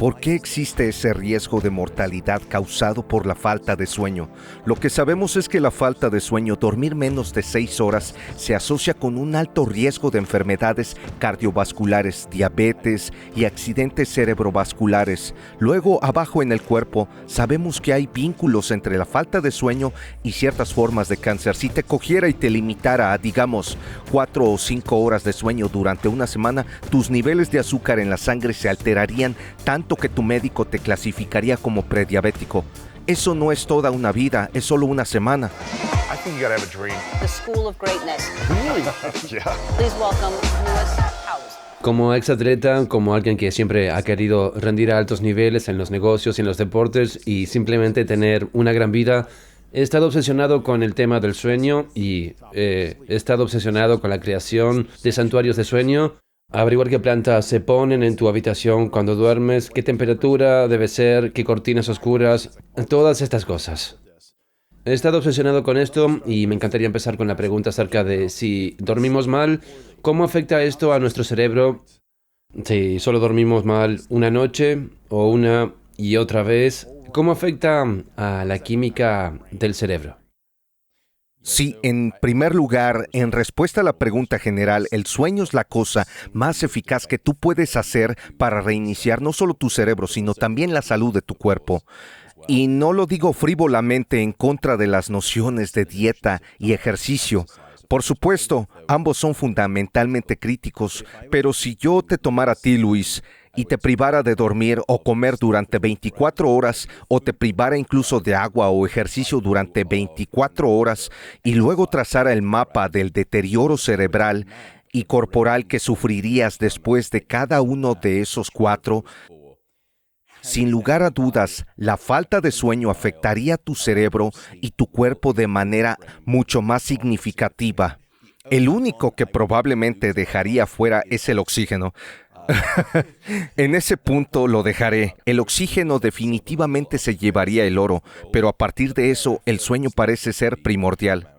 ¿Por qué existe ese riesgo de mortalidad causado por la falta de sueño? Lo que sabemos es que la falta de sueño, dormir menos de 6 horas, se asocia con un alto riesgo de enfermedades cardiovasculares, diabetes y accidentes cerebrovasculares. Luego, abajo en el cuerpo, sabemos que hay vínculos entre la falta de sueño y ciertas formas de cáncer. Si te cogiera y te limitara a, digamos, 4 o 5 horas de sueño durante una semana, tus niveles de azúcar en la sangre se alterarían tanto que tu médico te clasificaría como prediabético. Eso no es toda una vida, es solo una semana. I think you gotta have a dream. The School of Greatness. Really? Yeah. Please welcome Lewis Howes. Como exatleta, como alguien que siempre ha querido rendir a altos niveles en los negocios y en los deportes y simplemente tener una gran vida, he estado obsesionado con el tema del sueño y he estado obsesionado con la creación de santuarios de sueño. Averiguar qué plantas se ponen en tu habitación cuando duermes, qué temperatura debe ser, qué cortinas oscuras, todas estas cosas. He estado obsesionado con esto y me encantaría empezar con la pregunta acerca de si dormimos mal, ¿cómo afecta esto a nuestro cerebro? Si solo dormimos mal una noche o una y otra vez, ¿cómo afecta a la química del cerebro? Sí, en primer lugar, en respuesta a la pregunta general, el sueño es la cosa más eficaz que tú puedes hacer para reiniciar no solo tu cerebro, sino también la salud de tu cuerpo. Y no lo digo frívolamente en contra de las nociones de dieta y ejercicio. Por supuesto, ambos son fundamentalmente críticos, pero si yo te tomara a ti, Luis, y te privara de dormir o comer durante 24 horas, o te privara incluso de agua o ejercicio durante 24 horas, y luego trazara el mapa del deterioro cerebral y corporal que sufrirías después de cada uno de esos 4, sin lugar a dudas, la falta de sueño afectaría tu cerebro y tu cuerpo de manera mucho más significativa. El único que probablemente dejaría fuera es el oxígeno. En ese punto lo dejaré. El oxígeno definitivamente se llevaría el oro, pero a partir de eso, el sueño parece ser primordial.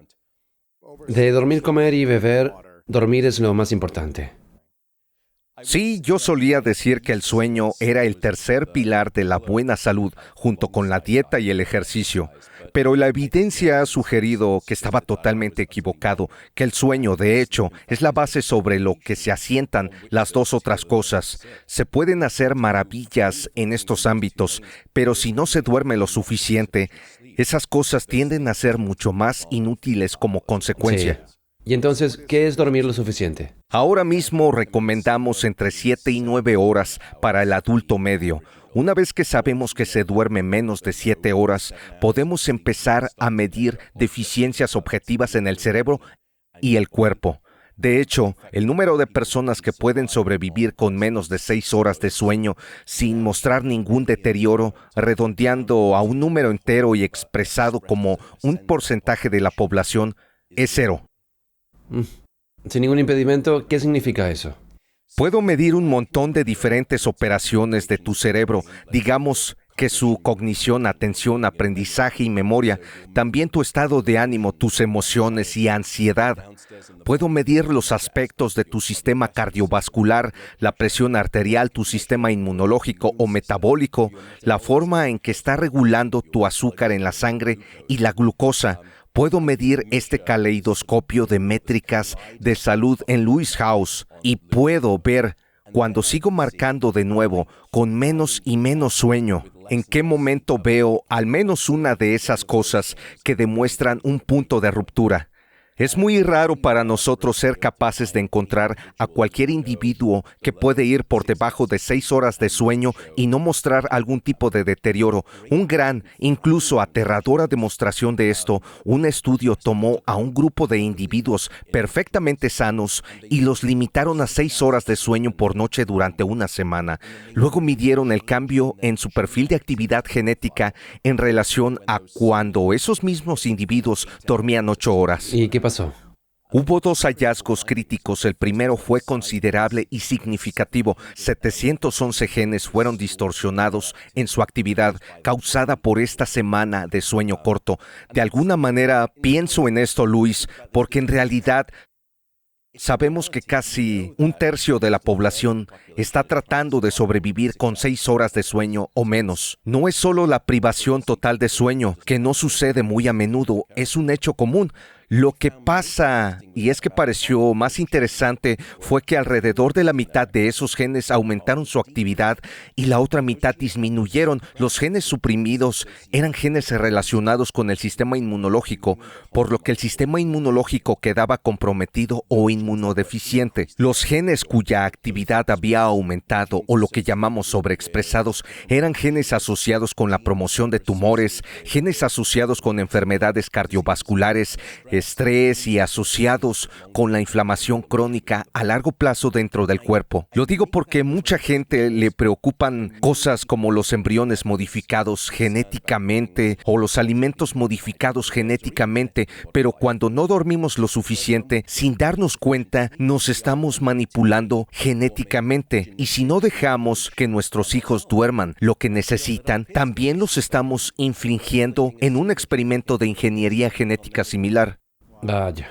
De dormir, comer y beber, dormir es lo más importante. Sí, yo solía decir que el sueño era el tercer pilar de la buena salud, junto con la dieta y el ejercicio. Pero la evidencia ha sugerido que estaba totalmente equivocado, que el sueño, de hecho, es la base sobre lo que se asientan las dos otras cosas. Se pueden hacer maravillas en estos ámbitos, pero si no se duerme lo suficiente, esas cosas tienden a ser mucho más inútiles como consecuencia. Sí. Y entonces, ¿qué es dormir lo suficiente? Ahora mismo recomendamos entre 7 y 9 horas para el adulto medio. Una vez que sabemos que se duerme menos de 7 horas, podemos empezar a medir deficiencias objetivas en el cerebro y el cuerpo. De hecho, el número de personas que pueden sobrevivir con menos de 6 horas de sueño sin mostrar ningún deterioro, redondeando a un número entero y expresado como un porcentaje de la población, es 0. Sin ningún impedimento, ¿qué significa eso? Puedo medir un montón de diferentes operaciones de tu cerebro, digamos que su cognición, atención, aprendizaje y memoria, también tu estado de ánimo, tus emociones y ansiedad. Puedo medir los aspectos de tu sistema cardiovascular, la presión arterial, tu sistema inmunológico o metabólico, la forma en que está regulando tu azúcar en la sangre y la glucosa. Puedo medir este caleidoscopio de métricas de salud en Lewis Howes y puedo ver, cuando sigo marcando de nuevo, con menos y menos sueño, en qué momento veo al menos una de esas cosas que demuestran un punto de ruptura. Es muy raro para nosotros ser capaces de encontrar a cualquier individuo que puede ir por debajo de 6 horas de sueño y no mostrar algún tipo de deterioro. Un gran, incluso aterradora demostración de esto, un estudio tomó a un grupo de individuos perfectamente sanos y los limitaron a 6 horas de sueño por noche durante una semana. Luego midieron el cambio en su perfil de actividad genética en relación a cuando esos mismos individuos dormían 8 horas. ¿Y qué pasó? Hubo 2 hallazgos críticos. El primero fue considerable y significativo. 711 genes fueron distorsionados en su actividad causada por esta semana de sueño corto. De alguna manera pienso en esto, Luis, porque en realidad Sabemos que casi un tercio de la población está tratando de sobrevivir con 6 horas de sueño o menos. No es solo la privación total de sueño, que no sucede muy a menudo, es un hecho común. Lo que pasa, y es que pareció más interesante, fue que alrededor de la mitad de esos genes aumentaron su actividad y la otra mitad disminuyeron. Los genes suprimidos eran genes relacionados con el sistema inmunológico, por lo que el sistema inmunológico quedaba comprometido o inmunodeficiente. Los genes cuya actividad había aumentado o lo que llamamos sobreexpresados eran genes asociados con la promoción de tumores, genes asociados con enfermedades cardiovasculares, estrés y asociados con la inflamación crónica a largo plazo dentro del cuerpo. Lo digo porque mucha gente le preocupan cosas como los embriones modificados genéticamente o los alimentos modificados genéticamente, pero cuando no dormimos lo suficiente, sin darnos cuenta, nos estamos manipulando genéticamente. Y si no dejamos que nuestros hijos duerman lo que necesitan, también los estamos infligiendo en un experimento de ingeniería genética similar. Vaya.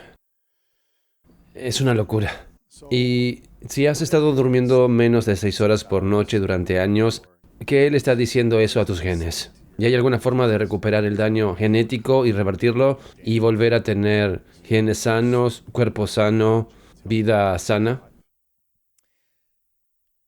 Es una locura. Y si has estado durmiendo menos de 6 horas por noche durante años, ¿qué le está diciendo eso a tus genes? ¿Y hay alguna forma de recuperar el daño genético y revertirlo y volver a tener genes sanos, cuerpo sano, vida sana?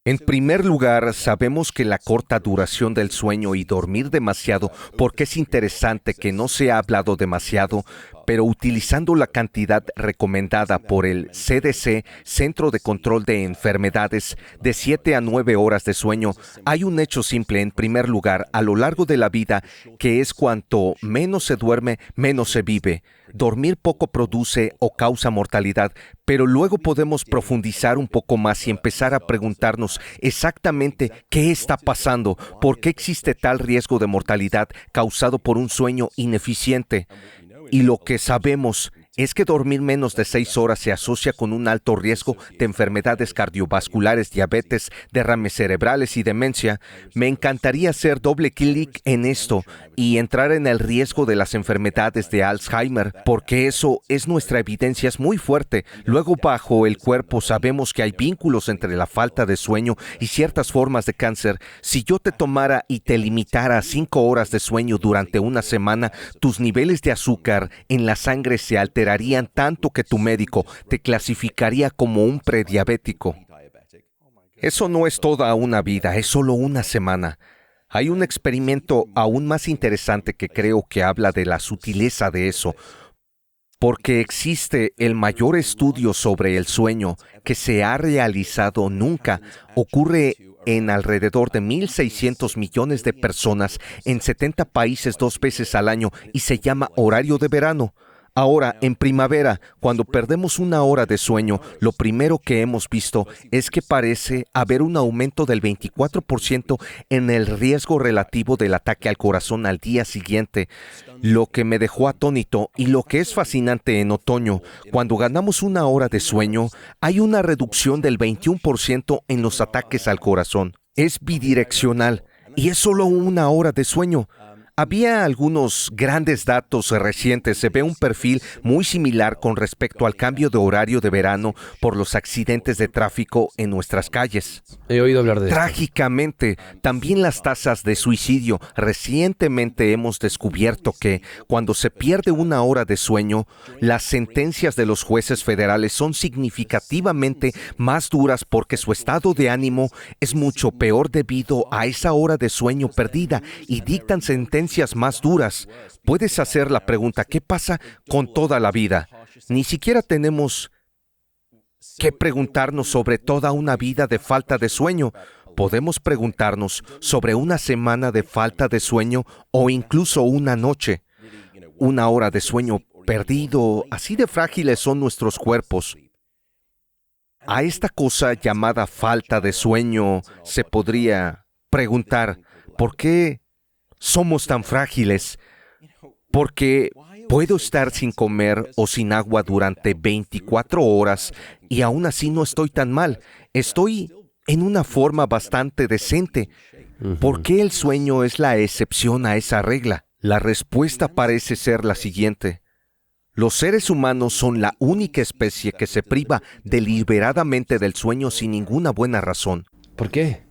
En primer lugar, sabemos que la corta duración del sueño y dormir demasiado, porque es interesante que no se ha hablado demasiado, pero utilizando la cantidad recomendada por el CDC, Centro de Control de Enfermedades, de 7 a 9 horas de sueño, hay un hecho simple en primer lugar a lo largo de la vida, que es cuanto menos se duerme, menos se vive. Dormir poco produce o causa mortalidad, pero luego podemos profundizar un poco más y empezar a preguntarnos exactamente qué está pasando, por qué existe tal riesgo de mortalidad causado por un sueño ineficiente. Y lo que sabemos es que dormir menos de 6 horas se asocia con un alto riesgo de enfermedades cardiovasculares, diabetes, derrames cerebrales y demencia. Me encantaría hacer doble clic en esto y entrar en el riesgo de las enfermedades de Alzheimer, porque eso es nuestra evidencia, es muy fuerte. Luego, bajo el cuerpo, sabemos que hay vínculos entre la falta de sueño y ciertas formas de cáncer. Si yo te tomara y te limitara a 5 horas de sueño durante una semana, tus niveles de azúcar en la sangre se alterarían tanto que tu médico te clasificaría como un prediabético. Eso no es toda una vida, es solo una semana. Hay un experimento aún más interesante que creo que habla de la sutileza de eso, porque existe el mayor estudio sobre el sueño que se ha realizado nunca. Ocurre en alrededor de 1.600 millones de personas en 70 países 2 veces al año y se llama horario de verano. Ahora, en primavera, cuando perdemos 1 hora de sueño, lo primero que hemos visto es que parece haber un aumento del 24% en el riesgo relativo del ataque al corazón al día siguiente, lo que me dejó atónito. Y lo que es fascinante en otoño, cuando ganamos 1 hora de sueño, hay una reducción del 21% en los ataques al corazón. Es bidireccional y es solo 1 hora de sueño. Había algunos grandes datos recientes. Se ve un perfil muy similar con respecto al cambio de horario de verano por los accidentes de tráfico en nuestras calles. He oído hablar de esto. Trágicamente, también las tasas de suicidio. Recientemente hemos descubierto que cuando se pierde 1 hora de sueño, las sentencias de los jueces federales son significativamente más duras porque su estado de ánimo es mucho peor debido a esa hora de sueño perdida y dictan sentencias más duras. Puedes hacer la pregunta, ¿qué pasa con toda la vida? Ni siquiera tenemos que preguntarnos sobre toda una vida de falta de sueño. Podemos preguntarnos sobre una semana de falta de sueño o incluso una noche. 1 hora de sueño perdido, así de frágiles son nuestros cuerpos. A esta cosa llamada falta de sueño se podría preguntar, ¿por qué somos tan frágiles? Porque puedo estar sin comer o sin agua durante 24 horas y aún así no estoy tan mal. Estoy en una forma bastante decente. ¿Por qué el sueño es la excepción a esa regla? La respuesta parece ser la siguiente. Los seres humanos son la única especie que se priva deliberadamente del sueño sin ninguna buena razón. ¿Por qué?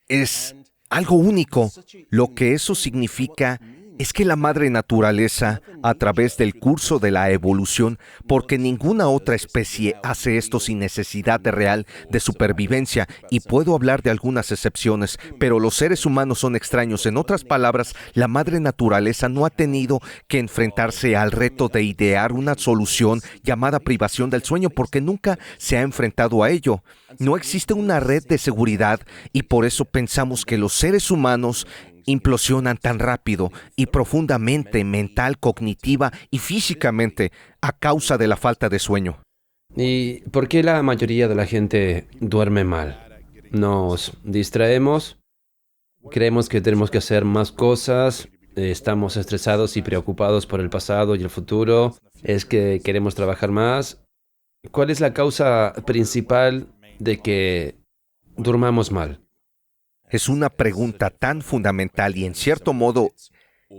Es algo único. Lo que eso significa es que la madre naturaleza, a través del curso de la evolución, porque ninguna otra especie hace esto sin necesidad real de supervivencia, y puedo hablar de algunas excepciones, pero los seres humanos son extraños. En otras palabras, la madre naturaleza no ha tenido que enfrentarse al reto de idear una solución llamada privación del sueño, porque nunca se ha enfrentado a ello. No existe una red de seguridad, y por eso pensamos que los seres humanos implosionan tan rápido y profundamente, mental, cognitiva y físicamente, a causa de la falta de sueño. ¿Y por qué la mayoría de la gente duerme mal? Nos distraemos, creemos que tenemos que hacer más cosas, estamos estresados y preocupados por el pasado y el futuro, es que queremos trabajar más. ¿Cuál es la causa principal de que durmamos mal? Es una pregunta tan fundamental y en cierto modo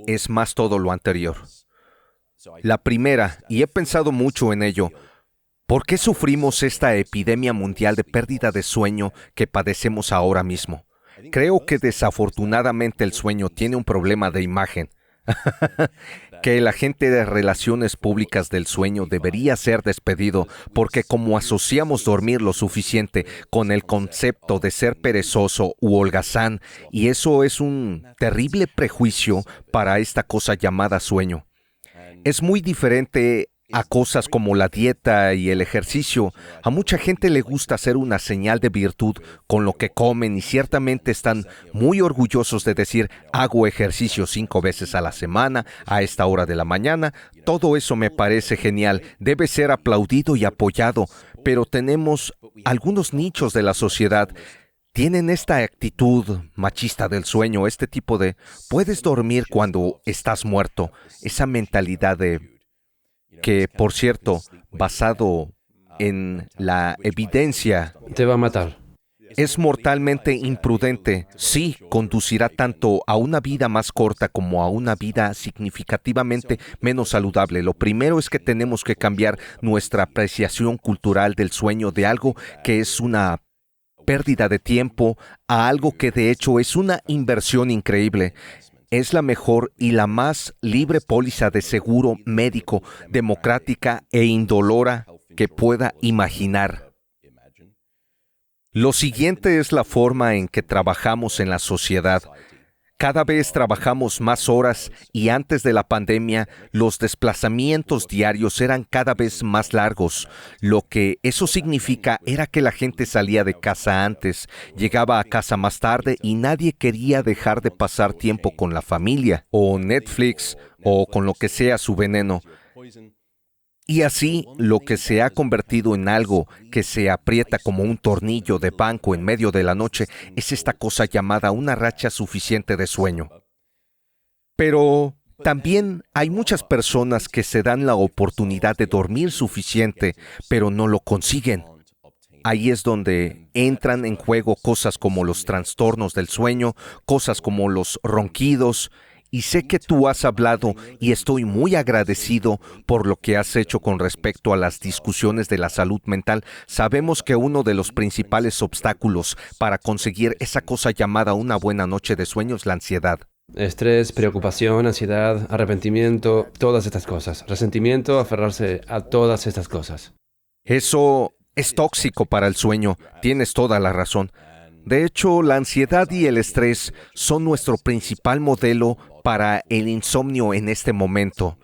es más todo lo anterior. La primera, y he pensado mucho en ello, ¿por qué sufrimos esta epidemia mundial de pérdida de sueño que padecemos ahora mismo? Creo que desafortunadamente el sueño tiene un problema de imagen. Que el agente de relaciones públicas del sueño debería ser despedido porque como asociamos dormir lo suficiente con el concepto de ser perezoso u holgazán, y eso es un terrible prejuicio para esta cosa llamada sueño. Es muy diferente a cosas como la dieta y el ejercicio. A mucha gente le gusta hacer una señal de virtud con lo que comen y ciertamente están muy orgullosos de decir, hago ejercicio 5 veces a la semana, a esta hora de la mañana. Todo eso me parece genial, debe ser aplaudido y apoyado, pero tenemos algunos nichos de la sociedad tienen esta actitud machista del sueño, este tipo de, puedes dormir cuando estás muerto, esa mentalidad de que, por cierto, basado en la evidencia, Te va a matar. es mortalmente imprudente. Sí, conducirá tanto a una vida más corta como a una vida significativamente menos saludable. Lo primero es que tenemos que cambiar nuestra apreciación cultural del sueño de algo que es una pérdida de tiempo a algo que de hecho es una inversión increíble. Es la mejor y la más libre póliza de seguro médico, democrática e indolora que pueda imaginar. Lo siguiente es la forma en que trabajamos en la sociedad. Cada vez trabajamos más horas y antes de la pandemia los desplazamientos diarios eran cada vez más largos. Lo que eso significa era que la gente salía de casa antes, llegaba a casa más tarde y nadie quería dejar de pasar tiempo con la familia, o Netflix, o con lo que sea su veneno. Y así, lo que se ha convertido en algo que se aprieta como un tornillo de banco en medio de la noche es esta cosa llamada una racha suficiente de sueño. Pero también hay muchas personas que se dan la oportunidad de dormir suficiente, pero no lo consiguen. Ahí es donde entran en juego cosas como los trastornos del sueño, cosas como los ronquidos. Y sé que tú has hablado y estoy muy agradecido por lo que has hecho con respecto a las discusiones de la salud mental. Sabemos que uno de los principales obstáculos para conseguir esa cosa llamada una buena noche de sueño es la ansiedad. Estrés, preocupación, ansiedad, arrepentimiento, todas estas cosas. Resentimiento, aferrarse a todas estas cosas. Eso es tóxico para el sueño. Tienes toda la razón. De hecho, la ansiedad y el estrés son nuestro principal modelo para el insomnio en este momento.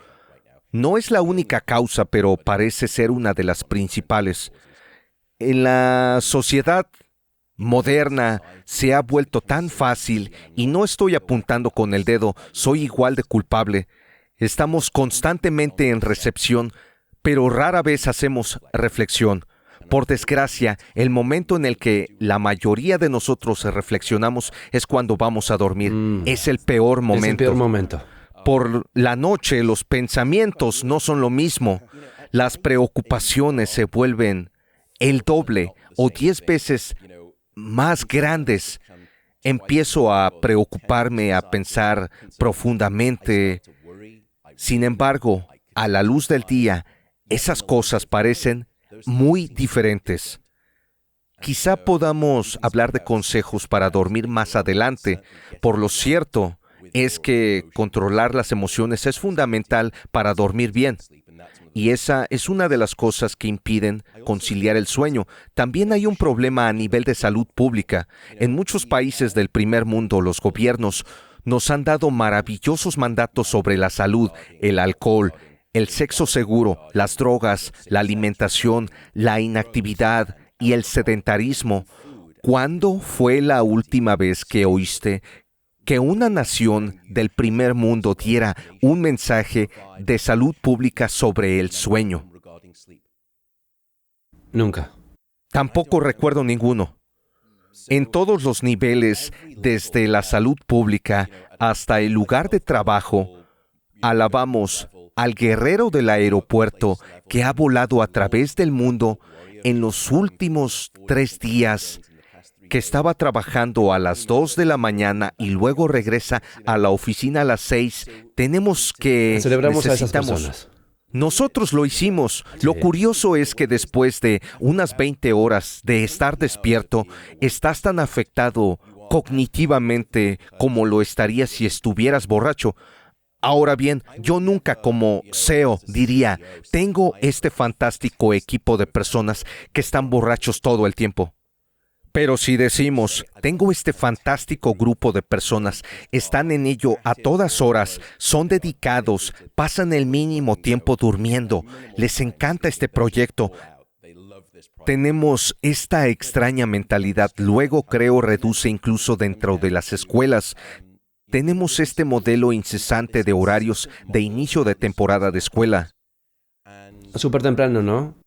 No es la única causa, pero parece ser una de las principales. En la sociedad moderna se ha vuelto tan fácil, y no estoy apuntando con el dedo, soy igual de culpable. Estamos constantemente en recepción, pero rara vez hacemos reflexión. Por desgracia, el momento en el que la mayoría de nosotros reflexionamos es cuando vamos a dormir. Es el peor momento. Es el peor momento. Por la noche, los pensamientos no son lo mismo. Las preocupaciones se vuelven el doble o 10 veces más grandes. Empiezo a preocuparme, a pensar profundamente. Sin embargo, A la luz del día, esas cosas parecen muy diferentes. Quizá podamos hablar de consejos para dormir más adelante. Por lo cierto es que controlar las emociones es fundamental para dormir bien. Y esa es una de las cosas que impiden conciliar el sueño. También hay un problema a nivel de salud pública. En muchos países del primer mundo, los gobiernos nos han dado maravillosos mandatos sobre la salud, el alcohol, el sexo seguro, las drogas, la alimentación, la inactividad y el sedentarismo. ¿Cuándo fue la última vez que oíste que una nación del primer mundo diera un mensaje de salud pública sobre el sueño? Nunca. Tampoco recuerdo ninguno. En todos los niveles, desde la salud pública hasta el lugar de trabajo, alabamos al guerrero del aeropuerto que ha volado a través del mundo en los últimos 3 días, que estaba trabajando a las 2 de la mañana y luego regresa a la oficina a las 6. Tenemos que... Celebramos a esas personas. Nosotros lo hicimos. Lo curioso es que después de unas 20 horas de estar despierto, estás tan afectado cognitivamente como lo estarías si estuvieras borracho. Ahora bien, yo nunca como CEO diría, tengo este fantástico equipo de personas que están borrachos todo el tiempo. Pero si decimos, tengo este fantástico grupo de personas, están en ello a todas horas, son dedicados, pasan el mínimo tiempo durmiendo, les encanta este proyecto. Tenemos esta extraña mentalidad, luego creo reduce incluso dentro de las escuelas. Tenemos este modelo incesante de horarios de inicio de temporada de escuela. Súper temprano, ¿no?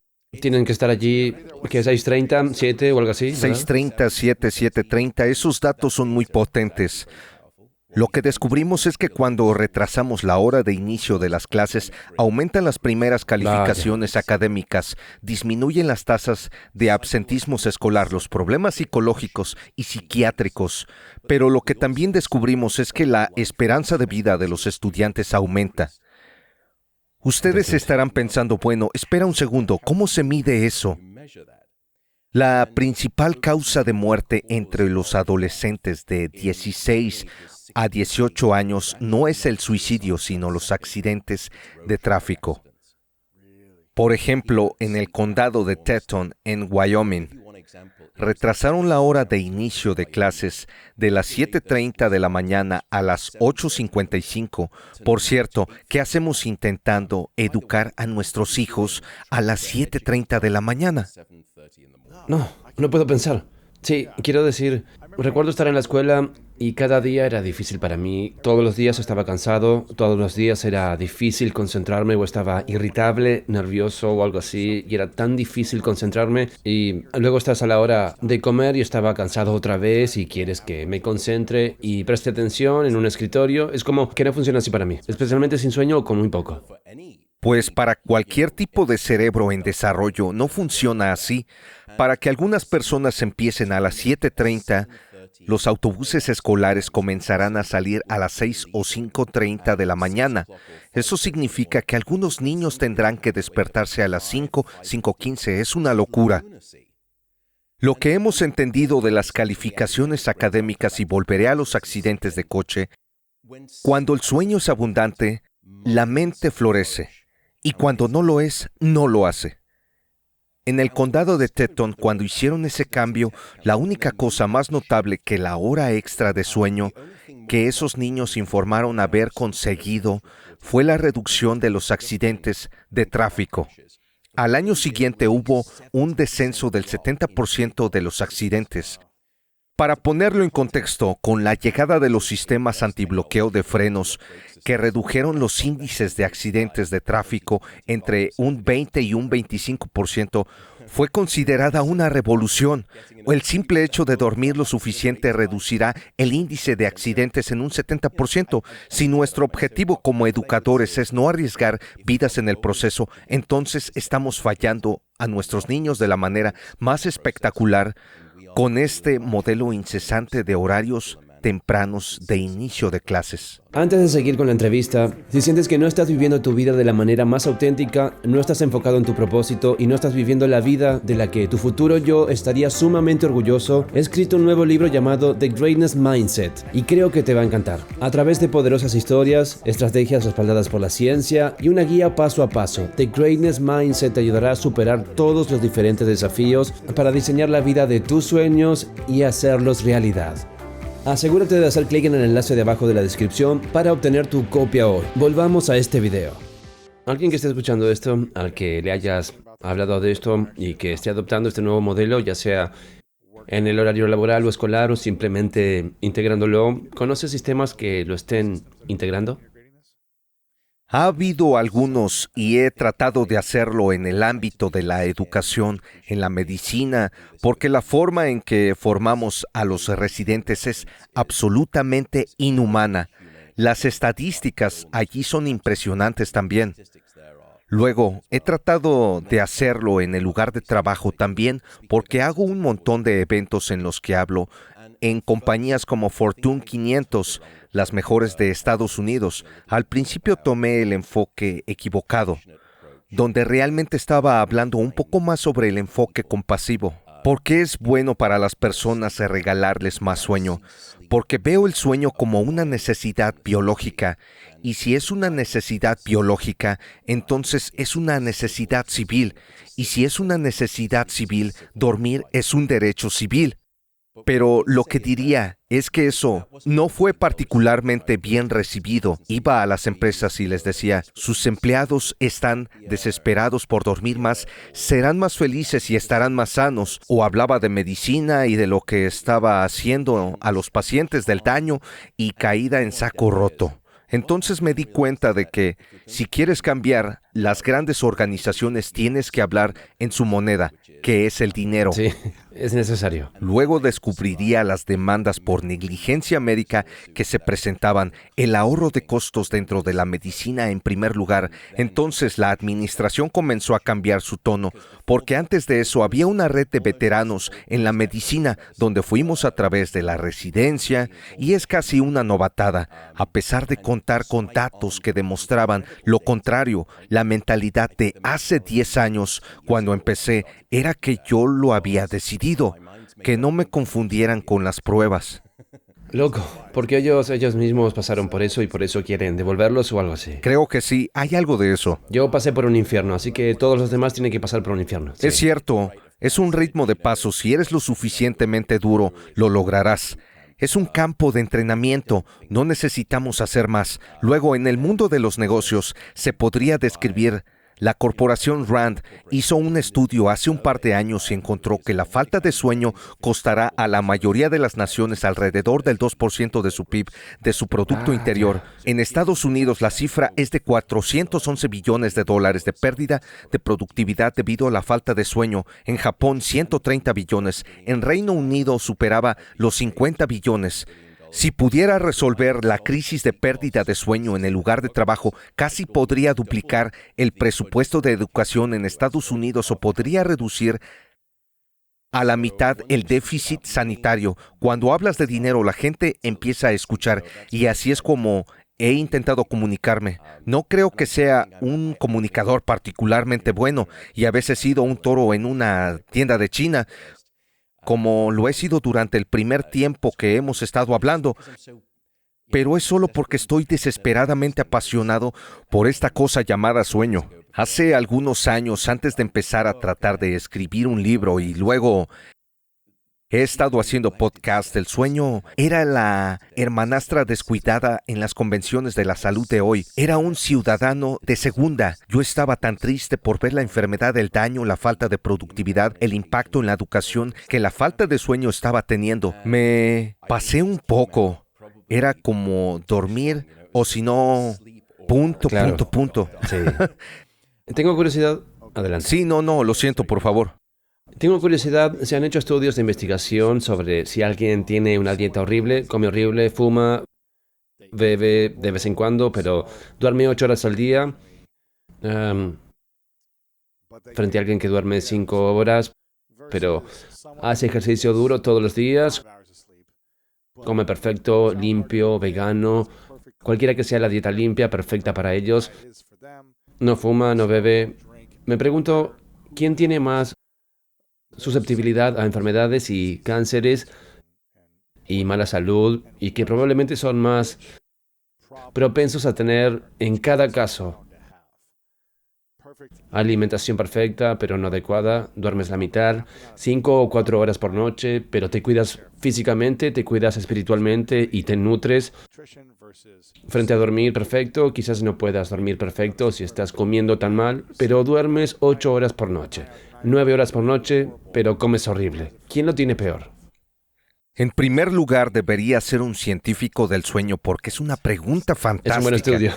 Tienen que estar allí, ¿qué? 6:30, 7 o algo así, ¿verdad? 6:30, 7, 7:30, esos datos son muy potentes. Lo que descubrimos es que cuando retrasamos la hora de inicio de las clases, aumentan las primeras calificaciones académicas, disminuyen las tasas de absentismo escolar, los problemas psicológicos y psiquiátricos. Pero lo que también descubrimos es que la esperanza de vida de los estudiantes aumenta. Ustedes estarán pensando, bueno, espera un segundo, ¿cómo se mide eso? La principal causa de muerte entre los adolescentes de 16 a 18 años no es el suicidio, sino los accidentes de tráfico. Por ejemplo, en el condado de Teton, en Wyoming, retrasaron la hora de inicio de clases de las 7:30 de la mañana a las 8:55. Por cierto, ¿qué hacemos intentando educar a nuestros hijos a las 7:30 de la mañana? No puedo pensar. Sí, quiero decir, recuerdo estar en la escuela y cada día era difícil para mí. Todos los días estaba cansado, todos los días era difícil concentrarme o estaba irritable, nervioso o algo así. Y era tan difícil concentrarme. Y luego estás a la hora de comer y estaba cansado otra vez y quieres que me concentre y preste atención en un escritorio. Es como que no funciona así para mí, especialmente sin sueño o con muy poco. Pues para cualquier tipo de cerebro en desarrollo no funciona así. Para que algunas personas empiecen a las 7:30, los autobuses escolares comenzarán a salir a las 6 o 5:30 de la mañana. Eso significa que algunos niños tendrán que despertarse a las 5, 5:15. Es una locura. Lo que hemos entendido de las calificaciones académicas, y volveré a los accidentes de coche, cuando el sueño es abundante, la mente florece. Y cuando no lo es, no lo hace. En el condado de Teton, cuando hicieron ese cambio, la única cosa más notable que la hora extra de sueño que esos niños informaron haber conseguido fue la reducción de los accidentes de tráfico. Al año siguiente hubo un descenso del 70% de los accidentes. Para ponerlo en contexto, con la llegada de los sistemas antibloqueo de frenos que redujeron los índices de accidentes de tráfico entre un 20 y un 25%, fue considerada una revolución. El simple hecho de dormir lo suficiente reducirá el índice de accidentes en un 70%. Si nuestro objetivo como educadores es no arriesgar vidas en el proceso, entonces estamos fallando a nuestros niños de la manera más espectacular. Con este modelo incesante de horarios tempranos de inicio de clases. Antes de seguir con la entrevista, si sientes que no estás viviendo tu vida de la manera más auténtica, no estás enfocado en tu propósito y no estás viviendo la vida de la que tu futuro yo estaría sumamente orgulloso, he escrito un nuevo libro llamado The Greatness Mindset y creo que te va a encantar. A través de poderosas historias, estrategias respaldadas por la ciencia y una guía paso a paso, The Greatness Mindset te ayudará a superar todos los diferentes desafíos para diseñar la vida de tus sueños y hacerlos realidad. Asegúrate de hacer clic en el enlace de abajo de la descripción para obtener tu copia hoy. Volvamos a este video. Alguien que esté escuchando esto, al que le hayas hablado de esto y que esté adoptando este nuevo modelo, ya sea en el horario laboral o escolar o simplemente integrándolo, ¿conoce sistemas que lo estén integrando? Ha habido algunos y he tratado de hacerlo en el ámbito de la educación, en la medicina, porque la forma en que formamos a los residentes es absolutamente inhumana. Las estadísticas allí son impresionantes también. Luego, he tratado de hacerlo en el lugar de trabajo también porque hago un montón de eventos en los que hablo en compañías como Fortune 500, las mejores de Estados Unidos. Al principio tomé el enfoque equivocado, donde realmente estaba hablando un poco más sobre el enfoque compasivo. ¿Por qué es bueno para las personas regalarles más sueño? Porque veo el sueño como una necesidad biológica, y si es una necesidad biológica, entonces es una necesidad civil, y si es una necesidad civil, dormir es un derecho civil. Pero lo que diría es que eso no fue particularmente bien recibido. Iba a las empresas y les decía, sus empleados están desesperados por dormir más, serán más felices y estarán más sanos. O hablaba de medicina y de lo que estaba haciendo a los pacientes, del daño y caída en saco roto. Entonces me di cuenta de que si quieres cambiar las grandes organizaciones, tienes que hablar en su moneda, que es el dinero. Sí, es necesario. Luego descubriría las demandas por negligencia médica que se presentaban, el ahorro de costos dentro de la medicina en primer lugar. Entonces la administración comenzó a cambiar su tono, porque antes de eso había una red de veteranos en la medicina donde fuimos a través de la residencia y es casi una novatada, a pesar de contar con datos que demostraban lo contrario. La mentalidad de hace 10 años, cuando empecé, era que yo lo había decidido, que no me confundieran con las pruebas. Loco, porque ellos mismos pasaron por eso y por eso quieren devolverlos o algo así. Creo que sí, hay algo de eso. Yo pasé por un infierno, así que todos los demás tienen que pasar por un infierno. Sí. Es cierto, es un ritmo de paso. Si eres lo suficientemente duro, lo lograrás. Es un campo de entrenamiento, no necesitamos hacer más. Luego, en el mundo de los negocios, se podría describir. La corporación Rand hizo un estudio hace un par de años y encontró que la falta de sueño costará a la mayoría de las naciones alrededor del 2% de su PIB, de su Producto Interior. En Estados Unidos, la cifra es de 411 billones de dólares de pérdida de productividad debido a la falta de sueño. En Japón, 130 billones. En Reino Unido superaba los 50 billones. Si pudiera resolver la crisis de pérdida de sueño en el lugar de trabajo, casi podría duplicar el presupuesto de educación en Estados Unidos o podría reducir a la mitad el déficit sanitario. Cuando hablas de dinero, la gente empieza a escuchar y así es como he intentado comunicarme. No creo que sea un comunicador particularmente bueno y a veces he sido un toro en una tienda de China, como lo he sido durante el primer tiempo que hemos estado hablando, pero es solo porque estoy desesperadamente apasionado por esta cosa llamada sueño. Hace algunos años, antes de empezar a tratar de escribir un libro y luego he estado haciendo podcast, el sueño era la hermanastra descuidada en las convenciones de la salud de hoy. Era un ciudadano de segunda. Yo estaba tan triste por ver la enfermedad, el daño, la falta de productividad, el impacto en la educación que la falta de sueño estaba teniendo. Me pasé un poco. Era como dormir o si no, punto. Sí. Tengo curiosidad. Adelante. Sí, no, lo siento, por favor. Tengo curiosidad, ¿se han hecho estudios de investigación sobre si alguien tiene una dieta horrible, come horrible, fuma, bebe de vez en cuando, pero duerme 8 horas al día, frente a alguien que duerme 5 horas, pero hace ejercicio duro todos los días, come perfecto, limpio, vegano, cualquiera que sea la dieta limpia, perfecta para ellos. No fuma, no bebe. Me pregunto, ¿quién tiene más susceptibilidad a enfermedades y cánceres y mala salud y que probablemente son más propensos a tener en cada caso alimentación perfecta pero no adecuada, duermes la mitad, 5 o 4 horas por noche, pero te cuidas físicamente, te cuidas espiritualmente y te nutres frente a dormir perfecto? Quizás no puedas dormir perfecto si estás comiendo tan mal, pero duermes 8 horas por noche, 9 horas por noche, pero comes horrible. ¿Quién lo tiene peor? En primer lugar, debería ser un científico del sueño porque es una pregunta fantástica. Es un buen estudio.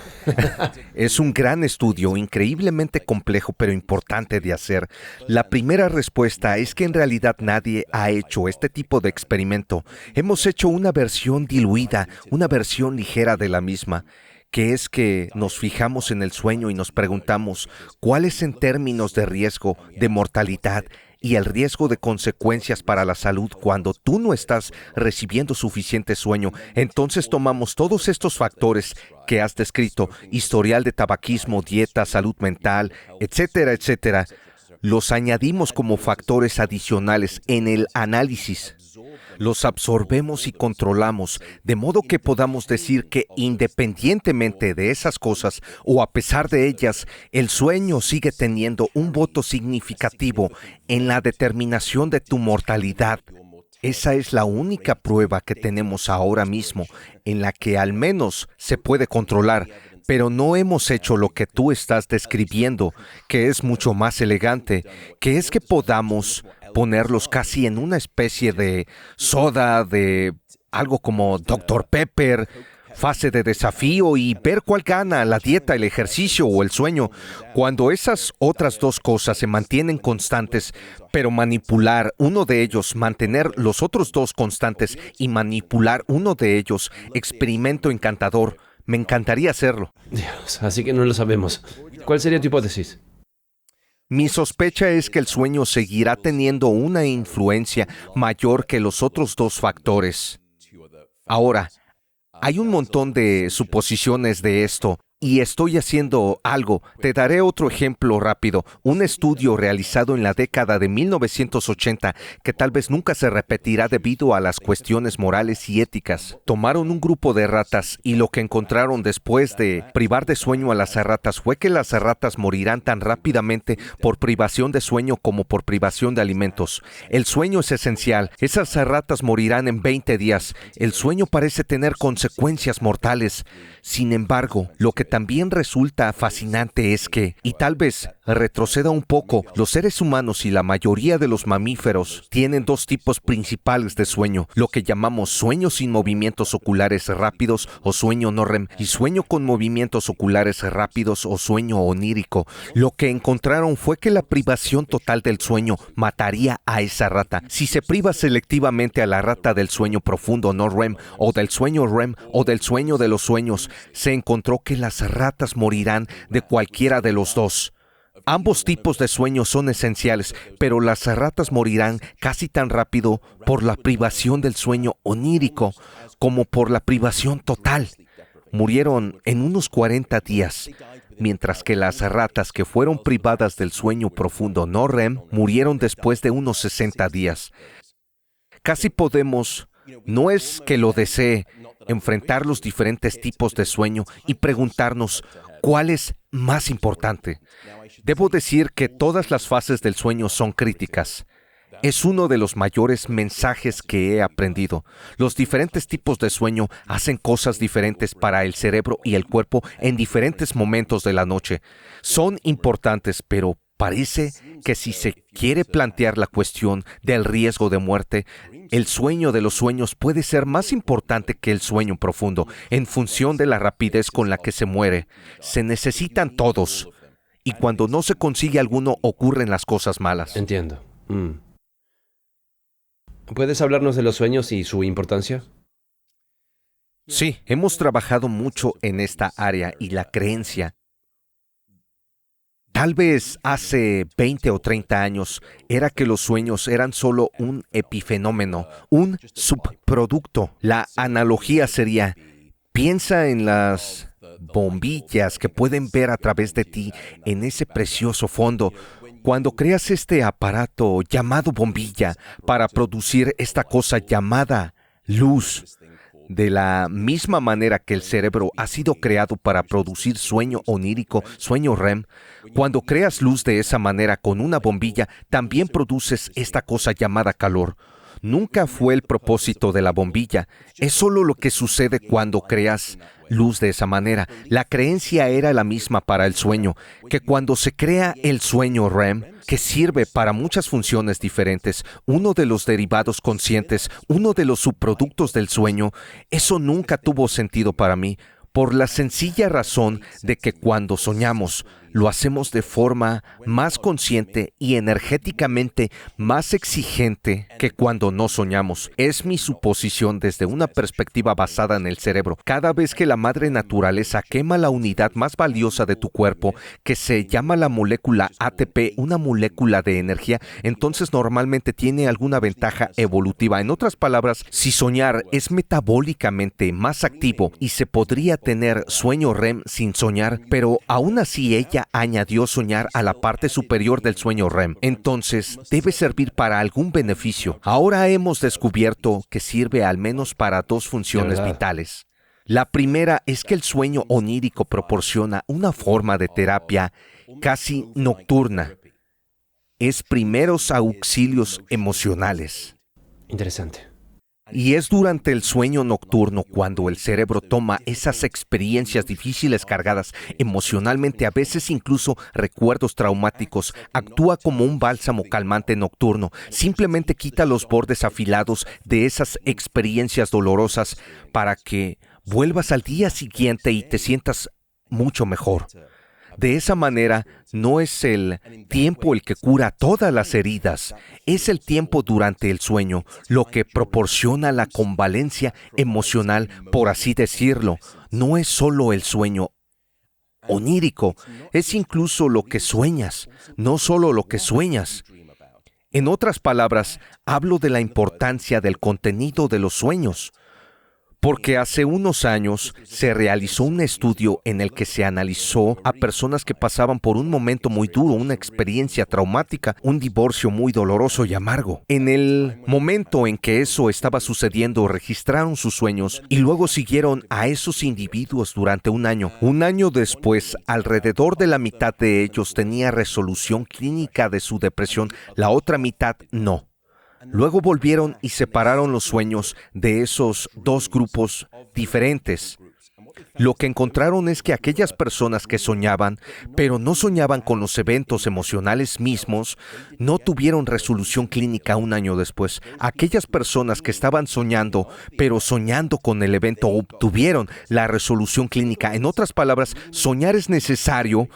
Es un gran estudio, increíblemente complejo, pero importante de hacer. La primera respuesta es que en realidad nadie ha hecho este tipo de experimento. Hemos hecho una versión diluida, una versión ligera de la misma, que es que nos fijamos en el sueño y nos preguntamos cuál es en términos de riesgo, de mortalidad, y el riesgo de consecuencias para la salud cuando tú no estás recibiendo suficiente sueño. Entonces tomamos todos estos factores que has descrito, historial de tabaquismo, dieta, salud mental, etcétera, etcétera, los añadimos como factores adicionales en el análisis. Los absorbemos y controlamos, de modo que podamos decir que independientemente de esas cosas o a pesar de ellas, el sueño sigue teniendo un voto significativo en la determinación de tu mortalidad. Esa es la única prueba que tenemos ahora mismo en la que al menos se puede controlar, pero no hemos hecho lo que tú estás describiendo, que es mucho más elegante, que es que podamos ponerlos casi en una especie de soda, de algo como Dr. Pepper, fase de desafío y ver cuál gana, la dieta, el ejercicio o el sueño. Cuando esas otras dos cosas se mantienen constantes, pero manipular uno de ellos, mantener los otros dos constantes y manipular uno de ellos, experimento encantador. Me encantaría hacerlo. Dios, así que no lo sabemos. ¿Cuál sería tu hipótesis? Mi sospecha es que el sueño seguirá teniendo una influencia mayor que los otros dos factores. Ahora, hay un montón de suposiciones de esto y estoy haciendo algo. Te daré otro ejemplo rápido. Un estudio realizado en la década de 1980 que tal vez nunca se repetirá debido a las cuestiones morales y éticas. Tomaron un grupo de ratas y lo que encontraron después de privar de sueño a las ratas fue que las ratas morirán tan rápidamente por privación de sueño como por privación de alimentos. El sueño es esencial. Esas ratas morirán en 20 días. El sueño parece tener consecuencias mortales. Sin embargo, lo que también resulta fascinante es que, y tal vez retroceda un poco, los seres humanos y la mayoría de los mamíferos tienen dos tipos principales de sueño, lo que llamamos sueño sin movimientos oculares rápidos o sueño no REM, y sueño con movimientos oculares rápidos o sueño onírico. Lo que encontraron fue que la privación total del sueño mataría a esa rata. Si se priva selectivamente a la rata del sueño profundo no REM o del sueño REM o del sueño de los sueños, se encontró que las ratas morirán de cualquiera de los dos. Ambos tipos de sueño son esenciales, pero las ratas morirán casi tan rápido por la privación del sueño onírico como por la privación total. Murieron en unos 40 días, mientras que las ratas que fueron privadas del sueño profundo no REM murieron después de unos 60 días. Casi podemos, no es que lo desee, enfrentar los diferentes tipos de sueño y preguntarnos cuál es más importante. Debo decir que todas las fases del sueño son críticas. Es uno de los mayores mensajes que he aprendido. Los diferentes tipos de sueño hacen cosas diferentes para el cerebro y el cuerpo en diferentes momentos de la noche. Son importantes, pero parece que si se quiere plantear la cuestión del riesgo de muerte, el sueño de los sueños puede ser más importante que el sueño profundo, en función de la rapidez con la que se muere. Se necesitan todos, y cuando no se consigue alguno, ocurren las cosas malas. Entiendo. ¿Puedes hablarnos de los sueños y su importancia? Sí, hemos trabajado mucho en esta área y la creencia tal vez hace 20 o 30 años, era que los sueños eran solo un epifenómeno, un subproducto. La analogía sería, piensa en las bombillas que pueden ver a través de ti en ese precioso fondo. Cuando creas este aparato llamado bombilla para producir esta cosa llamada luz, de la misma manera que el cerebro ha sido creado para producir sueño onírico, sueño REM, cuando creas luz de esa manera con una bombilla, también produces esta cosa llamada calor. Nunca fue el propósito de la bombilla, es solo lo que sucede cuando creas luz de esa manera. La creencia era la misma para el sueño, que cuando se crea el sueño REM, que sirve para muchas funciones diferentes, uno de los derivados conscientes, uno de los subproductos del sueño, eso nunca tuvo sentido para mí, por la sencilla razón de que cuando soñamos, lo hacemos de forma más consciente y energéticamente más exigente que cuando no soñamos. Es mi suposición desde una perspectiva basada en el cerebro. Cada vez que la madre naturaleza quema la unidad más valiosa de tu cuerpo, que se llama la molécula ATP, una molécula de energía, entonces normalmente tiene alguna ventaja evolutiva. En otras palabras, si soñar es metabólicamente más activo y se podría tener sueño REM sin soñar, pero aún así ella añadió soñar a la parte superior del sueño REM. Entonces, debe servir para algún beneficio. Ahora hemos descubierto que sirve al menos para dos funciones vitales. La primera es que el sueño onírico proporciona una forma de terapia casi nocturna. Es primeros auxilios emocionales. Interesante. Y es durante el sueño nocturno cuando el cerebro toma esas experiencias difíciles cargadas emocionalmente, a veces incluso recuerdos traumáticos, actúa como un bálsamo calmante nocturno, simplemente quita los bordes afilados de esas experiencias dolorosas para que vuelvas al día siguiente y te sientas mucho mejor. De esa manera, no es el tiempo el que cura todas las heridas, es el tiempo durante el sueño lo que proporciona la convalencia emocional, por así decirlo. No es solo el sueño onírico, es incluso lo que sueñas, no solo lo que sueñas. En otras palabras, hablo de la importancia del contenido de los sueños. Porque hace unos años se realizó un estudio en el que se analizó a personas que pasaban por un momento muy duro, una experiencia traumática, un divorcio muy doloroso y amargo. En el momento en que eso estaba sucediendo, registraron sus sueños y luego siguieron a esos individuos durante un año. Un año después, alrededor de la mitad de ellos tenía resolución clínica de su depresión, la otra mitad no. Luego volvieron y separaron los sueños de esos dos grupos diferentes. Lo que encontraron es que aquellas personas que soñaban, pero no soñaban con los eventos emocionales mismos, no tuvieron resolución clínica un año después. Aquellas personas que estaban soñando, pero soñando con el evento, obtuvieron la resolución clínica. En otras palabras, soñar es necesario,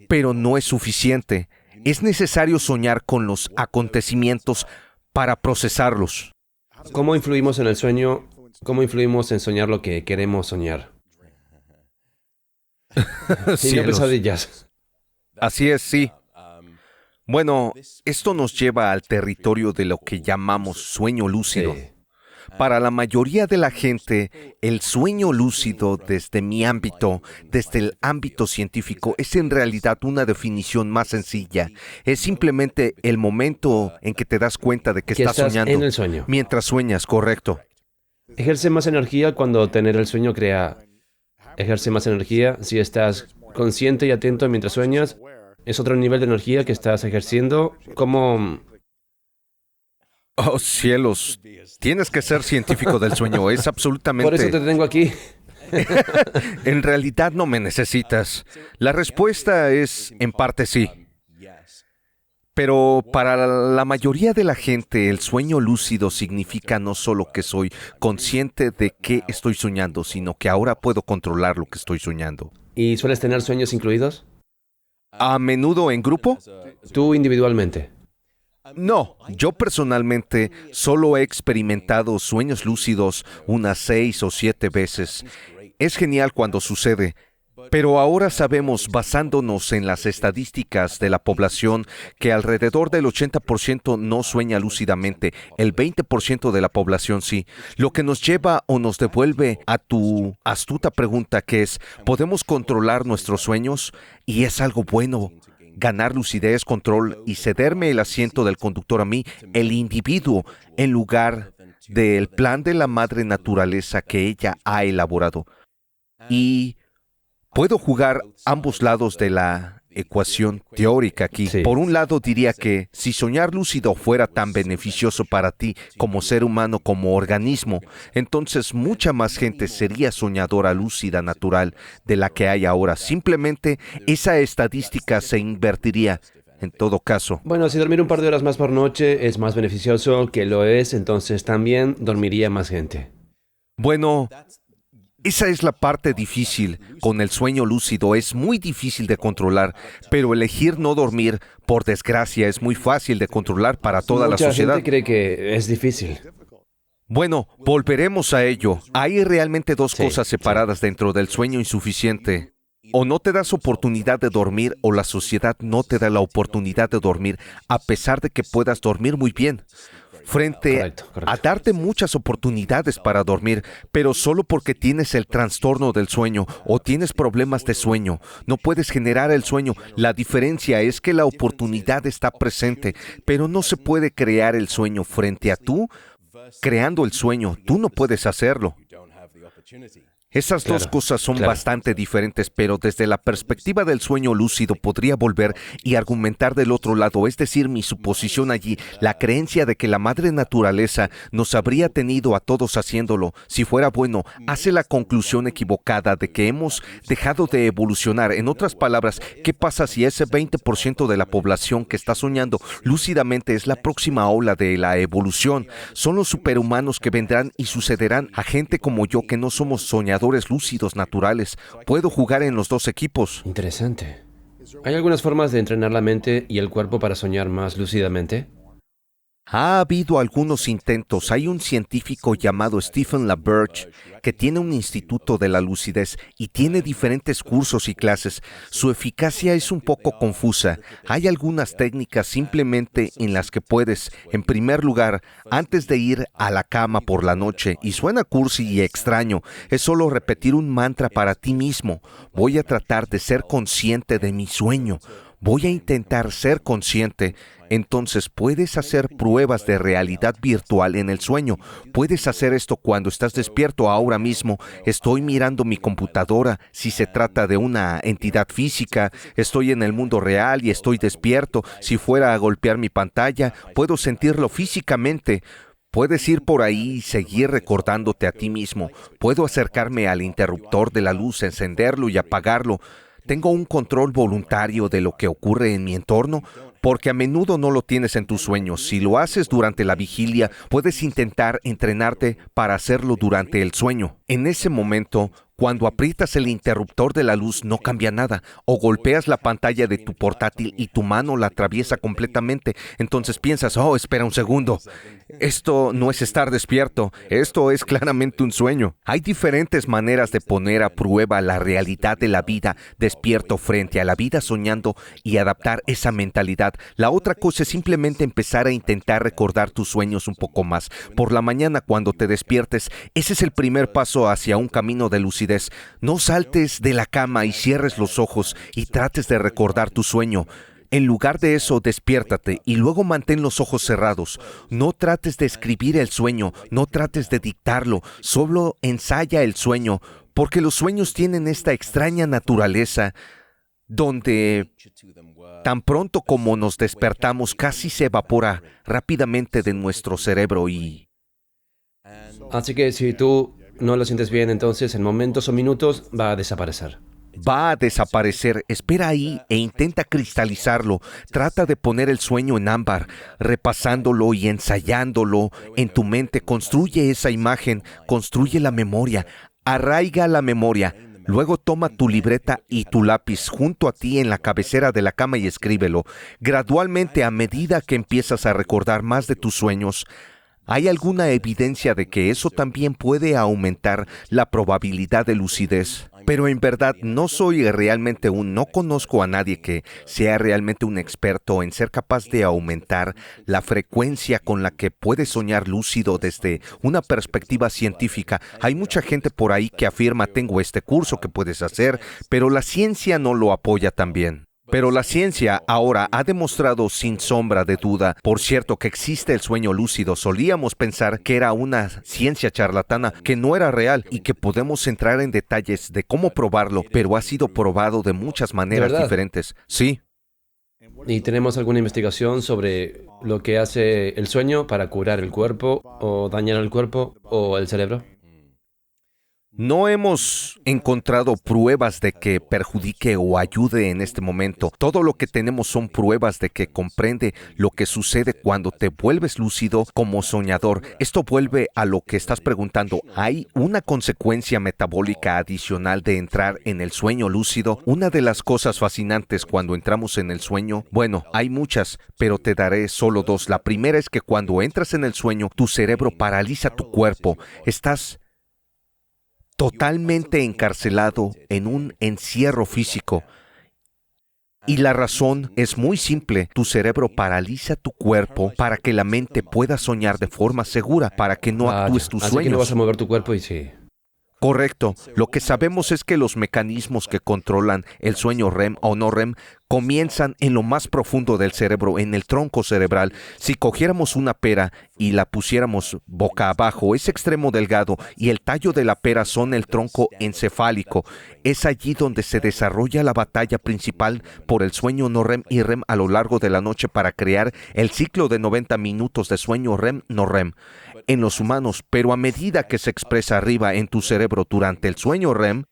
pero no es suficiente. Es necesario soñar con los acontecimientos para procesarlos. ¿Cómo influimos en el sueño? ¿Cómo influimos en soñar lo que queremos soñar? Sí, no pesadillas. Así es, sí. Bueno, esto nos lleva al territorio de lo que llamamos sueño lúcido. Sí. Para la mayoría de la gente, el sueño lúcido desde mi ámbito, desde el ámbito científico, es en realidad una definición más sencilla. Es simplemente el momento en que te das cuenta de que estás soñando. En el sueño. Mientras sueñas, correcto. Ejerce más energía cuando tener el sueño crea. Ejerce más energía si estás consciente y atento mientras sueñas. Es otro nivel de energía que estás ejerciendo. Como... Oh, cielos. Tienes que ser científico del sueño. Es absolutamente... Por eso te tengo aquí. En realidad no me necesitas. La respuesta es, en parte, sí. Pero para la mayoría de la gente, el sueño lúcido significa no solo que soy consciente de qué estoy soñando, sino que ahora puedo controlar lo que estoy soñando. ¿Y sueles tener sueños incluidos? ¿A menudo en grupo? Tú individualmente. No, yo personalmente solo he experimentado sueños lúcidos unas 6 o 7 veces. Es genial cuando sucede. Pero ahora sabemos, basándonos en las estadísticas de la población, que alrededor del 80% no sueña lúcidamente, el 20% de la población sí. Lo que nos lleva o nos devuelve a tu astuta pregunta, que es, ¿podemos controlar nuestros sueños? Y es algo bueno. Ganar lucidez, control y cederme el asiento del conductor a mí, el individuo, en lugar del plan de la madre naturaleza que ella ha elaborado. Y puedo jugar ambos lados de la ecuación teórica aquí. Sí. Por un lado diría que si soñar lúcido fuera tan beneficioso para ti como ser humano, como organismo, entonces mucha más gente sería soñadora lúcida natural de la que hay ahora. Simplemente esa estadística se invertiría. En todo caso, Bueno, si dormir un par de horas más por noche es más beneficioso que lo es, entonces también dormiría más gente. bueno, esa es la parte difícil con el sueño lúcido. Es muy difícil de controlar, pero elegir no dormir, por desgracia, es muy fácil de controlar para toda la Mucha sociedad. gente cree que es difícil. Bueno, volveremos a ello. Hay realmente dos Sí, cosas separadas dentro del sueño insuficiente. O no te das oportunidad de dormir, o la sociedad no te da la oportunidad de dormir, a pesar de que puedas dormir muy bien. Frente Correcto. a darte muchas oportunidades para dormir, pero solo porque tienes el trastorno del sueño o tienes problemas de sueño, no puedes generar el sueño. La diferencia es que la oportunidad está presente, pero no se puede crear el sueño frente a tú. Creando el sueño, tú no puedes hacerlo. Esas dos Claro, cosas son claro. bastante diferentes, pero desde la perspectiva del sueño lúcido podría volver y argumentar del otro lado, es decir, mi suposición allí, la creencia de que la madre naturaleza nos habría tenido a todos haciéndolo, si fuera bueno, hace la conclusión equivocada de que hemos dejado de evolucionar. En otras palabras, ¿qué pasa si ese 20% de la población que está soñando lúcidamente es la próxima ola de la evolución? Son los superhumanos que vendrán y sucederán a gente como yo que no somos soñadores lúcidos naturales. Puedo jugar en los dos equipos. Interesante. ¿Hay algunas formas de entrenar la mente y el cuerpo para soñar más lúcidamente? Ha habido algunos intentos. Hay un científico llamado Stephen LaBerge que tiene un instituto de la lucidez y tiene diferentes cursos y clases. Su eficacia es un poco confusa. Hay algunas técnicas simplemente en las que puedes, en primer lugar, antes de ir a la cama por la noche, y suena cursi y extraño, es solo repetir un mantra para ti mismo. Voy a tratar de ser consciente de mi sueño. Voy a intentar ser consciente. Entonces puedes hacer pruebas de realidad virtual en el sueño. Puedes hacer esto cuando estás despierto ahora mismo. Estoy mirando mi computadora. Si se trata de una entidad física, estoy en el mundo real y estoy despierto. Si fuera a golpear mi pantalla, puedo sentirlo físicamente. Puedes ir por ahí y seguir recordándote a ti mismo. Puedo acercarme al interruptor de la luz, encenderlo y apagarlo. ¿Tengo un control voluntario de lo que ocurre en mi entorno? Porque a menudo no lo tienes en tus sueños. Si lo haces durante la vigilia, puedes intentar entrenarte para hacerlo durante el sueño. En ese momento, cuando aprietas el interruptor de la luz, no cambia nada. O golpeas la pantalla de tu portátil y tu mano la atraviesa completamente. Entonces piensas, oh, espera un segundo. Esto no es estar despierto. Esto es claramente un sueño. Hay diferentes maneras de poner a prueba la realidad de la vida despierto frente a la vida soñando y adaptar esa mentalidad. La otra cosa es simplemente empezar a intentar recordar tus sueños un poco más. Por la mañana, cuando te despiertes, ese es el primer paso hacia un camino de lucidez. No saltes de la cama y cierres los ojos y trates de recordar tu sueño. En lugar de eso, despiértate y luego mantén los ojos cerrados. No trates de escribir el sueño, no trates de dictarlo, solo ensaya el sueño, porque los sueños tienen esta extraña naturaleza donde tan pronto como nos despertamos casi se evapora rápidamente de nuestro cerebro y Así que si tú no lo sientes bien, entonces en momentos o minutos va a desaparecer. va a desaparecer. Espera ahí e intenta cristalizarlo. Trata de poner el sueño en ámbar, repasándolo y ensayándolo en tu mente. Construye esa imagen, construye la memoria, arraiga la memoria. Luego toma tu libreta y tu lápiz junto a ti en la cabecera de la cama y escríbelo. Gradualmente, a medida que empiezas a recordar más de tus sueños, ¿hay alguna evidencia de que eso también puede aumentar la probabilidad de lucidez? Pero en verdad no soy realmente no conozco a nadie que sea realmente un experto en ser capaz de aumentar la frecuencia con la que puedes soñar lúcido desde una perspectiva científica. Hay mucha gente por ahí que afirma tengo este curso que puedes hacer, pero la ciencia no lo apoya también. Pero la ciencia ahora ha demostrado sin sombra de duda, por cierto, que existe el sueño lúcido. Solíamos pensar que era una ciencia charlatana, que no era real y que podemos entrar en detalles de cómo probarlo, pero ha sido probado de muchas maneras verdad? diferentes. Sí. ¿Y tenemos alguna investigación sobre lo que hace el sueño para curar el cuerpo o dañar el cuerpo o el cerebro? No hemos encontrado pruebas de que perjudique o ayude en este momento. Todo lo que tenemos son pruebas de que comprende lo que sucede cuando te vuelves lúcido como soñador. Esto vuelve a lo que estás preguntando. ¿Hay una consecuencia metabólica adicional de entrar en el sueño lúcido? Una de las cosas fascinantes cuando entramos en el sueño, bueno, hay muchas, pero te daré solo dos. La primera es que cuando entras en el sueño, tu cerebro paraliza tu cuerpo. Estás totalmente encarcelado en un encierro físico. Y la razón es muy simple. Tu cerebro paraliza tu cuerpo para que la mente pueda soñar de forma segura, para que no actúes tus Así que no vas sueños. a mover tu cuerpo y sí. Correcto. Lo que sabemos es que los mecanismos que controlan el sueño REM o no REM comienzan en lo más profundo del cerebro, en el tronco cerebral. Si cogiéramos una pera y la pusiéramos boca abajo, ese extremo delgado y el tallo de la pera son el tronco encefálico. Es allí donde se desarrolla la batalla principal por el sueño no REM y REM a lo largo de la noche para crear el ciclo de 90 minutos de sueño REM no REM en los humanos, pero a medida que se expresa arriba en tu cerebro durante el sueño REM,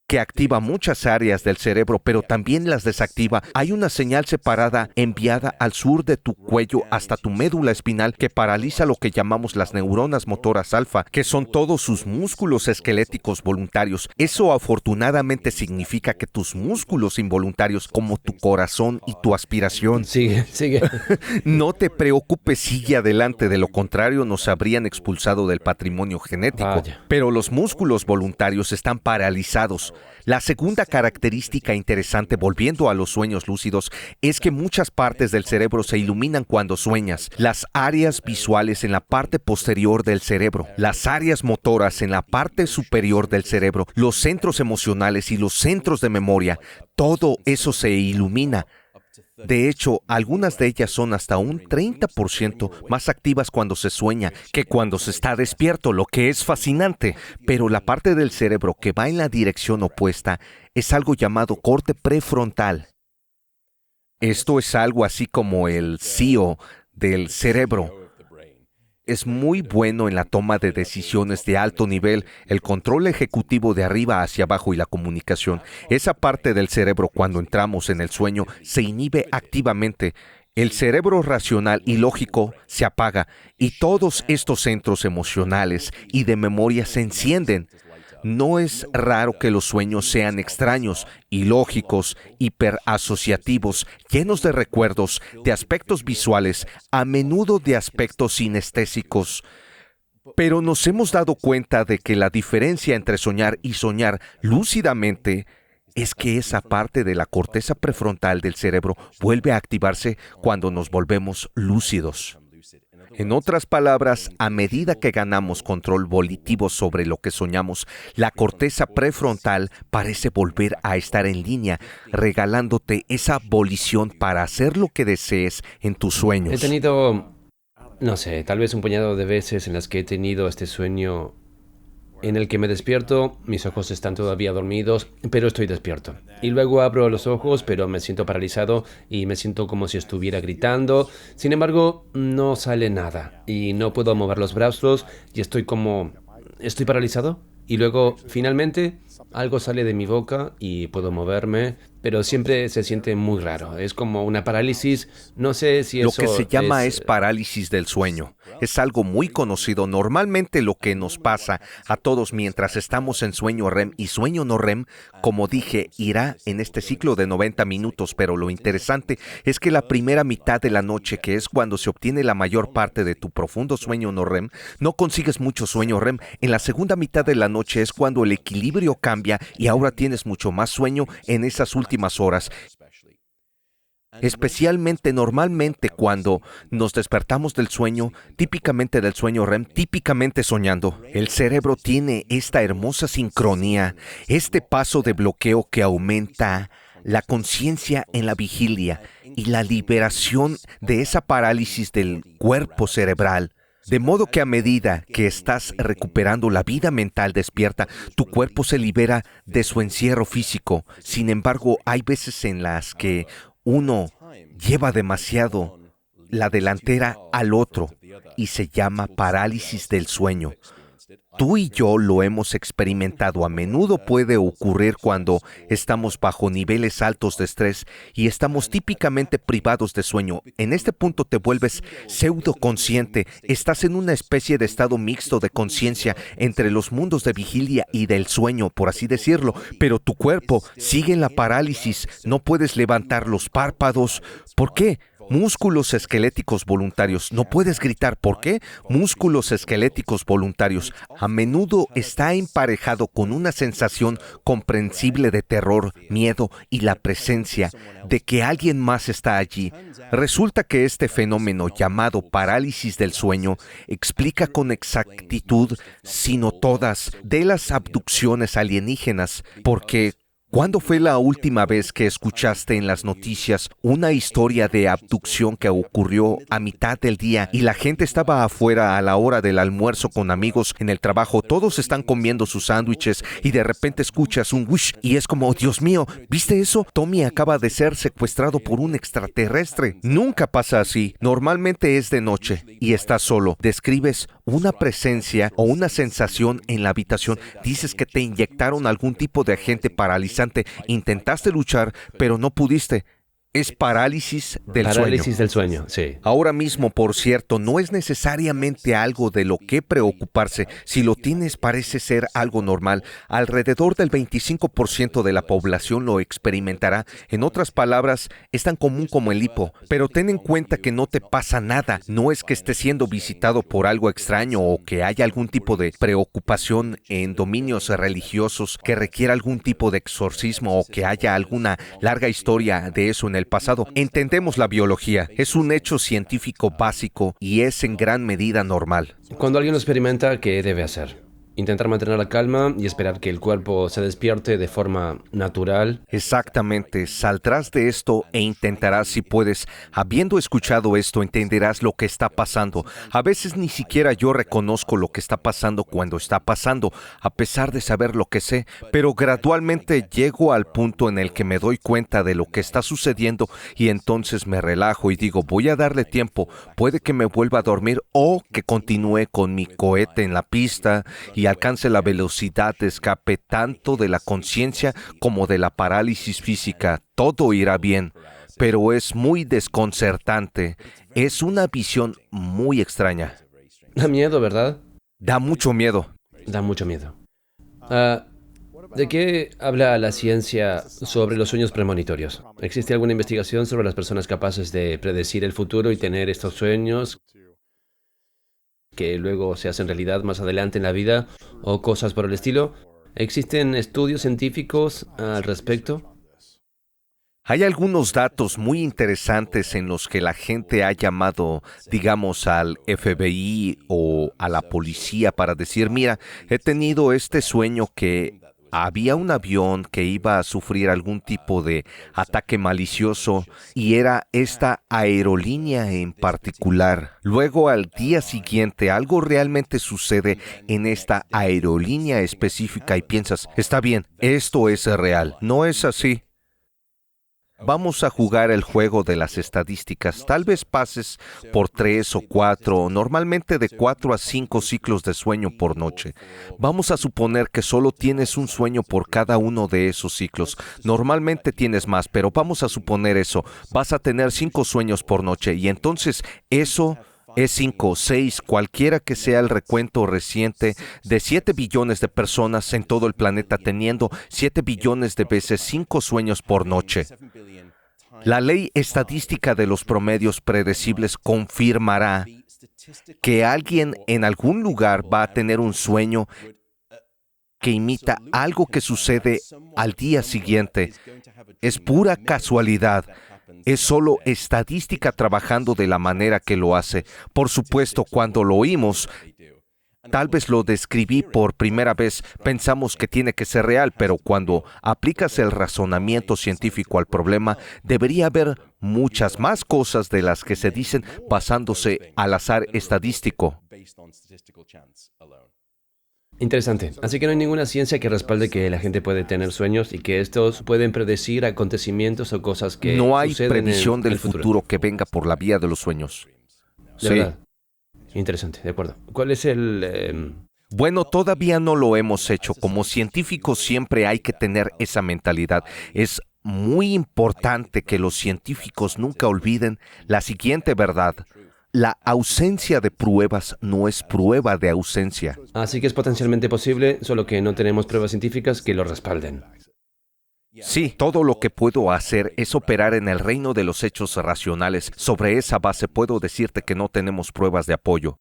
que activa muchas áreas del cerebro, pero también las desactiva. Hay una señal separada enviada al sur de tu cuello hasta tu médula espinal que paraliza lo que llamamos las neuronas motoras alfa, que son todos sus músculos esqueléticos voluntarios. Eso afortunadamente significa que tus músculos involuntarios, como tu corazón y tu aspiración, Sigue. no te preocupes, sigue adelante. De lo contrario, nos habrían expulsado del patrimonio genético. Vaya. Pero los músculos voluntarios están paralizados. La segunda característica interesante, volviendo a los sueños lúcidos, es que muchas partes del cerebro se iluminan cuando sueñas. Las áreas visuales en la parte posterior del cerebro, las áreas motoras en la parte superior del cerebro, los centros emocionales y los centros de memoria, todo eso se ilumina. De hecho, algunas de ellas son hasta un 30% más activas cuando se sueña que cuando se está despierto, lo que es fascinante. Pero la parte del cerebro que va en la dirección opuesta es algo llamado corte prefrontal. Esto es algo así como el CEO del cerebro. Es muy bueno en la toma de decisiones de alto nivel, el control ejecutivo de arriba hacia abajo y la comunicación. Esa parte del cerebro, cuando entramos en el sueño, se inhibe activamente. El cerebro racional y lógico se apaga y todos estos centros emocionales y de memoria se encienden. No es raro que los sueños sean extraños, ilógicos, hiperasociativos, llenos de recuerdos, de aspectos visuales, a menudo de aspectos sinestésicos. Pero nos hemos dado cuenta de que la diferencia entre soñar y soñar lúcidamente es que esa parte de la corteza prefrontal del cerebro vuelve a activarse cuando nos volvemos lúcidos. En otras palabras, a medida que ganamos control volitivo sobre lo que soñamos, la corteza prefrontal parece volver a estar en línea, regalándote esa volición para hacer lo que desees en tus sueños. He tenido, no sé, tal vez un puñado de veces en las que he tenido este sueño en el que me despierto, mis ojos están todavía dormidos, pero estoy despierto. Y luego abro los ojos, pero me siento paralizado y me siento como si estuviera gritando. Sin embargo, no sale nada y no puedo mover los brazos y estoy paralizado. Y luego, finalmente, algo sale de mi boca y puedo moverme pero siempre se siente muy raro. Es como una parálisis. No sé si Lo eso que se llama es parálisis del sueño. Es algo muy conocido. Normalmente lo que nos pasa a todos mientras estamos en sueño REM y sueño no REM, como dije, irá en este ciclo de 90 minutos, pero lo interesante es que la primera mitad de la noche, que es cuando se obtiene la mayor parte de tu profundo sueño no REM, no consigues mucho sueño REM. En la segunda mitad de la noche es cuando el equilibrio cambia y ahora tienes mucho más sueño en esas últimas horas. Especialmente normalmente cuando nos despertamos del sueño, típicamente del sueño REM, típicamente soñando, el cerebro tiene esta hermosa sincronía, este paso de bloqueo que aumenta la conciencia en la vigilia y la liberación de esa parálisis del cuerpo cerebral. De modo que a medida que estás recuperando la vida mental despierta, tu cuerpo se libera de su encierro físico. Sin embargo, hay veces en las que uno lleva demasiado la delantera al otro y se llama parálisis del sueño. Tú y yo lo hemos experimentado. A menudo puede ocurrir cuando estamos bajo niveles altos de estrés y estamos típicamente privados de sueño. En este punto te vuelves pseudoconsciente. Estás en una especie de estado mixto de conciencia entre los mundos de vigilia y del sueño, por así decirlo. Pero tu cuerpo sigue en la parálisis. No puedes levantar los párpados. ¿Por qué? Músculos esqueléticos voluntarios. No puedes gritar. ¿Por qué? Músculos esqueléticos voluntarios. A menudo está emparejado con una sensación comprensible de terror, miedo y la presencia de que alguien más está allí. Resulta que este fenómeno llamado parálisis del sueño explica con exactitud, si no todas, de las abducciones alienígenas, porque ¿cuándo fue la última vez que escuchaste en las noticias una historia de abducción que ocurrió a mitad del día y la gente estaba afuera a la hora del almuerzo con amigos en el trabajo? Todos están comiendo sus sándwiches y de repente escuchas un whoosh y es como, Dios mío, ¿viste eso? Tommy acaba de ser secuestrado por un extraterrestre. Nunca pasa así. Normalmente es de noche y estás solo. Describes una presencia o una sensación en la habitación. Dices que te inyectaron algún tipo de agente paralizante. Intentaste luchar, pero no pudiste. Es parálisis del sueño. Parálisis del sueño, sí. Ahora mismo, por cierto, no es necesariamente algo de lo que preocuparse. Si lo tienes, parece ser algo normal. Alrededor del 25% de la población lo experimentará. En otras palabras, es tan común como el hipo. Pero ten en cuenta que no te pasa nada. No es que estés siendo visitado por algo extraño o que haya algún tipo de preocupación en dominios religiosos que requiera algún tipo de exorcismo o que haya alguna larga historia de eso en el pasado. Entendemos la biología, es un hecho científico básico y es en gran medida normal. Cuando alguien lo experimenta, ¿qué debe hacer? Intentar mantener la calma y esperar que el cuerpo se despierte de forma natural. Exactamente, saldrás de esto e intentarás si puedes. Habiendo escuchado esto, entenderás lo que está pasando. A veces ni siquiera yo reconozco lo que está pasando cuando está pasando, a pesar de saber lo que sé, pero gradualmente llego al punto en el que me doy cuenta de lo que está sucediendo y entonces me relajo y digo, voy a darle tiempo, puede que me vuelva a dormir o que continúe con mi cohete en la pista y alcance la velocidad de escape tanto de la conciencia como de la parálisis física. Todo irá bien, pero es muy desconcertante. Es una visión muy extraña. Da miedo, ¿verdad? Da mucho miedo. Da mucho miedo. ¿De qué habla la ciencia sobre los sueños premonitorios? ¿Existe alguna investigación sobre las personas capaces de predecir el futuro y tener estos sueños que luego se hacen realidad más adelante en la vida o cosas por el estilo? ¿Existen estudios científicos al respecto? Hay algunos datos muy interesantes en los que la gente ha llamado, digamos, al FBI o a la policía para decir, mira, he tenido este sueño que había un avión que iba a sufrir algún tipo de ataque malicioso y era esta aerolínea en particular. Luego, al día siguiente, algo realmente sucede en esta aerolínea específica y piensas, está bien, esto es real. No es así. Vamos a jugar el juego de las estadísticas. Tal vez pases por 3 o 4, normalmente de 4 a 5 ciclos de sueño por noche. Vamos a suponer que solo tienes un sueño por cada uno de esos ciclos. Normalmente tienes más, pero vamos a suponer eso. Vas a tener 5 sueños por noche y entonces eso es 5 o 6, cualquiera que sea el recuento reciente de 7 billones de personas en todo el planeta teniendo 7 billones de veces 5 sueños por noche. La ley estadística de los promedios predecibles confirmará que alguien en algún lugar va a tener un sueño que imita algo que sucede al día siguiente. Es pura casualidad. Es solo estadística trabajando de la manera que lo hace. Por supuesto, cuando lo oímos, tal vez lo describí por primera vez, pensamos que tiene que ser real, pero cuando aplicas el razonamiento científico al problema, debería haber muchas más cosas de las que se dicen basándose al azar estadístico. Interesante. Así que no hay ninguna ciencia que respalde que la gente puede tener sueños y que estos pueden predecir acontecimientos o cosas que No hay suceden previsión en del el futuro que venga por la vía de los sueños. De verdad. Interesante, de acuerdo. ¿Cuál es el...? Bueno, todavía no lo hemos hecho. Como científicos siempre hay que tener esa mentalidad. Es muy importante que los científicos nunca olviden la siguiente verdad. La ausencia de pruebas no es prueba de ausencia. Así que es potencialmente posible, solo que no tenemos pruebas científicas que lo respalden. Sí, todo lo que puedo hacer es operar en el reino de los hechos racionales. Sobre esa base puedo decirte que no tenemos pruebas de apoyo.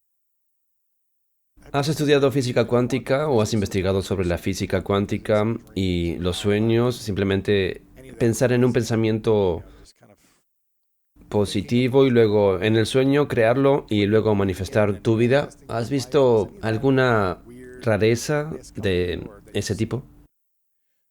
¿Has estudiado física cuántica o has investigado sobre la física cuántica y los sueños? Simplemente pensar en un pensamiento positivo y luego en el sueño crearlo y luego manifestar tu vida. ¿Has visto alguna rareza de ese tipo?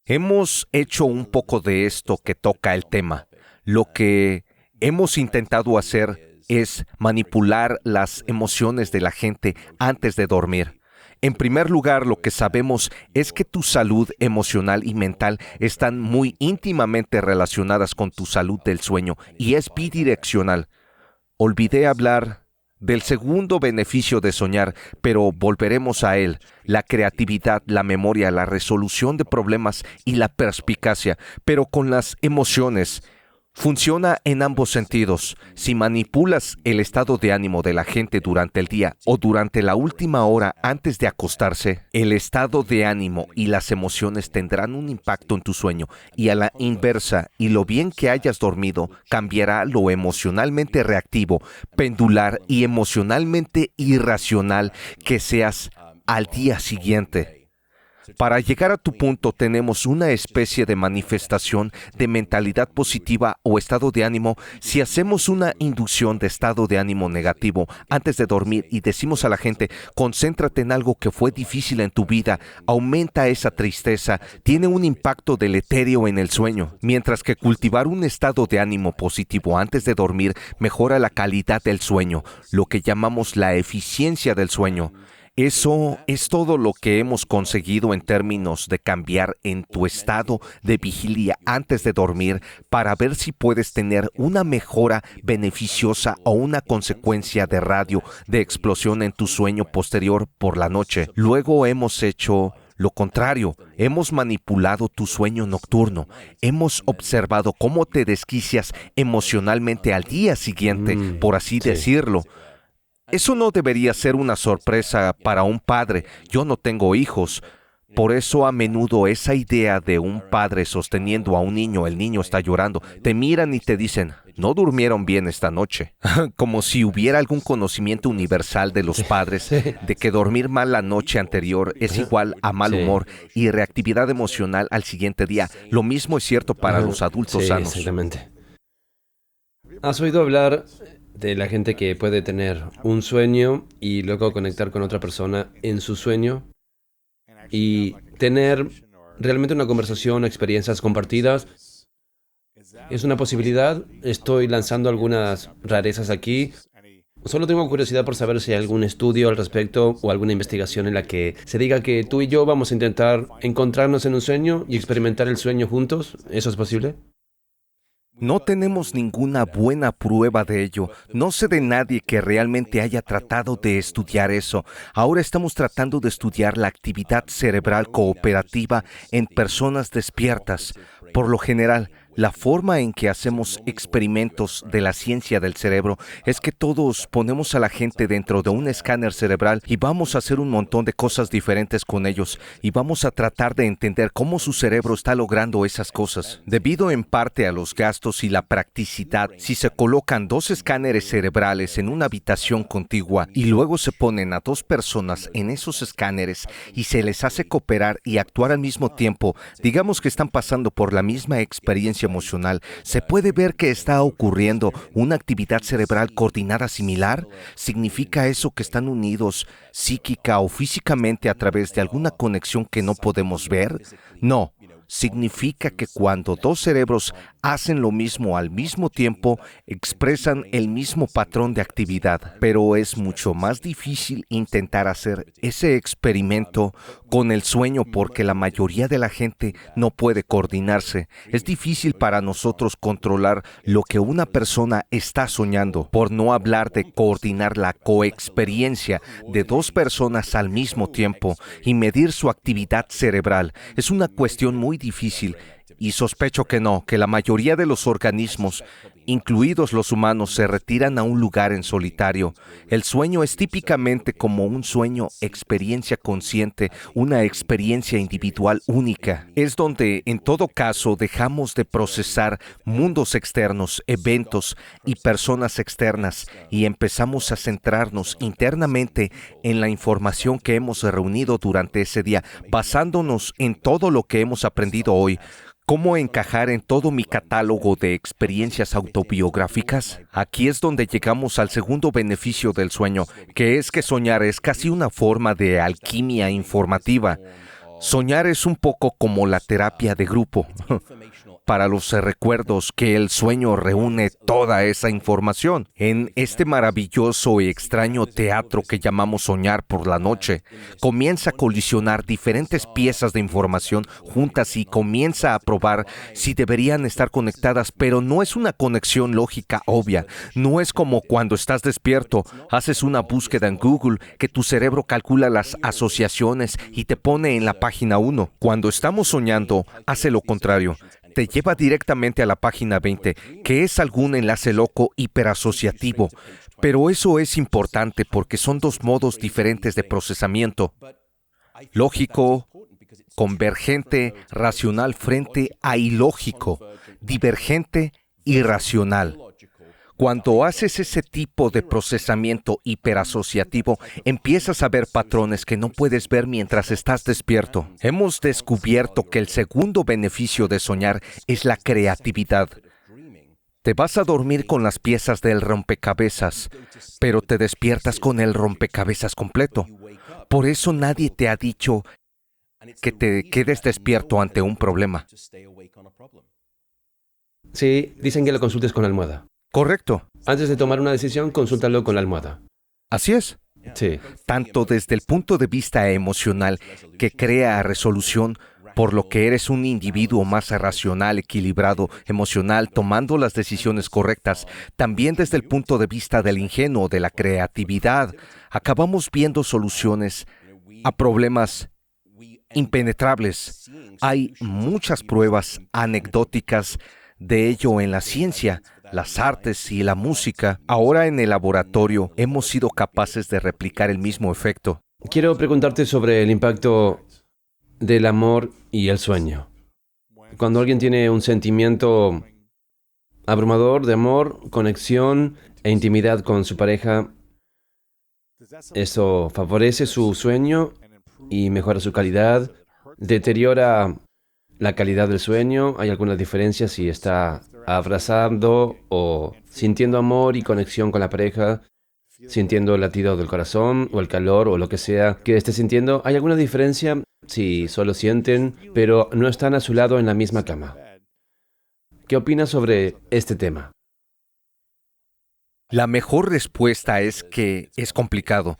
Hemos hecho un poco de esto que toca el tema. Lo que hemos intentado hacer es manipular las emociones de la gente antes de dormir. En primer lugar, lo que sabemos es que tu salud emocional y mental están muy íntimamente relacionadas con tu salud del sueño y es bidireccional. Olvidé hablar del segundo beneficio de soñar, pero volveremos a él: la creatividad, la memoria, la resolución de problemas y la perspicacia. Pero con las emociones funciona en ambos sentidos. Si manipulas el estado de ánimo de la gente durante el día o durante la última hora antes de acostarse, el estado de ánimo y las emociones tendrán un impacto en tu sueño, y a la inversa, y lo bien que hayas dormido cambiará lo emocionalmente reactivo, pendular y emocionalmente irracional que seas al día siguiente. Para llegar a tu punto tenemos una especie de manifestación de mentalidad positiva o estado de ánimo. Si hacemos una inducción de estado de ánimo negativo antes de dormir y decimos a la gente: concéntrate en algo que fue difícil en tu vida, aumenta esa tristeza, tiene un impacto deletérea en el sueño. Mientras que cultivar un estado de ánimo positivo antes de dormir mejora la calidad del sueño, lo que llamamos la eficiencia del sueño. Eso es todo lo que hemos conseguido en términos de cambiar en tu estado de vigilia antes de dormir para ver si puedes tener una mejora beneficiosa o una consecuencia de radio de explosión en tu sueño posterior por la noche. Luego hemos hecho lo contrario, hemos manipulado tu sueño nocturno. Hemos observado cómo te desquicias emocionalmente al día siguiente, por así decirlo. Eso no debería ser una sorpresa para un padre. Yo no tengo hijos. Por eso a menudo esa idea de un padre sosteniendo a un niño, el niño está llorando, te miran y te dicen: no durmieron bien esta noche. Como si hubiera algún conocimiento universal de los padres de que dormir mal la noche anterior es igual a mal humor y reactividad emocional al siguiente día. Lo mismo es cierto para los adultos sanos. Exactamente. ¿Has oído hablar de la gente que puede tener un sueño y luego conectar con otra persona en su sueño y tener realmente una conversación, experiencias compartidas? ¿Es una posibilidad? Estoy lanzando algunas rarezas aquí. Solo tengo curiosidad por saber si hay algún estudio al respecto o alguna investigación en la que se diga que tú y yo vamos a intentar encontrarnos en un sueño y experimentar el sueño juntos. ¿Eso es posible? No tenemos ninguna buena prueba de ello. No sé de nadie que realmente haya tratado de estudiar eso. Ahora estamos tratando de estudiar la actividad cerebral cooperativa en personas despiertas. Por lo general, la forma en que hacemos experimentos de la ciencia del cerebro es que todos ponemos a la gente dentro de un escáner cerebral y vamos a hacer un montón de cosas diferentes con ellos y vamos a tratar de entender cómo su cerebro está logrando esas cosas. Debido en parte a los gastos y la practicidad, si se colocan 2 escáneres cerebrales en una habitación contigua y luego se ponen a 2 personas en esos escáneres y se les hace cooperar y actuar al mismo tiempo, digamos que están pasando por la misma experiencia emocional, ¿se puede ver que está ocurriendo una actividad cerebral coordinada similar? ¿Significa eso que están unidos psíquica o físicamente a través de alguna conexión que no podemos ver? No. Significa que cuando 2 cerebros hacen lo mismo al mismo tiempo, expresan el mismo patrón de actividad. Pero es mucho más difícil intentar hacer ese experimento con el sueño porque la mayoría de la gente no puede coordinarse. Es difícil para nosotros controlar lo que una persona está soñando, por no hablar de coordinar la coexperiencia de 2 personas al mismo tiempo y medir su actividad cerebral. Es una cuestión muy difícil y sospecho que no, que la mayoría de los organismos, incluidos los humanos, se retiran a un lugar en solitario. El sueño es típicamente como un sueño, experiencia consciente, una experiencia individual única. Es donde, en todo caso, dejamos de procesar mundos externos, eventos y personas externas y empezamos a centrarnos internamente en la información que hemos reunido durante ese día, basándonos en todo lo que hemos aprendido hoy. ¿Cómo encajar en todo mi catálogo de experiencias autobiográficas? Aquí es donde llegamos al segundo beneficio del sueño, que es que soñar es casi una forma de alquimia informativa. Soñar es un poco como la terapia de grupo. Para los recuerdos que el sueño reúne toda esa información en este maravilloso y extraño teatro que llamamos soñar por la noche. Comienza a colisionar diferentes piezas de información juntas y comienza a probar si deberían estar conectadas, pero no es una conexión lógica obvia. No es como cuando estás despierto, haces una búsqueda en Google, que tu cerebro calcula las asociaciones y te pone en la página 1. Cuando estamos soñando, hace lo contrario. Te lleva directamente a la página 20, que es algún enlace loco hiperasociativo. Pero eso es importante porque son 2 modos diferentes de procesamiento. Lógico, convergente, racional frente a ilógico, divergente, irracional. Cuando haces ese tipo de procesamiento hiperasociativo, empiezas a ver patrones que no puedes ver mientras estás despierto. Hemos descubierto que el segundo beneficio de soñar es la creatividad. Te vas a dormir con las piezas del rompecabezas, pero te despiertas con el rompecabezas completo. Por eso nadie te ha dicho que te quedes despierto ante un problema. Sí, dicen que lo consultes con la almohada. Correcto. Antes de tomar una decisión, consúltalo con la almohada. Así es. Sí. Tanto desde el punto de vista emocional, que crea resolución, por lo que eres un individuo más racional, equilibrado, emocional, tomando las decisiones correctas, también desde el punto de vista del ingenio, de la creatividad, acabamos viendo soluciones a problemas impenetrables. Hay muchas pruebas anecdóticas de ello en la ciencia, las artes y la música. Ahora en el laboratorio hemos sido capaces de replicar el mismo efecto. Quiero preguntarte sobre el impacto del amor y el sueño. Cuando alguien tiene un sentimiento abrumador de amor, conexión e intimidad con su pareja, ¿eso favorece su sueño y mejora su calidad? ¿Deteriora la calidad del sueño? ¿Hay alguna diferencia si está abrazando o sintiendo amor y conexión con la pareja, sintiendo el latido del corazón o el calor o lo que sea que esté sintiendo? ¿Hay alguna diferencia si solo sienten, pero no están a su lado en la misma cama? ¿Qué opinas sobre este tema? La mejor respuesta es que es complicado.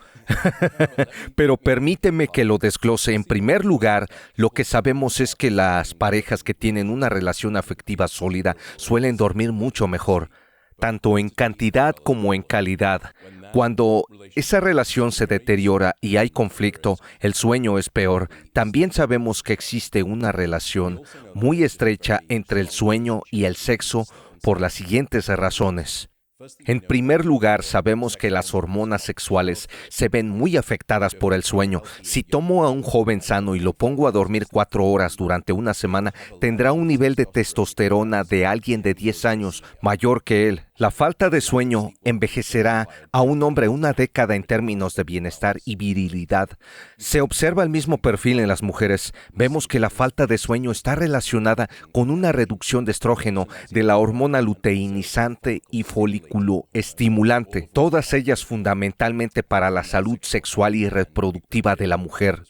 Pero permíteme que lo desglose. En primer lugar, lo que sabemos es que las parejas que tienen una relación afectiva sólida suelen dormir mucho mejor, tanto en cantidad como en calidad. Cuando esa relación se deteriora y hay conflicto, el sueño es peor. También sabemos que existe una relación muy estrecha entre el sueño y el sexo por las siguientes razones. En primer lugar, sabemos que las hormonas sexuales se ven muy afectadas por el sueño. Si tomo a un joven sano y lo pongo a dormir 4 horas durante una semana, tendrá un nivel de testosterona de alguien de 10 años mayor que él. La falta de sueño envejecerá a un hombre una década en términos de bienestar y virilidad. Se observa el mismo perfil en las mujeres. Vemos que la falta de sueño está relacionada con una reducción de estrógeno, de la hormona luteinizante y folículo estimulante, todas ellas fundamentalmente para la salud sexual y reproductiva de la mujer.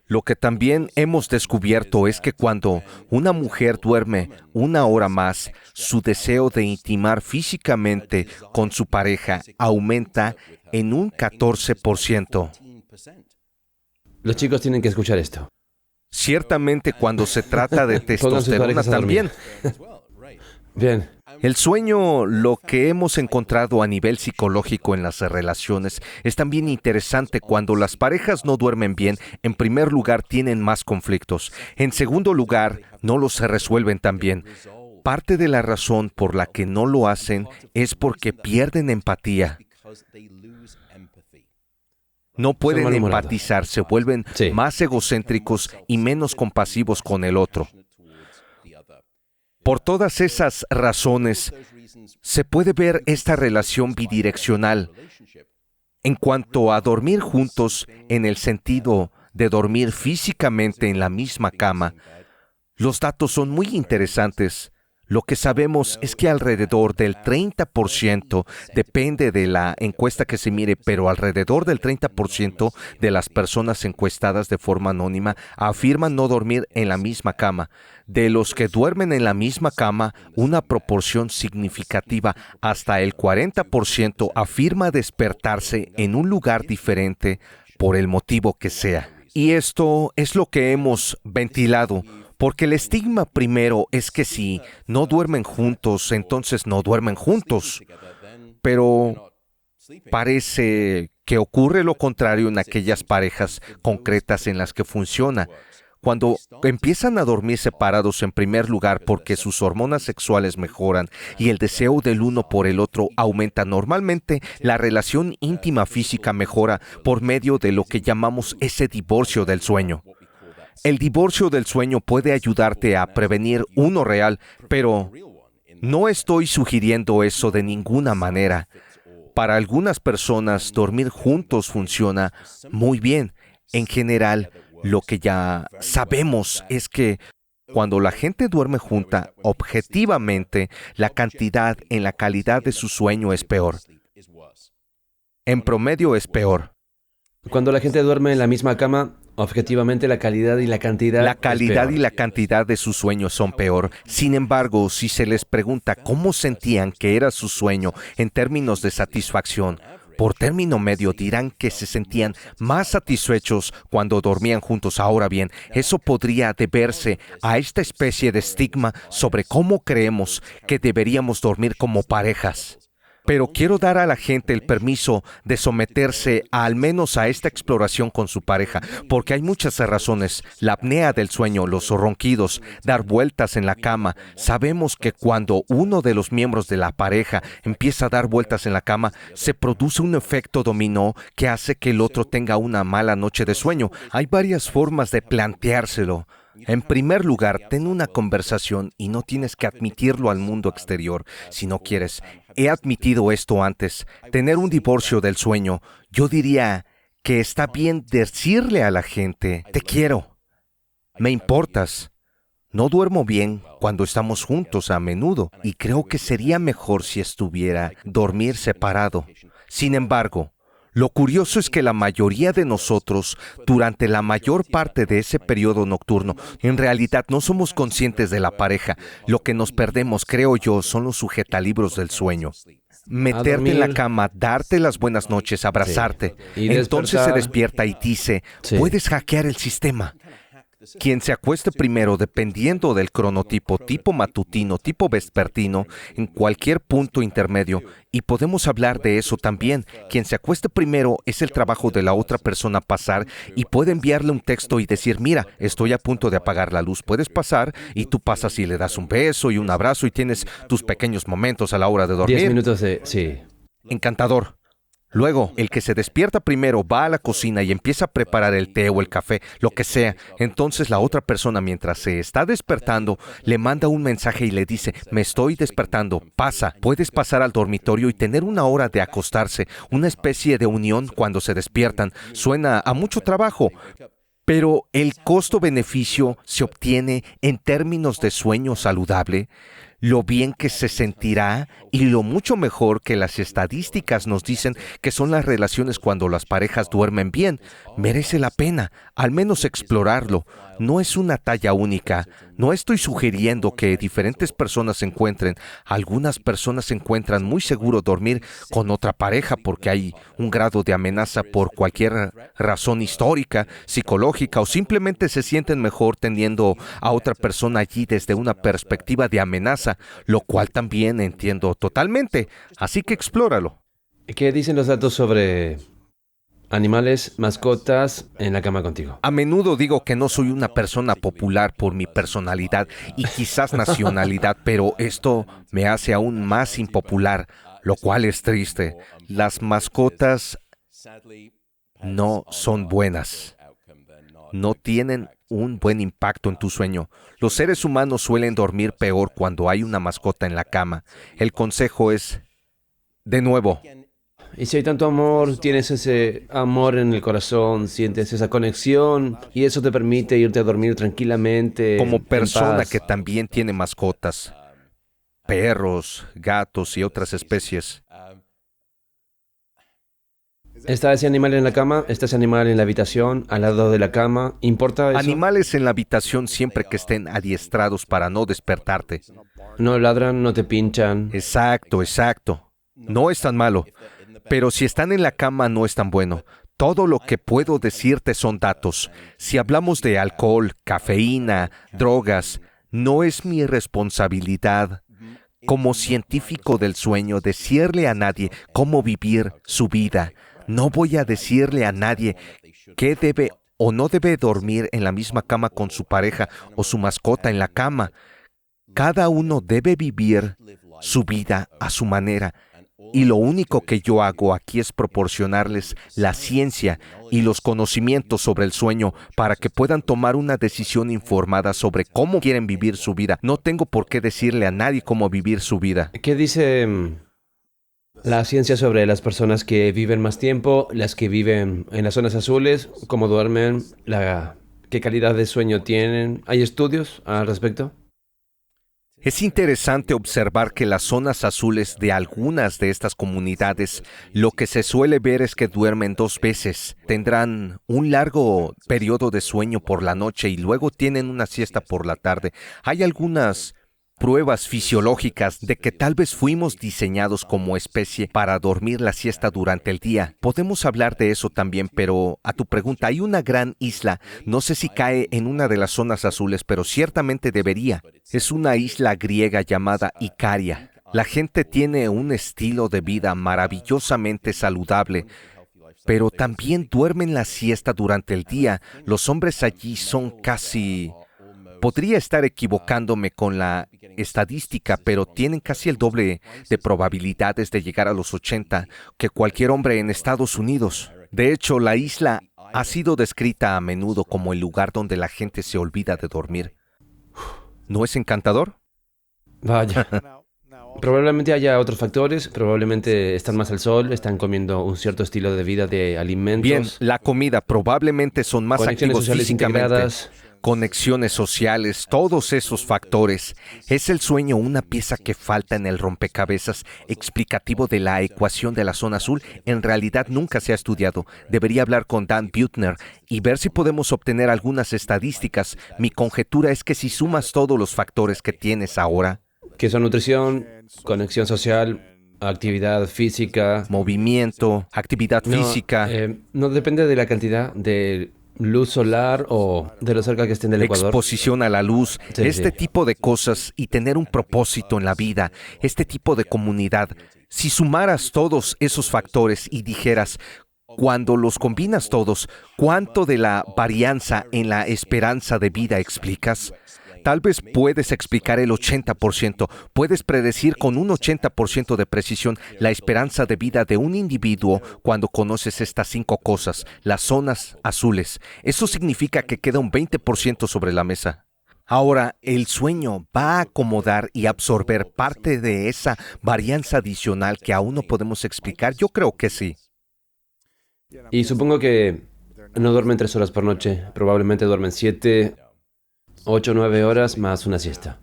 Lo que también hemos descubierto es que cuando una mujer duerme 1 hora más, su deseo de intimar físicamente con su pareja aumenta en un 14%. Los chicos tienen que escuchar esto. Ciertamente cuando se trata de testosterona también. Bien. El sueño, lo que hemos encontrado a nivel psicológico en las relaciones, es también interesante. Cuando las parejas no duermen bien, en primer lugar tienen más conflictos. En segundo lugar, no los resuelven tan bien. Parte de la razón por la que no lo hacen es porque pierden empatía. No pueden malhumorados. empatizar, se vuelven más egocéntricos y menos compasivos con el otro. Por todas esas razones, se puede ver esta relación bidireccional. En cuanto a dormir juntos, en el sentido de dormir físicamente en la misma cama, los datos son muy interesantes. Lo que sabemos es que alrededor del 30%, depende de la encuesta que se mire, pero alrededor del 30% de las personas encuestadas de forma anónima afirman no dormir en la misma cama. De los que duermen en la misma cama, una proporción significativa, hasta el 40%, afirma despertarse en un lugar diferente por el motivo que sea. Y esto es lo que hemos ventilado. Porque el estigma primero es que si no duermen juntos, entonces no duermen juntos. Pero parece que ocurre lo contrario en aquellas parejas concretas en las que funciona. Cuando empiezan a dormir separados, en primer lugar porque sus hormonas sexuales mejoran y el deseo del uno por el otro aumenta, normalmente la relación íntima física mejora por medio de lo que llamamos ese divorcio del sueño. El divorcio del sueño puede ayudarte a prevenir uno real, pero no estoy sugiriendo eso de ninguna manera. Para algunas personas, dormir juntos funciona muy bien. En general, lo que ya sabemos es que cuando la gente duerme junta, objetivamente, la cantidad en la calidad de su sueño es peor. En promedio es peor. Cuando la gente duerme en la misma cama, objetivamente la calidad y la cantidad La calidad es peor. y la cantidad de sus sueños son peor. Sin embargo, si se les pregunta cómo sentían que era su sueño en términos de satisfacción, por término medio dirán que se sentían más satisfechos cuando dormían juntos. Ahora bien, eso podría deberse a esta especie de estigma sobre cómo creemos que deberíamos dormir como parejas. Pero quiero dar a la gente el permiso de someterse al menos a esta exploración con su pareja, porque hay muchas razones. La apnea del sueño, los ronquidos, dar vueltas en la cama. Sabemos que cuando uno de los miembros de la pareja empieza a dar vueltas en la cama, se produce un efecto dominó que hace que el otro tenga una mala noche de sueño. Hay varias formas de planteárselo. En primer lugar, ten una conversación y no tienes que admitirlo al mundo exterior si no quieres. He admitido esto antes. Tener un divorcio del sueño, yo diría que está bien decirle a la gente, te quiero, me importas. No duermo bien cuando estamos juntos a menudo y creo que sería mejor si estuviera dormir separado. Sin embargo, lo curioso es que la mayoría de nosotros, durante la mayor parte de ese periodo nocturno, en realidad no somos conscientes de la pareja. Lo que nos perdemos, creo yo, son los sujetalibros del sueño. meterte en la dormir. cama, darte las buenas noches, abrazarte. Y Entonces se despertar. despierta y dice, Sí. puedes hackear el sistema. Quien se acueste primero, dependiendo del cronotipo, tipo matutino, tipo vespertino, en cualquier punto intermedio, y podemos hablar de eso también. Quien se acueste primero es el trabajo de la otra persona pasar y puede enviarle un texto y decir, mira, estoy a punto de apagar la luz, puedes pasar, y tú pasas y le das un beso y un abrazo y tienes tus pequeños momentos a la hora de 10 dormir. minutos de... Sí. Encantador. Luego, el que se despierta primero va a la cocina y empieza a preparar el té o el café, lo que sea. Entonces la otra persona, mientras se está despertando, le manda un mensaje y le dice, me estoy despertando, pasa. Puedes pasar al dormitorio y tener una hora de acostarse, una especie de unión cuando se despiertan. Suena a mucho trabajo, pero el costo-beneficio se obtiene en términos de sueño saludable, lo bien que se sentirá y lo mucho mejor que las estadísticas nos dicen que son las relaciones cuando las parejas duermen bien. Merece la pena, al menos explorarlo. No es una talla única. No estoy sugiriendo que diferentes personas se encuentren. Algunas personas se encuentran muy seguro dormir con otra pareja porque hay un grado de amenaza por cualquier razón histórica, psicológica o simplemente se sienten mejor teniendo a otra persona allí desde una perspectiva de amenaza, lo cual también entiendo totalmente. Así que explóralo. ¿Qué dicen los datos sobre animales, mascotas en la cama contigo? A menudo digo que no soy una persona popular por mi personalidad y quizás nacionalidad, pero esto me hace aún más impopular, lo cual es triste. Las mascotas no son buenas. No tienen un buen impacto en tu sueño. Los seres humanos suelen dormir peor cuando hay una mascota en la cama. El consejo es, de nuevo, Y si hay tanto amor, tienes ese amor en el corazón, sientes esa conexión y eso te permite irte a dormir tranquilamente. como en persona paz. que también tiene mascotas, perros, gatos y otras especies, ¿Está ese animal en la cama? ¿Está ese animal en la habitación, al lado de la cama? ¿Importa eso? animales en la habitación siempre que estén adiestrados para no despertarte. No ladran, no te pinchan. Exacto, exacto. No es tan malo. Pero si están en la cama no es tan bueno. Todo lo que puedo decirte son datos. Si hablamos de alcohol, cafeína, drogas, no es mi responsabilidad como científico del sueño decirle a nadie cómo vivir su vida. No voy a decirle a nadie qué debe o no debe dormir en la misma cama con su pareja o su mascota en la cama. Cada uno debe vivir su vida a su manera. Y lo único que yo hago aquí es proporcionarles la ciencia y los conocimientos sobre el sueño para que puedan tomar una decisión informada sobre cómo quieren vivir su vida. No tengo por qué decirle a nadie cómo vivir su vida. ¿Qué dice la ciencia sobre las personas que viven más tiempo, las que viven en las zonas azules, cómo duermen, qué calidad de sueño tienen? ¿Hay estudios al respecto? Es interesante observar que las zonas azules de algunas de estas comunidades, lo que se suele ver es que duermen 2 veces. Tendrán un largo periodo de sueño por la noche y luego tienen una siesta por la tarde. Hay algunas pruebas fisiológicas de que tal vez fuimos diseñados como especie para dormir la siesta durante el día. Podemos hablar de eso también, pero a tu pregunta, hay una gran isla, no sé si cae en una de las zonas azules, pero ciertamente debería. Es una isla griega llamada Icaria. La gente tiene un estilo de vida maravillosamente saludable, pero también duermen la siesta durante el día. Los hombres allí son casi... Podría estar equivocándome con la estadística, pero tienen casi el doble de probabilidades de llegar a los 80 que cualquier hombre en Estados Unidos. De hecho, la isla ha sido descrita a menudo como el lugar donde la gente se olvida de dormir. ¿No es encantador? Vaya. Probablemente haya otros factores, probablemente están más al sol, están comiendo un cierto estilo de vida de alimentos. Bien, la comida probablemente son más Conexiones activos sociales físicamente. integradas. Conexiones sociales, todos esos factores. ¿Es el sueño una pieza que falta en el rompecabezas explicativo de la ecuación de la zona azul? En realidad nunca se ha estudiado. Debería hablar con Dan Buettner y ver si podemos obtener algunas estadísticas. Mi conjetura es que si sumas todos los factores que tienes ahora, Que son nutrición, conexión social, actividad física. Movimiento, actividad No, física, no depende de la cantidad de luz solar o de lo cerca que estén del Ecuador. exposición a la luz, Sí, este sí. tipo de cosas y tener un propósito en la vida, este tipo de comunidad. Si sumaras todos esos factores y dijeras, cuando los combinas todos, ¿cuánto de la varianza en la esperanza de vida explicas? Tal vez puedes explicar el 80%, puedes predecir con un 80% de precisión la esperanza de vida de un individuo cuando conoces estas 5 cosas, las zonas azules. Eso significa que queda un 20% sobre la mesa. Ahora, ¿el sueño va a acomodar y absorber parte de esa varianza adicional que aún no podemos explicar? Yo creo que sí. Y supongo que no duermen 3 horas por noche, probablemente duermen 7, 8, 9 horas más una siesta.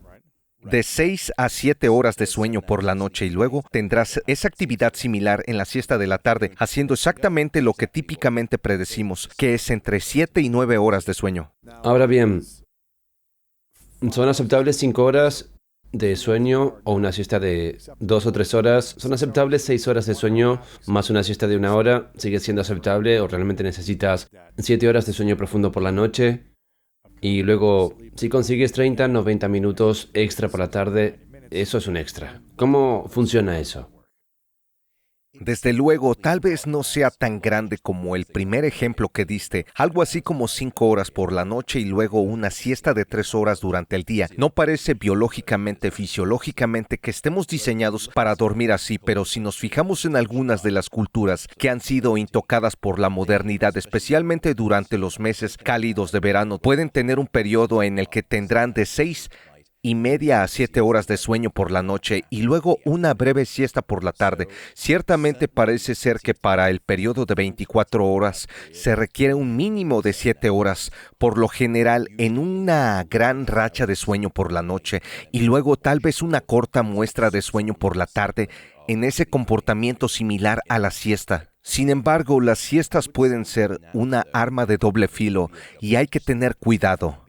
De 6 a 7 horas de sueño por la noche y luego tendrás esa actividad similar en la siesta de la tarde, haciendo exactamente lo que típicamente predecimos, que es entre 7 y 9 horas de sueño. Ahora bien, ¿son aceptables 5 horas de sueño o una siesta de 2 o 3 horas? ¿Son aceptables 6 horas de sueño más una siesta de 1 hora? ¿Sigue siendo aceptable o realmente necesitas 7 horas de sueño profundo por la noche? Y luego, si consigues 30, 90 minutos extra por la tarde, eso es un extra. ¿Cómo funciona eso? Desde luego, tal vez no sea tan grande como el primer ejemplo que diste, algo así como 5 horas por la noche y luego una siesta de 3 horas durante el día. No parece biológicamente, fisiológicamente que estemos diseñados para dormir así, pero si nos fijamos en algunas de las culturas que han sido intocadas por la modernidad, especialmente durante los meses cálidos de verano, pueden tener un periodo en el que tendrán de 6:30 a 7 horas de sueño por la noche y luego una breve siesta por la tarde. Ciertamente parece ser que para el periodo de 24 horas se requiere un mínimo de 7 horas, por lo general en una gran racha de sueño por la noche y luego tal vez una corta muestra de sueño por la tarde en ese comportamiento similar a la siesta. Sin embargo, las siestas pueden ser una arma de doble filo y hay que tener cuidado.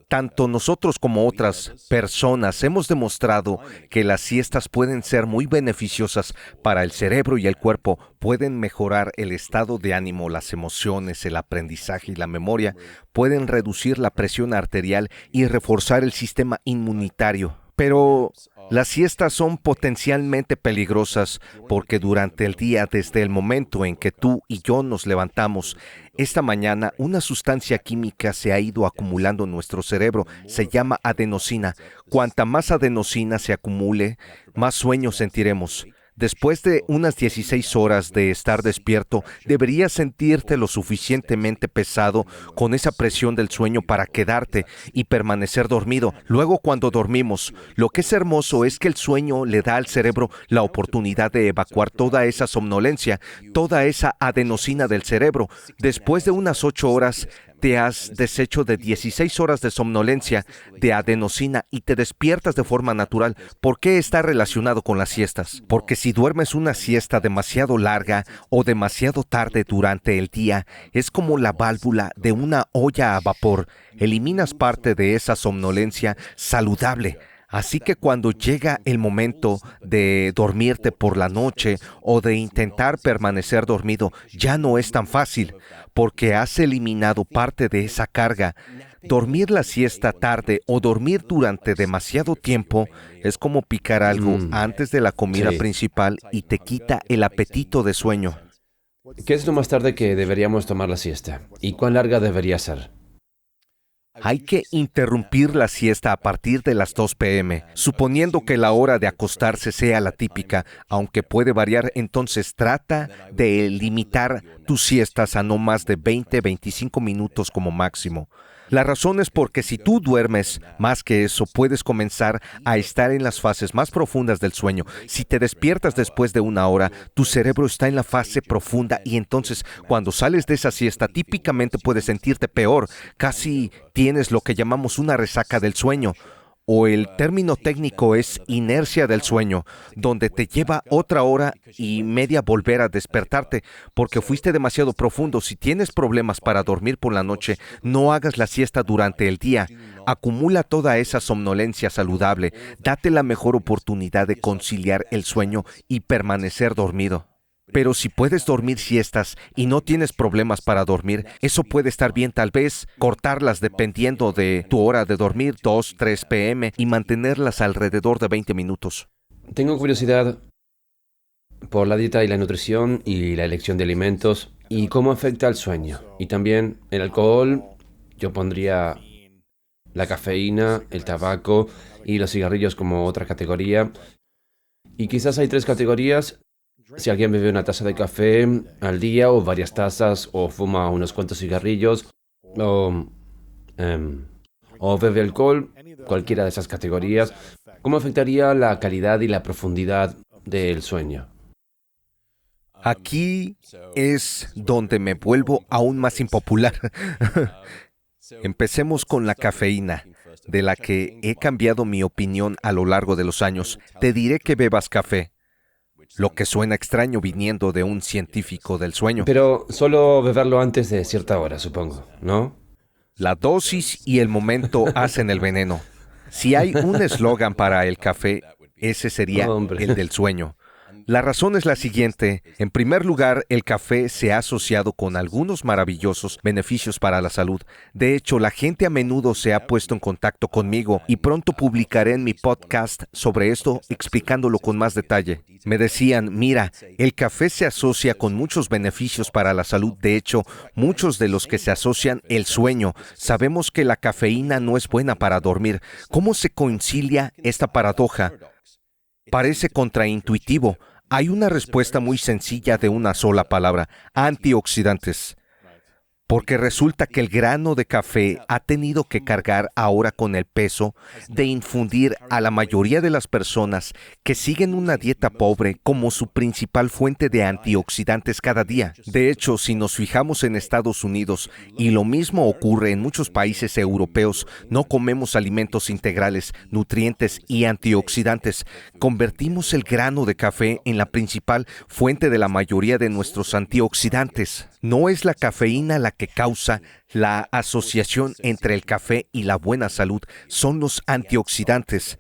Tanto nosotros como otras personas hemos demostrado que las siestas pueden ser muy beneficiosas para el cerebro y el cuerpo, pueden mejorar el estado de ánimo, las emociones, el aprendizaje y la memoria, pueden reducir la presión arterial y reforzar el sistema inmunitario. Pero las siestas son potencialmente peligrosas porque durante el día, desde el momento en que tú y yo nos levantamos, esta mañana una sustancia química se ha ido acumulando en nuestro cerebro, se llama adenosina. Cuanta más adenosina se acumule, más sueño sentiremos. Después de unas 16 horas de estar despierto, deberías sentirte lo suficientemente pesado con esa presión del sueño para quedarte y permanecer dormido. Luego, cuando dormimos, lo que es hermoso es que el sueño le da al cerebro la oportunidad de evacuar toda esa somnolencia, toda esa adenosina del cerebro. Después de unas 8 horas, te has deshecho de 16 horas de somnolencia, de adenosina y te despiertas de forma natural. ¿Por qué está relacionado con las siestas? Porque si duermes una siesta demasiado larga o demasiado tarde durante el día, es como la válvula de una olla a vapor. Eliminas parte de esa somnolencia saludable. Así que cuando llega el momento de dormirte por la noche o de intentar permanecer dormido, ya no es tan fácil, porque has eliminado parte de esa carga. Dormir la siesta tarde o dormir durante demasiado tiempo es como picar algo antes de la comida Sí. principal y te quita el apetito de sueño. ¿Qué es lo más tarde que deberíamos tomar la siesta? ¿Y cuán larga debería ser? Hay que interrumpir la siesta a partir de las 2 p.m., suponiendo que la hora de acostarse sea la típica, aunque puede variar, entonces trata de limitar tus siestas a no más de 20-25 minutos como máximo. La razón es porque si tú duermes más que eso, puedes comenzar a estar en las fases más profundas del sueño. Si te despiertas después de 1 hora, tu cerebro está en la fase profunda y entonces cuando sales de esa siesta, típicamente puedes sentirte peor. Casi tienes lo que llamamos una resaca del sueño. o el término técnico es inercia del sueño, donde te lleva otra hora y media volver a despertarte porque fuiste demasiado profundo. Si tienes problemas para dormir por la noche, no hagas la siesta durante el día. Acumula toda esa somnolencia saludable. Date la mejor oportunidad de conciliar el sueño y permanecer dormido. Pero si puedes dormir siestas y no tienes problemas para dormir, eso puede estar bien. Tal vez cortarlas dependiendo de tu hora de dormir, 2, 3 p.m. y mantenerlas alrededor de 20 minutos. Tengo curiosidad por la dieta y la nutrición y la elección de alimentos y cómo afecta al sueño. Y también el alcohol, yo pondría la cafeína, el tabaco y los cigarrillos como otra categoría. Y quizás hay 3 categorías. Si alguien bebe una taza de café al día o varias tazas o fuma unos cuantos cigarrillos o bebe alcohol, cualquiera de esas categorías, ¿cómo afectaría la calidad y la profundidad del sueño? Aquí es donde me vuelvo aún más impopular. Empecemos con la cafeína, de la que he cambiado mi opinión a lo largo de los años. Te diré que bebas café, lo que suena extraño viniendo de un científico del sueño. Pero solo beberlo antes de cierta hora, supongo, ¿no? La dosis y el momento hacen el veneno. Si hay un eslogan para el café, ese sería el del sueño. La razón es la siguiente. En primer lugar, el café se ha asociado con algunos maravillosos beneficios para la salud. De hecho, la gente a menudo se ha puesto en contacto conmigo y pronto publicaré en mi podcast sobre esto explicándolo con más detalle. Me decían, mira, el café se asocia con muchos beneficios para la salud. De hecho, muchos de los que se asocian el sueño. Sabemos que la cafeína no es buena para dormir. ¿Cómo se concilia esta paradoja? Parece contraintuitivo. Hay una respuesta muy sencilla de una sola palabra: antioxidantes. Porque resulta que el grano de café ha tenido que cargar ahora con el peso de infundir a la mayoría de las personas que siguen una dieta pobre como su principal fuente de antioxidantes cada día. De hecho, si nos fijamos en Estados Unidos, y lo mismo ocurre en muchos países europeos, no comemos alimentos integrales, nutrientes y antioxidantes. Convertimos el grano de café en la principal fuente de la mayoría de nuestros antioxidantes. No es la cafeína la que causa la asociación entre el café y la buena salud, son los antioxidantes.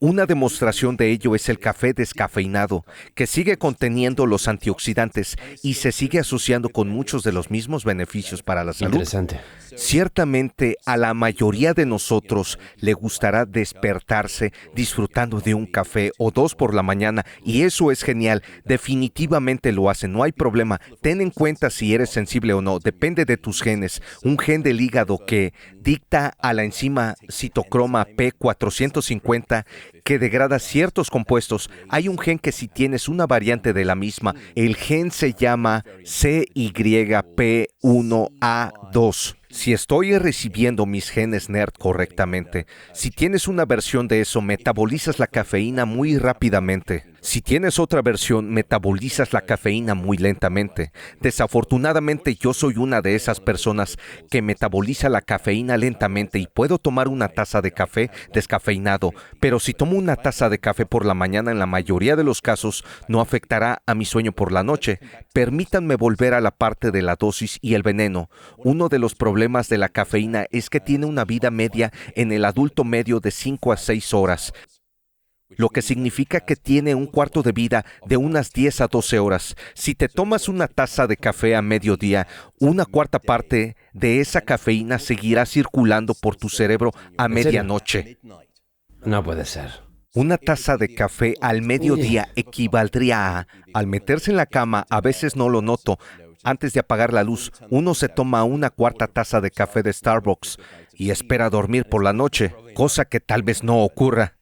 Una demostración de ello es el café descafeinado, que sigue conteniendo los antioxidantes y se sigue asociando con muchos de los mismos beneficios para la salud. Interesante. Ciertamente, a la mayoría de nosotros le gustará despertarse disfrutando de un café o 2 por la mañana, y eso es genial. Definitivamente lo hacen, no hay problema. Ten en cuenta si eres sensible o no, depende de tus genes. Un gen del hígado que dicta a la enzima citocroma P450 que degrada ciertos compuestos. Hay un gen que si tienes una variante de la misma, el gen se llama CYP1A2. Si estoy recibiendo mis genes NERD correctamente, si tienes una versión de eso, metabolizas la cafeína muy rápidamente. Si tienes otra versión, metabolizas la cafeína muy lentamente. Desafortunadamente, yo soy una de esas personas que metaboliza la cafeína lentamente y puedo tomar una taza de café descafeinado, pero si tomo una taza de café por la mañana, en la mayoría de los casos, no afectará a mi sueño por la noche. Permítanme volver a la parte de la dosis y el veneno. Uno de los problemas de la cafeína es que tiene una vida media en el adulto medio de 5 a 6 horas. Lo que significa que tiene un cuarto de vida de unas 10 a 12 horas. Si te tomas una taza de café a mediodía, una cuarta parte de esa cafeína seguirá circulando por tu cerebro a medianoche. No puede ser. Una taza de café al mediodía equivaldría a, al meterse en la cama, a veces no lo noto, antes de apagar la luz, uno se toma una cuarta taza de café de Starbucks y espera dormir por la noche, cosa que tal vez no ocurra.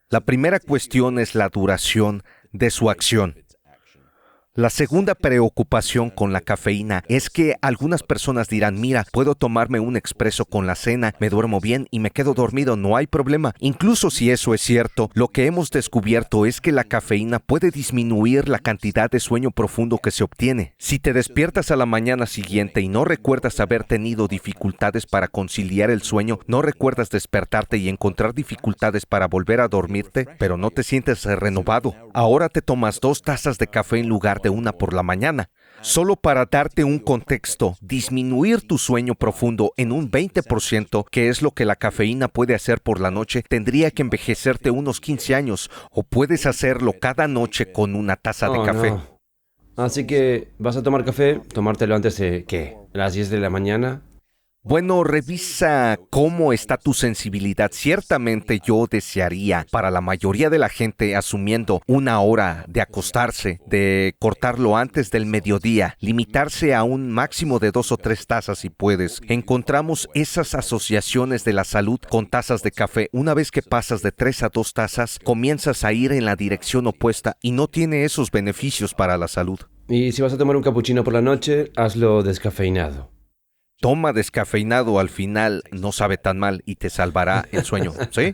La primera cuestión es la duración de su acción. La segunda preocupación con la cafeína es que algunas personas dirán, mira, puedo tomarme un expreso con la cena, me duermo bien y me quedo dormido, no hay problema. Incluso si eso es cierto, lo que hemos descubierto es que la cafeína puede disminuir la cantidad de sueño profundo que se obtiene. Si te despiertas a la mañana siguiente y no recuerdas haber tenido dificultades para conciliar el sueño, no recuerdas despertarte y encontrar dificultades para volver a dormirte, pero no te sientes renovado, ahora te tomas 2 tazas de café en lugar de una por la mañana. Solo para darte un contexto, disminuir tu sueño profundo en un 20%, que es lo que la cafeína puede hacer por la noche, tendría que envejecerte unos 15 años, o puedes hacerlo cada noche con una taza de café. No. Así que, ¿vas a tomar café? ¿Tomártelo antes de, qué, las 10 de la mañana? Bueno, revisa cómo está tu sensibilidad. Ciertamente yo desearía para la mayoría de la gente, asumiendo 1 hora de acostarse, de cortarlo antes del mediodía, limitarse a un máximo de 2 o 3 tazas si puedes. Encontramos esas asociaciones de la salud con tazas de café. Una vez que pasas de 3 a 2 tazas, comienzas a ir en la dirección opuesta y no tiene esos beneficios para la salud. Y si vas a tomar un capuchino por la noche, hazlo descafeinado. Toma descafeinado, al final no sabe tan mal y te salvará el sueño, ¿sí?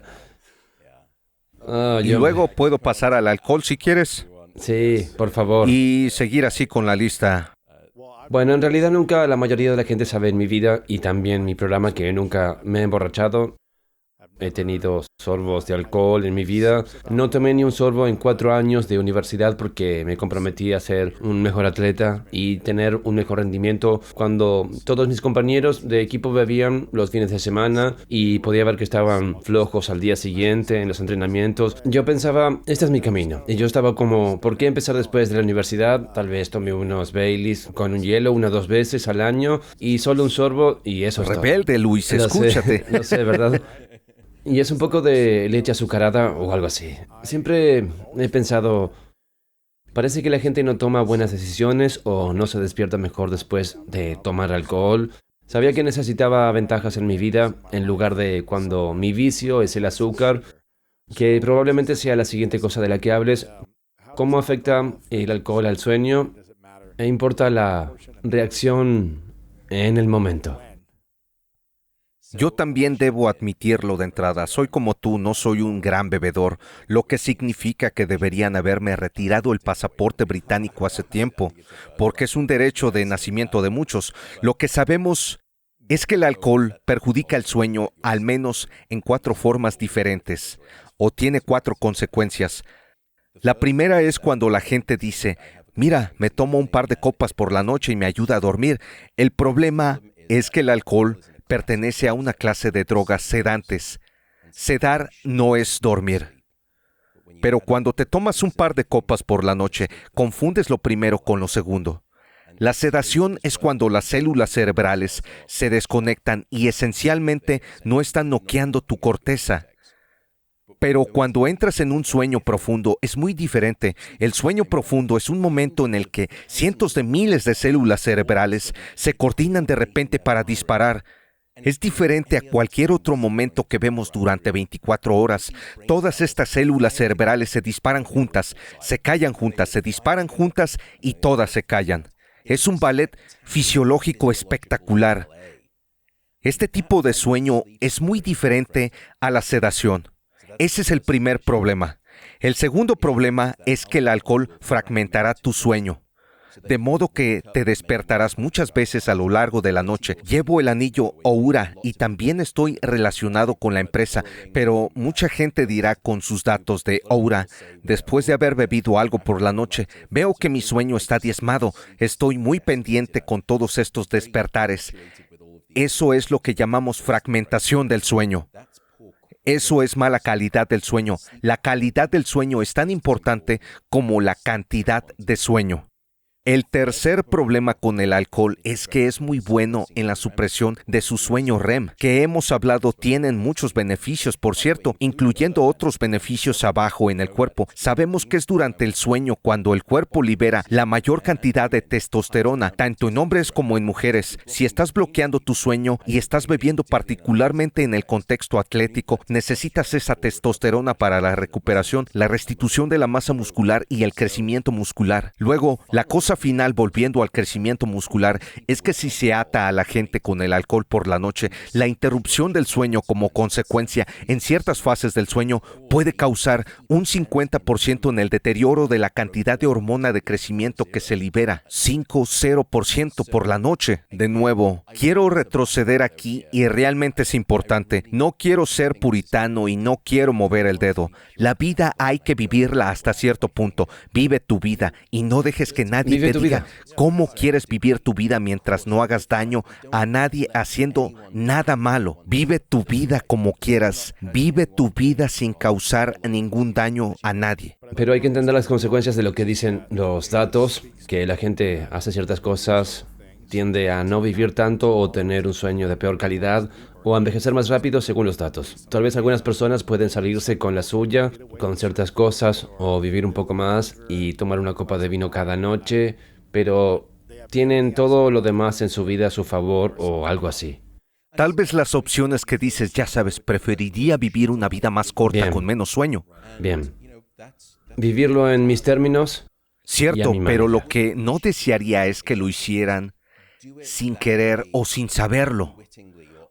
Y luego puedo pasar al alcohol si quieres. Sí, por favor. Y seguir así con la lista. Bueno, en realidad nunca la mayoría de la gente sabe en mi vida y también mi programa que nunca me he emborrachado. He tenido sorbos de alcohol en mi vida. No tomé ni un sorbo en 4 años de universidad porque me comprometí a ser un mejor atleta y tener un mejor rendimiento cuando todos mis compañeros de equipo bebían los fines de semana y podía ver que estaban flojos al día siguiente en los entrenamientos. Yo pensaba, este es mi camino. Y yo estaba como, ¿por qué empezar después de la universidad? Tal vez tome unos Baileys con un hielo 1 o 2 veces al año y solo un sorbo y eso es todo. Rebelde, Luis, Lo sé, escúchate. lo sé, ¿verdad? Y es un poco de leche azucarada o algo así. Siempre he pensado, parece que la gente no toma buenas decisiones o no se despierta mejor después de tomar alcohol. Sabía que necesitaba ventajas en mi vida en lugar de cuando mi vicio es el azúcar, que probablemente sea la siguiente cosa de la que hables. ¿Cómo afecta el alcohol al sueño? E importa la reacción en el momento. Yo también debo admitirlo de entrada. Soy como tú, no soy un gran bebedor, lo que significa que deberían haberme retirado el pasaporte británico hace tiempo, porque es un derecho de nacimiento de muchos. Lo que sabemos es que el alcohol perjudica el sueño al menos en 4 formas diferentes, o tiene 4 consecuencias. La primera es cuando la gente dice, mira, me tomo un par de copas por la noche y me ayuda a dormir. El problema es que el alcohol pertenece a una clase de drogas sedantes. Sedar no es dormir. Pero cuando te tomas un par de copas por la noche, confundes lo primero con lo segundo. La sedación es cuando las células cerebrales se desconectan y esencialmente no están noqueando tu corteza. Pero cuando entras en un sueño profundo es muy diferente. El sueño profundo es un momento en el que cientos de miles de células cerebrales se coordinan de repente para disparar. Es diferente a cualquier otro momento que vemos durante 24 horas. Todas estas células cerebrales se disparan juntas, se callan juntas, se disparan juntas y todas se callan. Es un ballet fisiológico espectacular. Este tipo de sueño es muy diferente a la sedación. Ese es el primer problema. El segundo problema es que el alcohol fragmentará tu sueño, de modo que te despertarás muchas veces a lo largo de la noche. Llevo el anillo Oura y también estoy relacionado con la empresa, pero mucha gente dirá con sus datos de Oura, después de haber bebido algo por la noche, veo que mi sueño está diezmado, estoy muy pendiente con todos estos despertares. Eso es lo que llamamos fragmentación del sueño. Eso es mala calidad del sueño. La calidad del sueño es tan importante como la cantidad de sueño. El tercer problema con el alcohol es que es muy bueno en la supresión de su sueño REM, que hemos hablado tienen muchos beneficios, por cierto, incluyendo otros beneficios abajo en el cuerpo. Sabemos que es durante el sueño cuando el cuerpo libera la mayor cantidad de testosterona, tanto en hombres como en mujeres. Si estás bloqueando tu sueño y estás bebiendo particularmente en el contexto atlético, necesitas esa testosterona para la recuperación, la restitución de la masa muscular y el crecimiento muscular. Luego, la cosa final, volviendo al crecimiento muscular, es que si se ata a la gente con el alcohol por la noche, la interrupción del sueño como consecuencia en ciertas fases del sueño puede causar un 50% en el deterioro de la cantidad de hormona de crecimiento que se libera, 5-0% por la noche. De nuevo, quiero retroceder aquí y realmente es importante. No quiero ser puritano y no quiero mover el dedo. La vida hay que vivirla hasta cierto punto. Vive tu vida y no dejes que nadie te diga cómo quieres vivir tu vida mientras no hagas daño a nadie haciendo nada malo. Vive tu vida como quieras. Vive tu vida sin causar ningún daño a nadie. Pero hay que entender las consecuencias de lo que dicen los datos, que la gente hace ciertas cosas, tiende a no vivir tanto o tener un sueño de peor calidad o a envejecer más rápido según los datos. Tal vez algunas personas pueden salirse con la suya, con ciertas cosas, o vivir un poco más y tomar una copa de vino cada noche, pero tienen todo lo demás en su vida a su favor o algo así. Tal vez las opciones que dices, ya sabes, preferiría vivir una vida más corta Bien. con menos sueño. Bien. Vivirlo en mis términos. Y Cierto, a mi pero manera. lo que no desearía es que lo hicieran sin querer o sin saberlo.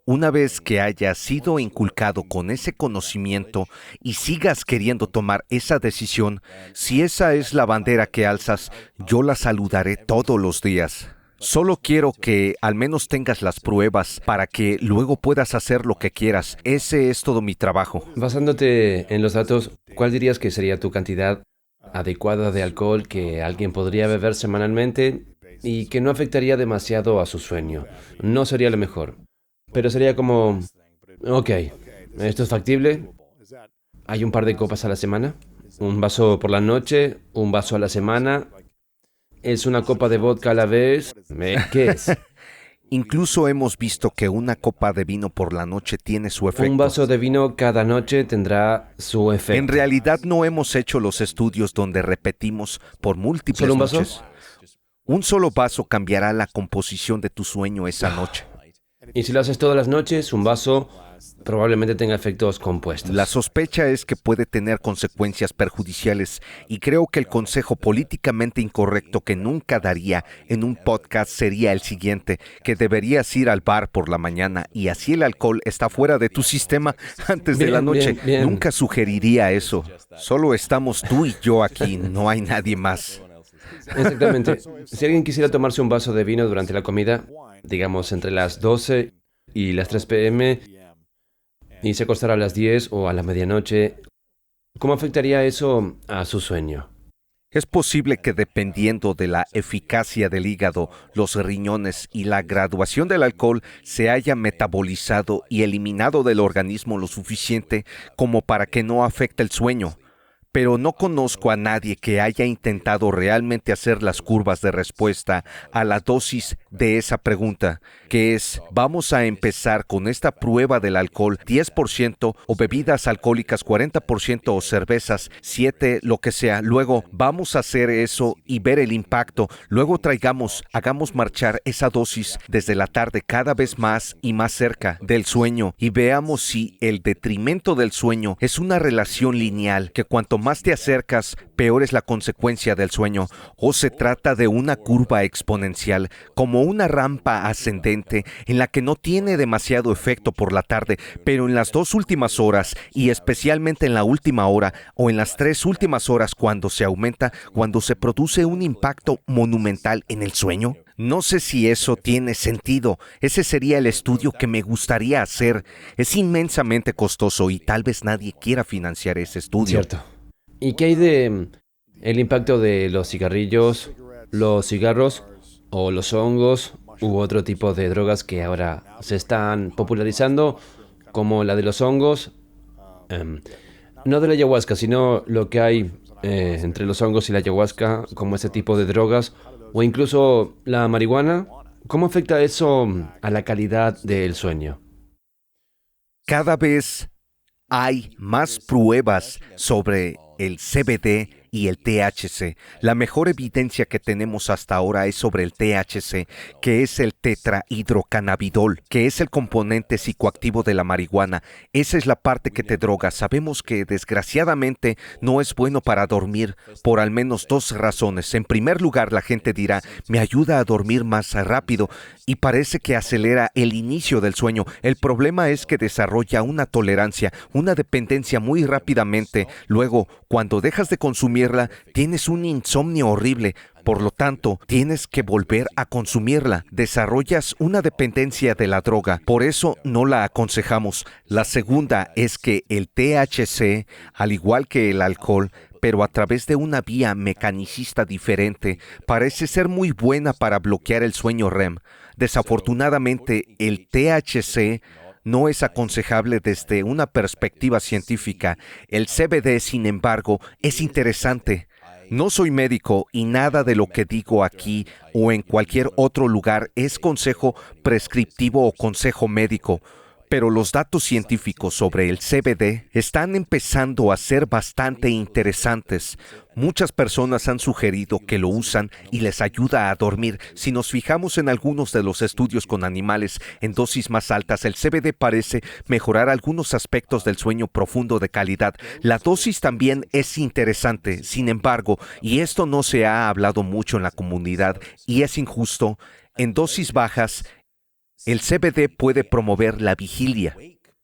Una vez que hayas sido inculcado con ese conocimiento y sigas queriendo tomar esa decisión, si esa es la bandera que alzas, yo la saludaré todos los días. Solo quiero que al menos tengas las pruebas para que luego puedas hacer lo que quieras. Ese es todo mi trabajo. Basándote en los datos, ¿cuál dirías que sería tu cantidad adecuada de alcohol que alguien podría beber semanalmente y que no afectaría demasiado a su sueño? No sería lo mejor, pero sería como, ok, esto es factible, hay un par de copas a la semana, un vaso por la noche, un vaso a la semana, es una copa de vodka a la vez, ¿qué es? Incluso hemos visto que una copa de vino por la noche tiene su efecto. Un vaso de vino cada noche tendrá su En efecto. realidad no hemos hecho los estudios donde repetimos por múltiples ¿Solo un vaso? noches. Un solo vaso cambiará la composición de tu sueño esa noche. Y si lo haces todas las noches, un vaso probablemente tenga efectos compuestos. La sospecha es que puede tener consecuencias perjudiciales y creo que el consejo políticamente incorrecto que nunca daría en un podcast sería el siguiente, que deberías ir al bar por la mañana y así el alcohol está fuera de tu sistema antes de Bien, la noche. bien, bien. Nunca sugeriría eso. Solo estamos tú y yo aquí, no hay nadie más. Exactamente. Si alguien quisiera tomarse un vaso de vino durante la comida, digamos entre las 12 y las 3 p.m., y se acostara a las 10 o a la medianoche, ¿cómo afectaría eso a su sueño? Es posible que dependiendo de la eficacia del hígado, los riñones y la graduación del alcohol se haya metabolizado y eliminado del organismo lo suficiente como para que no afecte el sueño. Pero no conozco a nadie que haya intentado realmente hacer las curvas de respuesta a la dosis de esa pregunta, que es, vamos a empezar con esta prueba del alcohol 10% o bebidas alcohólicas 40% o cervezas 7, lo que sea. Luego vamos a hacer eso y ver el impacto. Luego hagamos marchar esa dosis desde la tarde cada vez más y más cerca del sueño y veamos si el detrimento del sueño es una relación lineal que cuanto más te acercas, peor es la consecuencia del sueño, o se trata de una curva exponencial, como una rampa ascendente en la que no tiene demasiado efecto por la tarde, pero en las 2 últimas horas, y especialmente en la última hora, o en las 3 últimas horas cuando se aumenta, cuando se produce un impacto monumental en el sueño. No sé si eso tiene sentido. Ese sería el estudio que me gustaría hacer. Es inmensamente costoso y tal vez nadie quiera financiar ese estudio. Cierto. ¿Y qué hay de el impacto de los cigarrillos, los cigarros o los hongos u otro tipo de drogas que ahora se están popularizando, como la de los hongos? No de la ayahuasca, sino lo que hay entre los hongos y la ayahuasca, como ese tipo de drogas, o incluso la marihuana. ¿Cómo afecta eso a la calidad del sueño? Cada vez hay más pruebas sobre el CBD y el THC. La mejor evidencia que tenemos hasta ahora es sobre el THC, que es el tetrahidrocannabidol, que es el componente psicoactivo de la marihuana. Esa es la parte que te droga. Sabemos que desgraciadamente no es bueno para dormir por al menos dos razones. En primer lugar, la gente dirá, me ayuda a dormir más rápido y parece que acelera el inicio del sueño. El problema es que desarrolla una tolerancia, una dependencia muy rápidamente. Luego, cuando dejas de consumirla, tienes un insomnio horrible. Por lo tanto, tienes que volver a consumirla. Desarrollas una dependencia de la droga. Por eso no la aconsejamos. La segunda es que el THC, al igual que el alcohol, pero a través de una vía mecanicista diferente, parece ser muy buena para bloquear el sueño REM. Desafortunadamente, el THC no es aconsejable desde una perspectiva científica. El CBD, sin embargo, es interesante. No soy médico y nada de lo que digo aquí o en cualquier otro lugar es consejo prescriptivo o consejo médico. Pero los datos científicos sobre el CBD están empezando a ser bastante interesantes. Muchas personas han sugerido que lo usan y les ayuda a dormir. Si nos fijamos en algunos de los estudios con animales en dosis más altas, el CBD parece mejorar algunos aspectos del sueño profundo de calidad. La dosis también es interesante. Sin embargo, y esto no se ha hablado mucho en la comunidad y es injusto, en dosis bajas, el CBD puede promover la vigilia,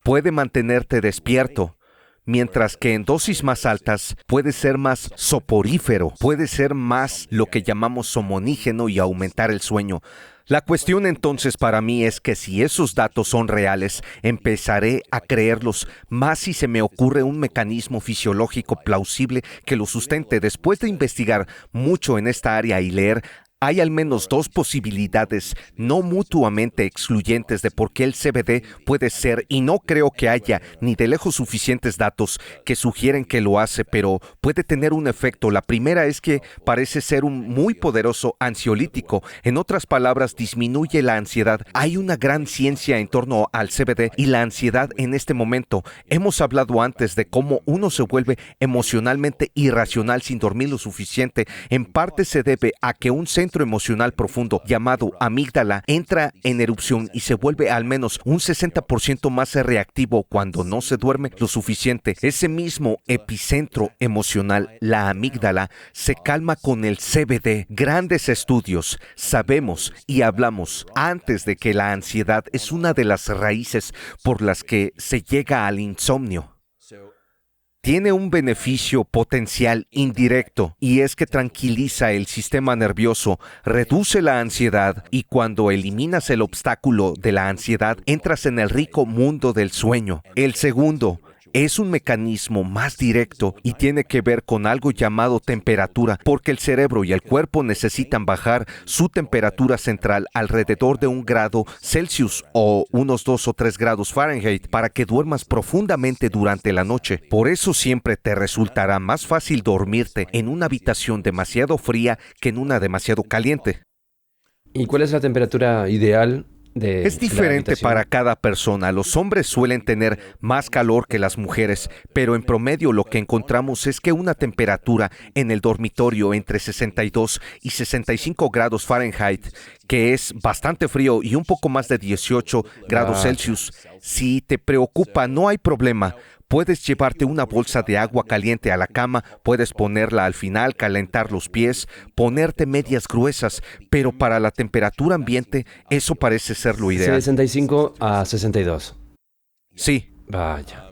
puede mantenerte despierto, mientras que en dosis más altas puede ser más soporífero, puede ser más lo que llamamos somonígeno y aumentar el sueño. La cuestión entonces para mí es que si esos datos son reales, empezaré a creerlos más si se me ocurre un mecanismo fisiológico plausible que lo sustente. Después de investigar mucho en esta área y leer, hay al menos dos posibilidades no mutuamente excluyentes de por qué el CBD puede ser, y no creo que haya ni de lejos suficientes datos que sugieren que lo hace, pero puede tener un efecto. La primera es que parece ser un muy poderoso ansiolítico. En otras palabras, disminuye la ansiedad. Hay una gran ciencia en torno al CBD y la ansiedad en este momento. Hemos hablado antes de cómo uno se vuelve emocionalmente irracional sin dormir lo suficiente. En parte se debe a que un centro emocional profundo llamado amígdala entra en erupción y se vuelve al menos un 60% más reactivo cuando no se duerme lo suficiente. Ese mismo epicentro emocional, la amígdala, se calma con el CBD. Grandes estudios, sabemos y hablamos antes de que la ansiedad es una de las raíces por las que se llega al insomnio. Tiene un beneficio potencial indirecto y es que tranquiliza el sistema nervioso, reduce la ansiedad y cuando eliminas el obstáculo de la ansiedad entras en el rico mundo del sueño. El segundo es un mecanismo más directo y tiene que ver con algo llamado temperatura, porque el cerebro y el cuerpo necesitan bajar su temperatura central alrededor de 1 grado Celsius o unos 2 o 3 grados Fahrenheit para que duermas profundamente durante la noche. Por eso siempre te resultará más fácil dormirte en una habitación demasiado fría que en una demasiado caliente. ¿Y cuál es la temperatura ideal? Es diferente para cada persona. Los hombres suelen tener más calor que las mujeres, pero en promedio lo que encontramos es que una temperatura en el dormitorio entre 62 y 65 grados Fahrenheit, que es bastante frío, y un poco más de 18 grados Celsius. Si te preocupa, no hay problema. Puedes llevarte una bolsa de agua caliente a la cama, puedes ponerla al final, calentar los pies, ponerte medias gruesas, pero para la temperatura ambiente eso parece ser lo ideal. 65 a 62. Sí. Vaya.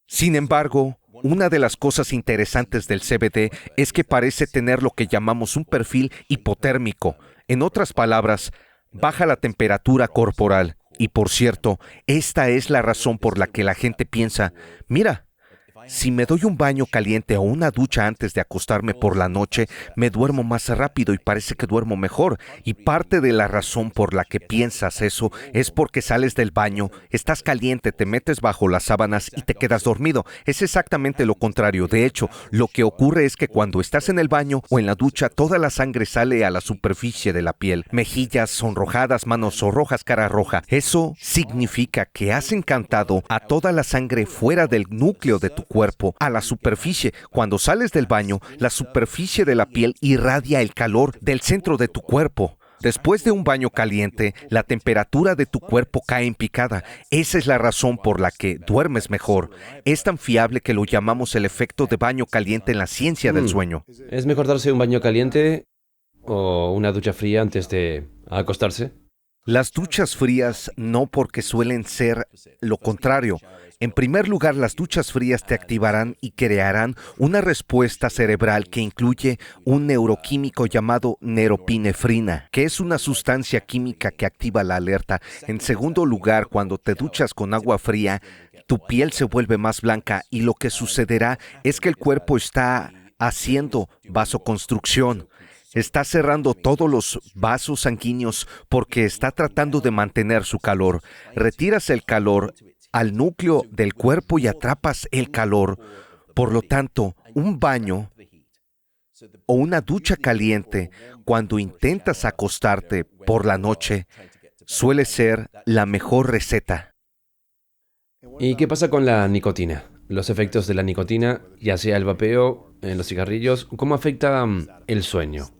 Sin embargo, una de las cosas interesantes del CBD es que parece tener lo que llamamos un perfil hipotérmico. En otras palabras, baja la temperatura corporal. Y por cierto, esta es la razón por la que la gente piensa, mira, Si me doy un baño caliente o una ducha antes de acostarme por la noche, me duermo más rápido y parece que duermo mejor. Y parte de la razón por la que piensas eso es porque sales del baño, estás caliente, te metes bajo las sábanas y te quedas dormido. Es exactamente lo contrario. De hecho, lo que ocurre es que cuando estás en el baño o en la ducha, toda la sangre sale a la superficie de la piel. Mejillas sonrojadas, manos rojas, cara roja. Eso significa que has encantado a toda la sangre fuera del núcleo de tu cuerpo a la superficie. Cuando sales del baño, la superficie de la piel irradia el calor del centro de tu cuerpo. Después de un baño caliente, la temperatura de tu cuerpo cae en picada. Esa es la razón por la que duermes mejor. Es tan fiable que lo llamamos el efecto de baño caliente en la ciencia del sueño. ¿Es mejor darse un baño caliente o una ducha fría antes de acostarse? Las duchas frías no, porque suelen ser lo contrario. En primer lugar, las duchas frías te activarán y crearán una respuesta cerebral que incluye un neuroquímico llamado neropinefrina, que es una sustancia química que activa la alerta. En segundo lugar, cuando te duchas con agua fría, tu piel se vuelve más blanca y lo que sucederá es que el cuerpo está haciendo vasoconstrucción. Está cerrando todos los vasos sanguíneos porque está tratando de mantener su calor. Retiras el calor al núcleo del cuerpo y atrapas el calor. Por lo tanto, un baño o una ducha caliente cuando intentas acostarte por la noche suele ser la mejor receta. ¿Y qué pasa con la nicotina? Los efectos de la nicotina, ya sea el vapeo en los cigarrillos, ¿cómo afecta el sueño?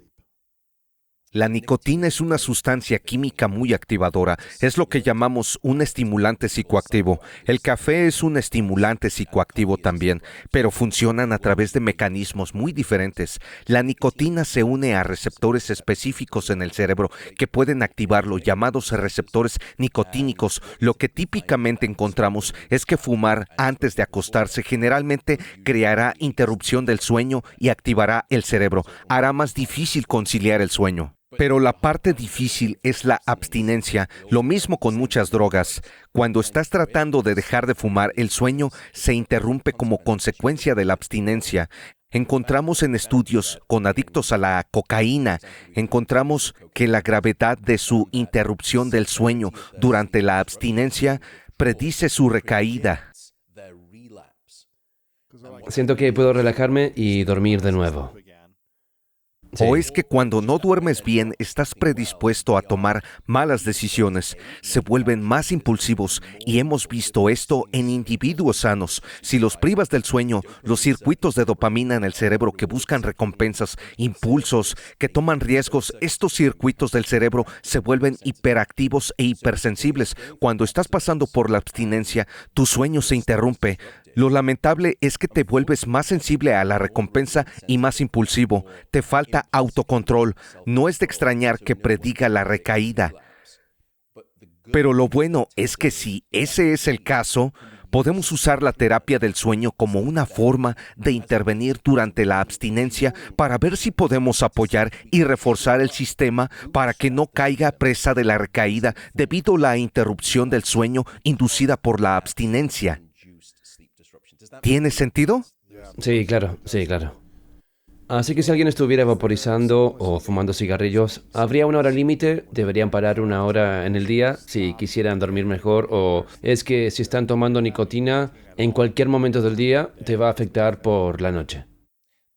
La nicotina es una sustancia química muy activadora. Es lo que llamamos un estimulante psicoactivo. El café es un estimulante psicoactivo también, pero funcionan a través de mecanismos muy diferentes. La nicotina se une a receptores específicos en el cerebro que pueden activarlo, llamados receptores nicotínicos. Lo que típicamente encontramos es que fumar antes de acostarse generalmente creará interrupción del sueño y activará el cerebro. Hará más difícil conciliar el sueño. Pero la parte difícil es la abstinencia, lo mismo con muchas drogas. Cuando estás tratando de dejar de fumar, el sueño se interrumpe como consecuencia de la abstinencia. Encontramos en estudios con adictos a la cocaína, encontramos que la gravedad de su interrupción del sueño durante la abstinencia predice su recaída. Siento que puedo relajarme y dormir de nuevo. Sí. O es que cuando no duermes bien, estás predispuesto a tomar malas decisiones, se vuelven más impulsivos y hemos visto esto en individuos sanos. Si los privas del sueño, los circuitos de dopamina en el cerebro que buscan recompensas, impulsos, que toman riesgos, estos circuitos del cerebro se vuelven hiperactivos e hipersensibles. Cuando estás pasando por la abstinencia, tu sueño se interrumpe. Lo lamentable es que te vuelves más sensible a la recompensa y más impulsivo. Te falta autocontrol. No es de extrañar que prediga la recaída. Pero lo bueno es que si ese es el caso, podemos usar la terapia del sueño como una forma de intervenir durante la abstinencia para ver si podemos apoyar y reforzar el sistema para que no caiga presa de la recaída debido a la interrupción del sueño inducida por la abstinencia. ¿Tiene sentido? Sí, claro. Así que si alguien estuviera vaporizando o fumando cigarrillos, ¿habría una hora límite? ¿Deberían parar una hora en el día si quisieran dormir mejor? ¿O es que si están tomando nicotina, en cualquier momento del día te va a afectar por la noche?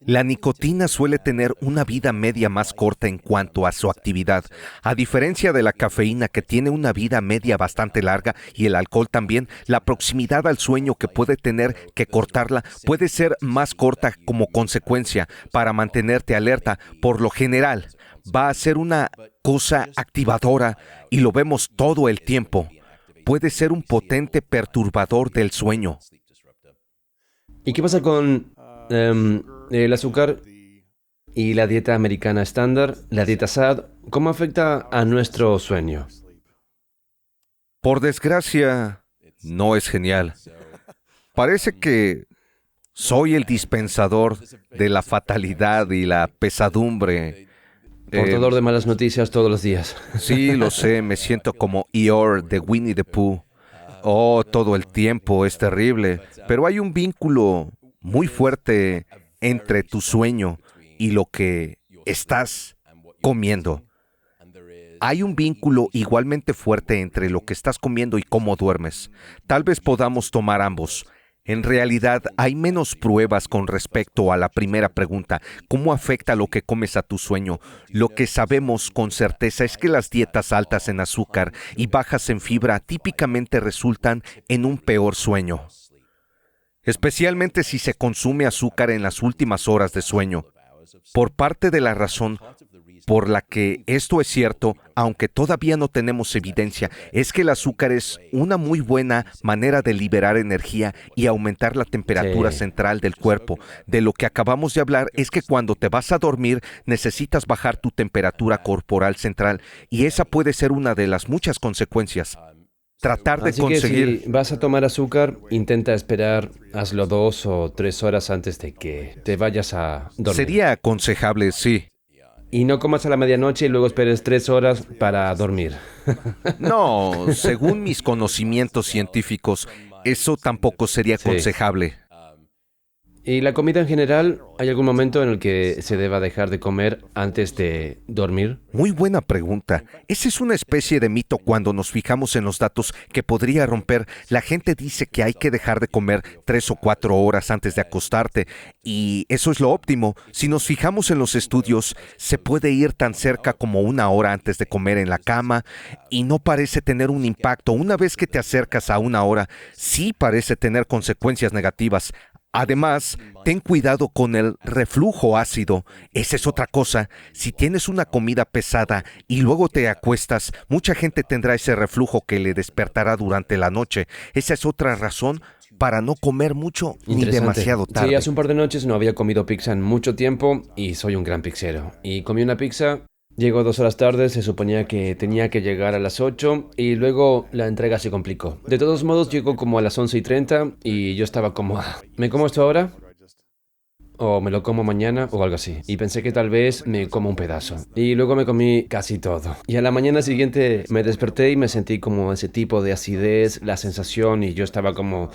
La nicotina suele tener una vida media más corta en cuanto a su actividad, a diferencia de la cafeína que tiene una vida media bastante larga y el alcohol también. La proximidad al sueño que puede tener que cortarla puede ser más corta como consecuencia para mantenerte alerta. Por lo general, va a ser una cosa activadora y lo vemos todo el tiempo. Puede ser un potente perturbador del sueño. ¿Y qué pasa con el azúcar y la dieta americana estándar, la dieta SAD? ¿Cómo afecta a nuestro sueño? Por desgracia, no es genial. Parece que soy el dispensador de la fatalidad y la pesadumbre. Portador de malas noticias todos los días. Sí, lo sé, me siento como Eeyore de Winnie the Pooh. Oh, todo el tiempo es terrible, pero hay un vínculo muy fuerte entre tu sueño y lo que estás comiendo. Hay un vínculo igualmente fuerte entre lo que estás comiendo y cómo duermes. Tal vez podamos tomar ambos. En realidad, hay menos pruebas con respecto a la primera pregunta, ¿cómo afecta lo que comes a tu sueño? Lo que sabemos con certeza es que las dietas altas en azúcar y bajas en fibra típicamente resultan en un peor sueño, especialmente si se consume azúcar en las últimas horas de sueño. Por parte de la razón por la que esto es cierto, aunque todavía no tenemos evidencia, es que el azúcar es una muy buena manera de liberar energía y aumentar la temperatura central del cuerpo. De lo que acabamos de hablar es que cuando te vas a dormir necesitas bajar tu temperatura corporal central y esa puede ser una de las muchas consecuencias. Tratar de Así conseguir... que si vas a tomar azúcar, intenta esperar, hazlo 2 o 3 horas antes de que te vayas a dormir. Sería aconsejable, sí. Y no comas a la medianoche y luego esperes 3 horas para dormir. No, según mis conocimientos científicos, eso tampoco sería aconsejable. ¿Y la comida en general? ¿Hay algún momento en el que se deba dejar de comer antes de dormir? Muy buena pregunta. Esa es una especie de mito cuando nos fijamos en los datos que podría romper. La gente dice que hay que dejar de comer 3 o 4 horas antes de acostarte y eso es lo óptimo. Si nos fijamos en los estudios, se puede ir tan cerca como 1 hora antes de comer en la cama y no parece tener un impacto. Una vez que te acercas a 1 hora, sí parece tener consecuencias negativas. Además, ten cuidado con el reflujo ácido. Esa es otra cosa. Si tienes una comida pesada y luego te acuestas, mucha gente tendrá ese reflujo que le despertará durante la noche. Esa es otra razón para no comer mucho ni demasiado tarde. Sí, hace un par de noches no había comido pizza en mucho tiempo y soy un gran pizzero. Y comí una pizza. Llegó 2 horas tarde, se suponía que tenía que llegar a las 8 y luego la entrega se complicó. De todos modos, llegó como a las 11:30 y yo estaba como, ¿me como esto ahora? O me lo como mañana o algo así. Y pensé que tal vez me como un pedazo. Y luego me comí casi todo. Y a la mañana siguiente me desperté y me sentí como ese tipo de acidez, la sensación, y yo estaba como...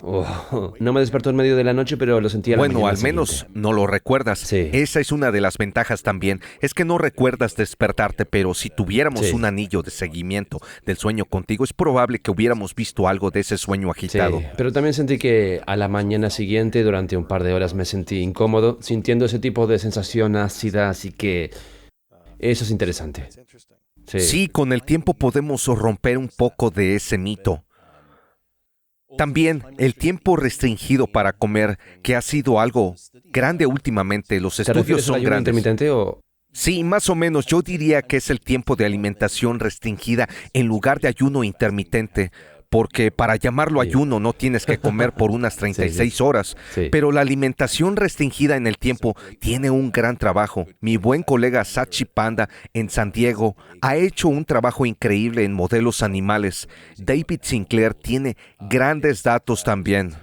No me despertó en medio de la noche, pero lo sentía a la mañana Bueno, al siguiente. menos no lo recuerdas. Sí. Esa es una de las ventajas también. Es que no recuerdas despertarte, pero si tuviéramos Sí. un anillo de seguimiento del sueño contigo, es probable que hubiéramos visto algo de ese sueño Sí, agitado. pero también sentí que a la mañana siguiente, durante un par de horas, me sentí incómodo, sintiendo ese tipo de sensación ácida, así que eso es interesante. Sí, con el tiempo podemos romper un poco de ese mito. También el tiempo restringido para comer, que ha sido algo grande últimamente. Los ¿Te estudios refieres al son ayuno grandes. intermitente o...? Sí, más o menos. Yo diría que es el tiempo de alimentación restringida en lugar de ayuno intermitente. Porque para llamarlo Sí. ayuno no tienes que comer por unas 36 horas. Sí. Pero la alimentación restringida en el tiempo tiene un gran trabajo. Mi buen colega Sachi Panda en San Diego ha hecho un trabajo increíble en modelos animales. David Sinclair tiene grandes datos también.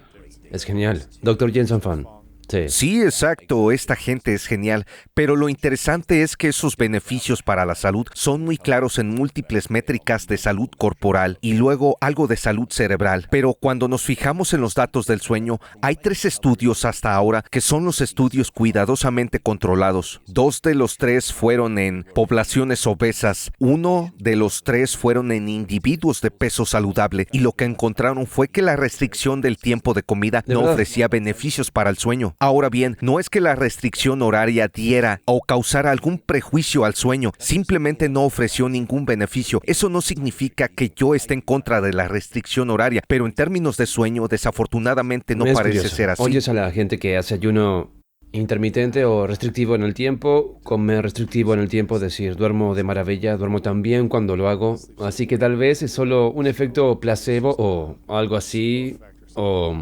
Es genial. Dr. Jensen Fan. Sí. Sí, exacto, esta gente es genial, pero lo interesante es que esos beneficios para la salud son muy claros en múltiples métricas de salud corporal y luego algo de salud cerebral. Pero cuando nos fijamos en los datos del sueño, hay 3 estudios hasta ahora que son los estudios cuidadosamente controlados. 2 de los 3 fueron en poblaciones obesas, 1 de los 3 fueron en individuos de peso saludable y lo que encontraron fue que la restricción del tiempo de comida ¿De no verdad? ofrecía beneficios para el sueño. Ahora bien, no es que la restricción horaria diera o causara algún prejuicio al sueño, simplemente no ofreció ningún beneficio. Eso no significa que yo esté en contra de la restricción horaria, pero en términos de sueño, desafortunadamente no Es parece curioso. ser así. Oyes a la gente que hace ayuno intermitente o restrictivo en el tiempo, comer restrictivo en el tiempo, decir, duermo de maravilla, duermo tan bien cuando lo hago. Así que tal vez es solo un efecto placebo o algo así, o...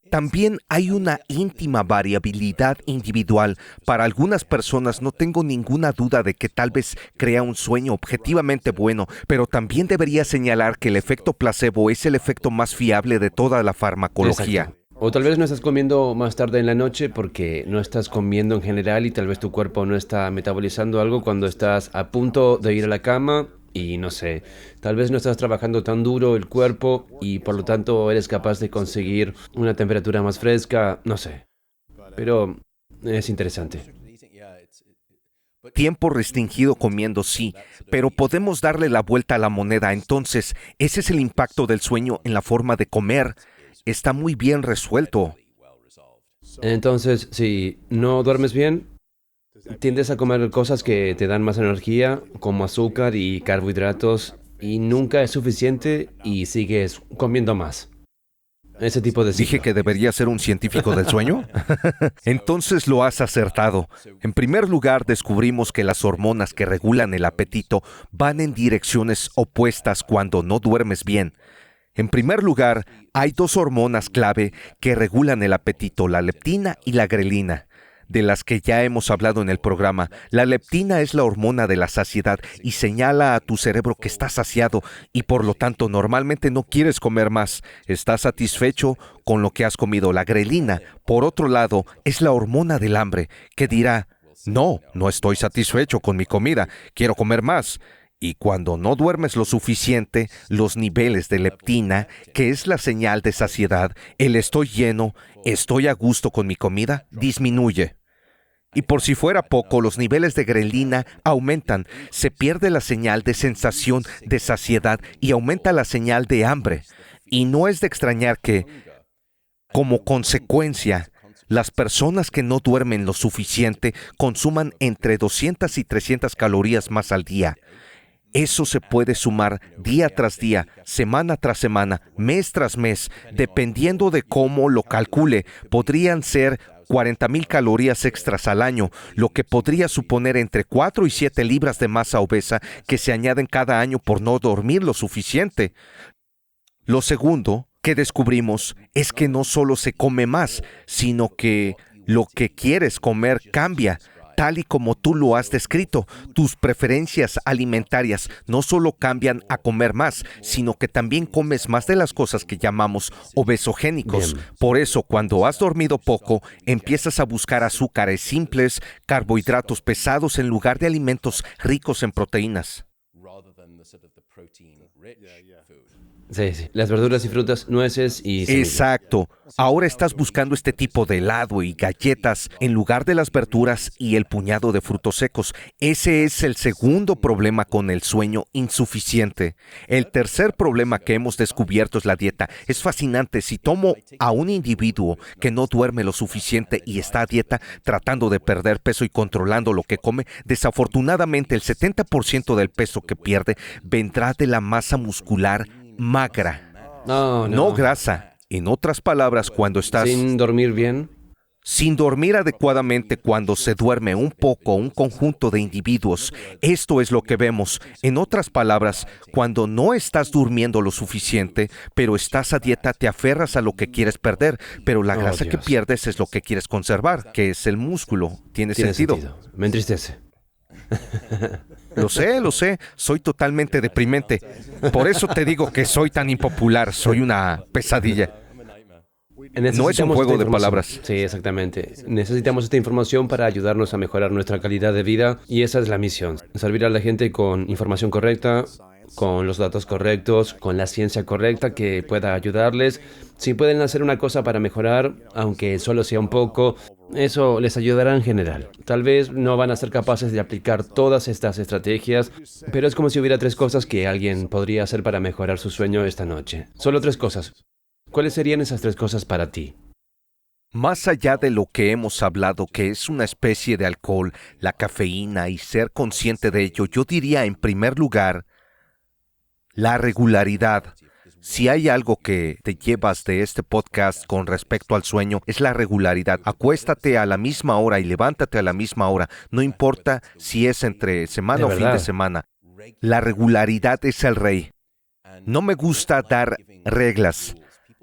También hay una íntima variabilidad individual. Para algunas personas no tengo ninguna duda de que tal vez crea un sueño objetivamente bueno, pero también debería señalar que el efecto placebo es el efecto más fiable de toda la farmacología. Exacto. O tal vez no estás comiendo más tarde en la noche porque no estás comiendo en general y tal vez tu cuerpo no está metabolizando algo cuando estás a punto de ir a la cama y no sé, tal vez no estás trabajando tan duro el cuerpo y por lo tanto eres capaz de conseguir una temperatura más fresca, no sé. pero es interesante. Tiempo restringido comiendo, sí, pero podemos darle la vuelta a la moneda. Entonces, ese es el impacto del sueño en la forma de comer. Está muy bien resuelto. Entonces, si no duermes bien, tiendes a comer cosas que te dan más energía, como azúcar y carbohidratos, y nunca es suficiente y sigues comiendo más. Ese tipo de ¿Dije ciclo. que debería ser un científico del sueño? Entonces lo has acertado. En primer lugar, descubrimos que las hormonas que regulan el apetito van en direcciones opuestas cuando no duermes bien. En primer lugar, hay dos hormonas clave que regulan el apetito, la leptina y la grelina, de las que ya hemos hablado en el programa. La leptina es la hormona de la saciedad y señala a tu cerebro que estás saciado y por lo tanto normalmente no quieres comer más. Estás satisfecho con lo que has comido. La grelina, por otro lado, es la hormona del hambre que dirá, no estoy satisfecho con mi comida, quiero comer más. Y cuando no duermes lo suficiente, los niveles de leptina, que es la señal de saciedad, el estoy lleno, estoy a gusto con mi comida, disminuye. Y por si fuera poco, los niveles de grelina aumentan, se pierde la señal de sensación de saciedad y aumenta la señal de hambre. Y no es de extrañar que, como consecuencia, las personas que no duermen lo suficiente consuman entre 200 y 300 calorías más al día. Eso se puede sumar día tras día, semana tras semana, mes tras mes, dependiendo de cómo lo calcule. Podrían ser 40,000 calorías extras al año, lo que podría suponer entre 4 y 7 libras de masa obesa que se añaden cada año por no dormir lo suficiente. Lo segundo que descubrimos es que no solo se come más, sino que lo que quieres comer cambia. Tal y como tú lo has descrito, tus preferencias alimentarias no solo cambian a comer más, sino que también comes más de las cosas que llamamos obesogénicos. Bien. Por eso, cuando has dormido poco, empiezas a buscar azúcares simples, carbohidratos pesados en lugar de alimentos ricos en proteínas. Sí. Las verduras y frutas, nueces y semillas. Exacto. Ahora estás buscando este tipo de helado y galletas en lugar de las verduras y el puñado de frutos secos. Ese es el segundo problema con el sueño insuficiente. El tercer problema que hemos descubierto es la dieta. Es fascinante. Si tomo a un individuo que no duerme lo suficiente y está a dieta tratando de perder peso y controlando lo que come, desafortunadamente el 70% del peso que pierde vendrá de la masa muscular magra, no grasa. En otras palabras, cuando estás Sin dormir bien. sin dormir adecuadamente, cuando se duerme un poco un conjunto de individuos, esto es lo que vemos. En otras palabras, cuando no estás durmiendo lo suficiente, pero estás a dieta, te aferras a lo que quieres perder, pero la grasa que Dios. pierdes es lo que quieres conservar, que es el músculo. ¿Tiene sentido? Me entristece. Lo sé, soy totalmente deprimente. Por eso te digo que soy tan impopular, soy una pesadilla. No es un Necesitamos juego esta de información. palabras. Sí, exactamente. Necesitamos esta información para ayudarnos a mejorar nuestra calidad de vida y esa es la misión. Servir a la gente con información correcta, con los datos correctos, con la ciencia correcta que pueda ayudarles. Si pueden hacer una cosa para mejorar, aunque solo sea un poco, eso les ayudará en general. Tal vez no van a ser capaces de aplicar todas estas estrategias, pero es como si hubiera 3 cosas que alguien podría hacer para mejorar su sueño esta noche. Solo 3 cosas. ¿Cuáles serían esas 3 cosas para ti? Más allá de lo que hemos hablado, que es una especie de alcohol, la cafeína y ser consciente de ello, yo diría en primer lugar, la regularidad. Si hay algo que te llevas de este podcast con respecto al sueño, es la regularidad. Acuéstate a la misma hora y levántate a la misma hora. No importa si es entre semana o fin de semana. La regularidad es el rey. No me gusta dar reglas.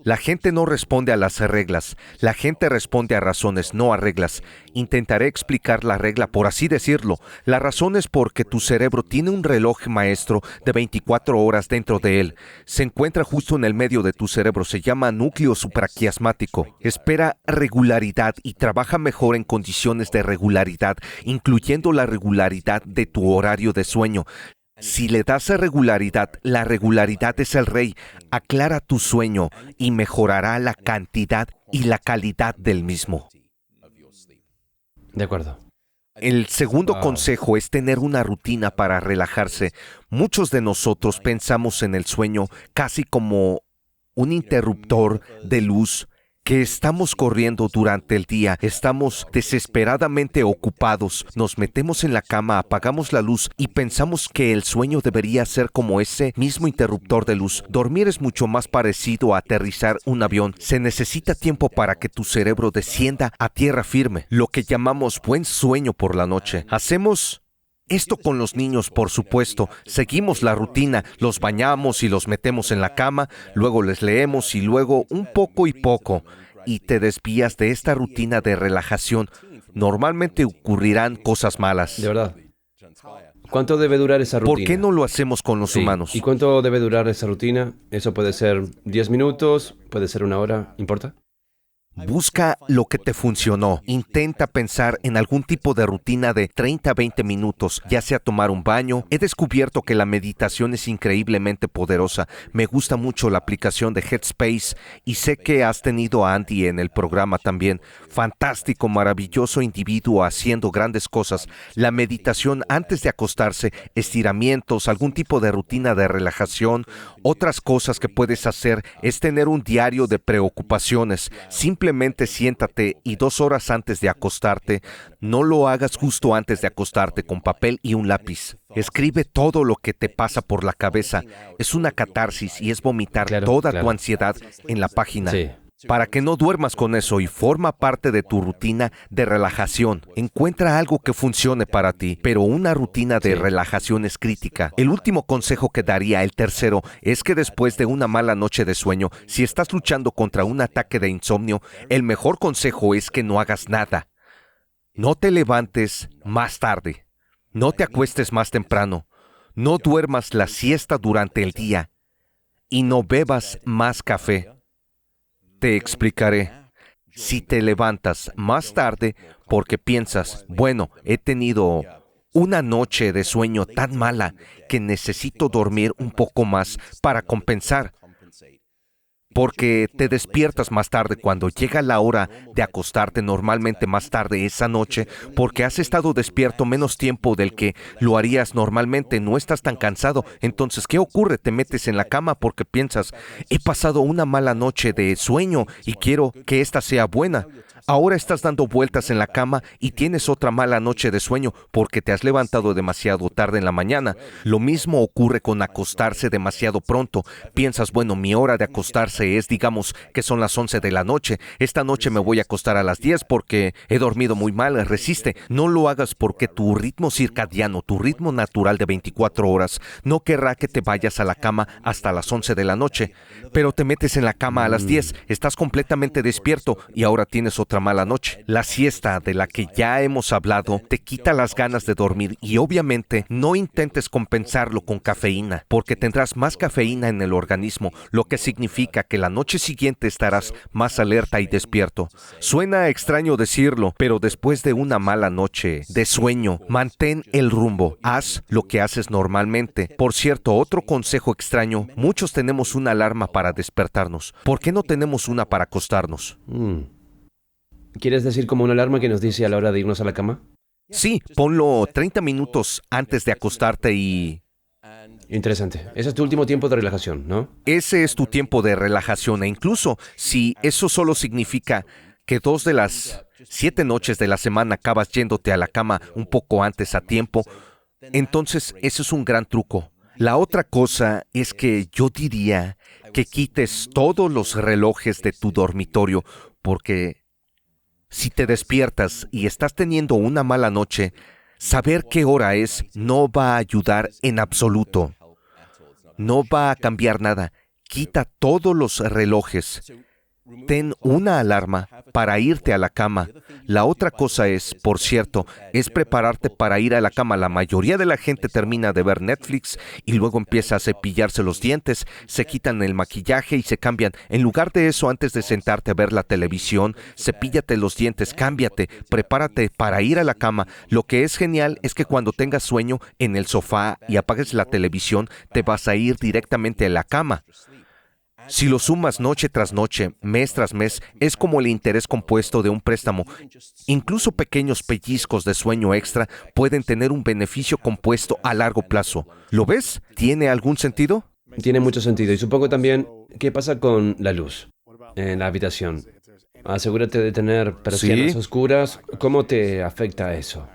La gente no responde a las reglas. La gente responde a razones, no a reglas. Intentaré explicar la regla, por así decirlo. La razón es porque tu cerebro tiene un reloj maestro de 24 horas dentro de él. Se encuentra justo en el medio de tu cerebro. Se llama núcleo supraquiasmático. Espera regularidad y trabaja mejor en condiciones de regularidad, incluyendo la regularidad de tu horario de sueño. Si le das regularidad, la regularidad es el rey. Aclara tu sueño y mejorará la cantidad y la calidad del mismo. De acuerdo. El segundo Wow. consejo es tener una rutina para relajarse. Muchos de nosotros pensamos en el sueño casi como un interruptor de luz que estamos corriendo durante el día. Estamos desesperadamente ocupados. Nos metemos en la cama, apagamos la luz y pensamos que el sueño debería ser como ese mismo interruptor de luz. Dormir es mucho más parecido a aterrizar un avión. Se necesita tiempo para que tu cerebro descienda a tierra firme, lo que llamamos buen sueño por la noche. Hacemos esto con los niños, por supuesto. Seguimos la rutina, los bañamos y los metemos en la cama, luego les leemos y luego un poco y poco. Y te desvías de esta rutina de relajación. Normalmente ocurrirán cosas malas. De verdad. ¿Cuánto debe durar esa rutina? ¿Por qué no lo hacemos con los Sí. humanos? ¿Y cuánto debe durar esa rutina? Eso puede ser 10 minutos, puede ser una hora, ¿importa? Busca lo que te funcionó. Intenta pensar en algún tipo de rutina de 30 a 20 minutos, ya sea tomar un baño. He descubierto que la meditación es increíblemente poderosa. Me gusta mucho la aplicación de Headspace y sé que has tenido a Andy en el programa también. Fantástico, maravilloso individuo haciendo grandes cosas. La meditación antes de acostarse, estiramientos, algún tipo de rutina de relajación. Otras cosas que puedes hacer es tener un diario de preocupaciones. Simplemente siéntate y 2 horas antes de acostarte, no lo hagas justo antes de acostarte con papel y un lápiz. Escribe todo lo que te pasa por la cabeza. Es una catarsis y es vomitar Claro, toda claro. tu ansiedad en la página. Sí. Para que no duermas con eso y forma parte de tu rutina de relajación. Encuentra algo que funcione para ti, pero una rutina de Sí. relajación es crítica. El último consejo que daría, el tercero, es que después de una mala noche de sueño, si estás luchando contra un ataque de insomnio, el mejor consejo es que no hagas nada. No te levantes más tarde. No te acuestes más temprano. No duermas la siesta durante el día. Y no bebas más café. Te explicaré. Si te levantas más tarde porque piensas, bueno, he tenido una noche de sueño tan mala que necesito dormir un poco más para compensar, porque te despiertas más tarde cuando llega la hora de acostarte, normalmente más tarde esa noche, porque has estado despierto menos tiempo del que lo harías normalmente, no estás tan cansado. Entonces, ¿qué ocurre? Te metes en la cama porque piensas, he pasado una mala noche de sueño y quiero que esta sea buena. Ahora estás dando vueltas en la cama y tienes otra mala noche de sueño porque te has levantado demasiado tarde en la mañana. Lo mismo ocurre con acostarse demasiado pronto. Piensas, bueno, mi hora de acostarse es, digamos, que son las 11 de la noche. Esta noche me voy a acostar a las 10 porque he dormido muy mal. Resiste. No lo hagas porque tu ritmo circadiano, tu ritmo natural de 24 horas, no querrá que te vayas a la cama hasta las 11 de la noche. Pero te metes en la cama a las 10, estás completamente despierto y ahora tienes otra mala noche. La siesta de la que ya hemos hablado te quita las ganas de dormir y obviamente no intentes compensarlo con cafeína, porque tendrás más cafeína en el organismo, lo que significa que la noche siguiente estarás más alerta y despierto. Suena extraño decirlo, pero después de una mala noche de sueño, mantén el rumbo, haz lo que haces normalmente. Por cierto, otro consejo extraño, muchos tenemos una alarma para despertarnos. ¿Por qué no tenemos una para acostarnos? ¿Quieres decir como una alarma que nos dice a la hora de irnos a la cama? Sí, ponlo 30 minutos antes de acostarte y Interesante. Ese es tu último tiempo de relajación, ¿no? ese es tu tiempo de relajación. E incluso si eso solo significa que 2 de las 7 noches de la semana acabas yéndote a la cama un poco antes a tiempo, entonces ese es un gran truco. La otra cosa es que yo diría que quites todos los relojes de tu dormitorio, porque si te despiertas y estás teniendo una mala noche, saber qué hora es no va a ayudar en absoluto. No va a cambiar nada. Quita todos los relojes. Ten una alarma para irte a la cama. La otra cosa es, por cierto, es prepararte para ir a la cama. La mayoría de la gente termina de ver Netflix y luego empieza a cepillarse los dientes, se quitan el maquillaje y se cambian. En lugar de eso, antes de sentarte a ver la televisión, cepíllate los dientes, cámbiate, prepárate para ir a la cama. Lo que es genial es que cuando tengas sueño en el sofá y apagues la televisión, te vas a ir directamente a la cama. Si lo sumas noche tras noche, mes tras mes, es como el interés compuesto de un préstamo. Incluso pequeños pellizcos de sueño extra pueden tener un beneficio compuesto a largo plazo. ¿Lo ves? ¿Tiene algún sentido? Tiene mucho sentido. Y supongo también, ¿qué pasa con la luz en la habitación? Asegúrate de tener persianas Sí. oscuras. ¿Cómo te afecta eso?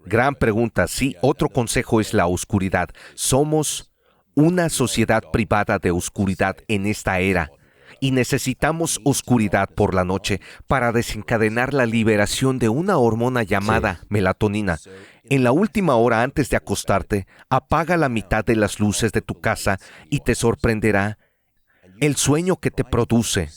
Gran pregunta. Sí, otro consejo es la oscuridad. Somos una sociedad privada de oscuridad en esta era y necesitamos oscuridad por la noche para desencadenar la liberación de una hormona llamada melatonina. En la última hora antes de acostarte, apaga la mitad de las luces de tu casa y te sorprenderá el sueño que te produce.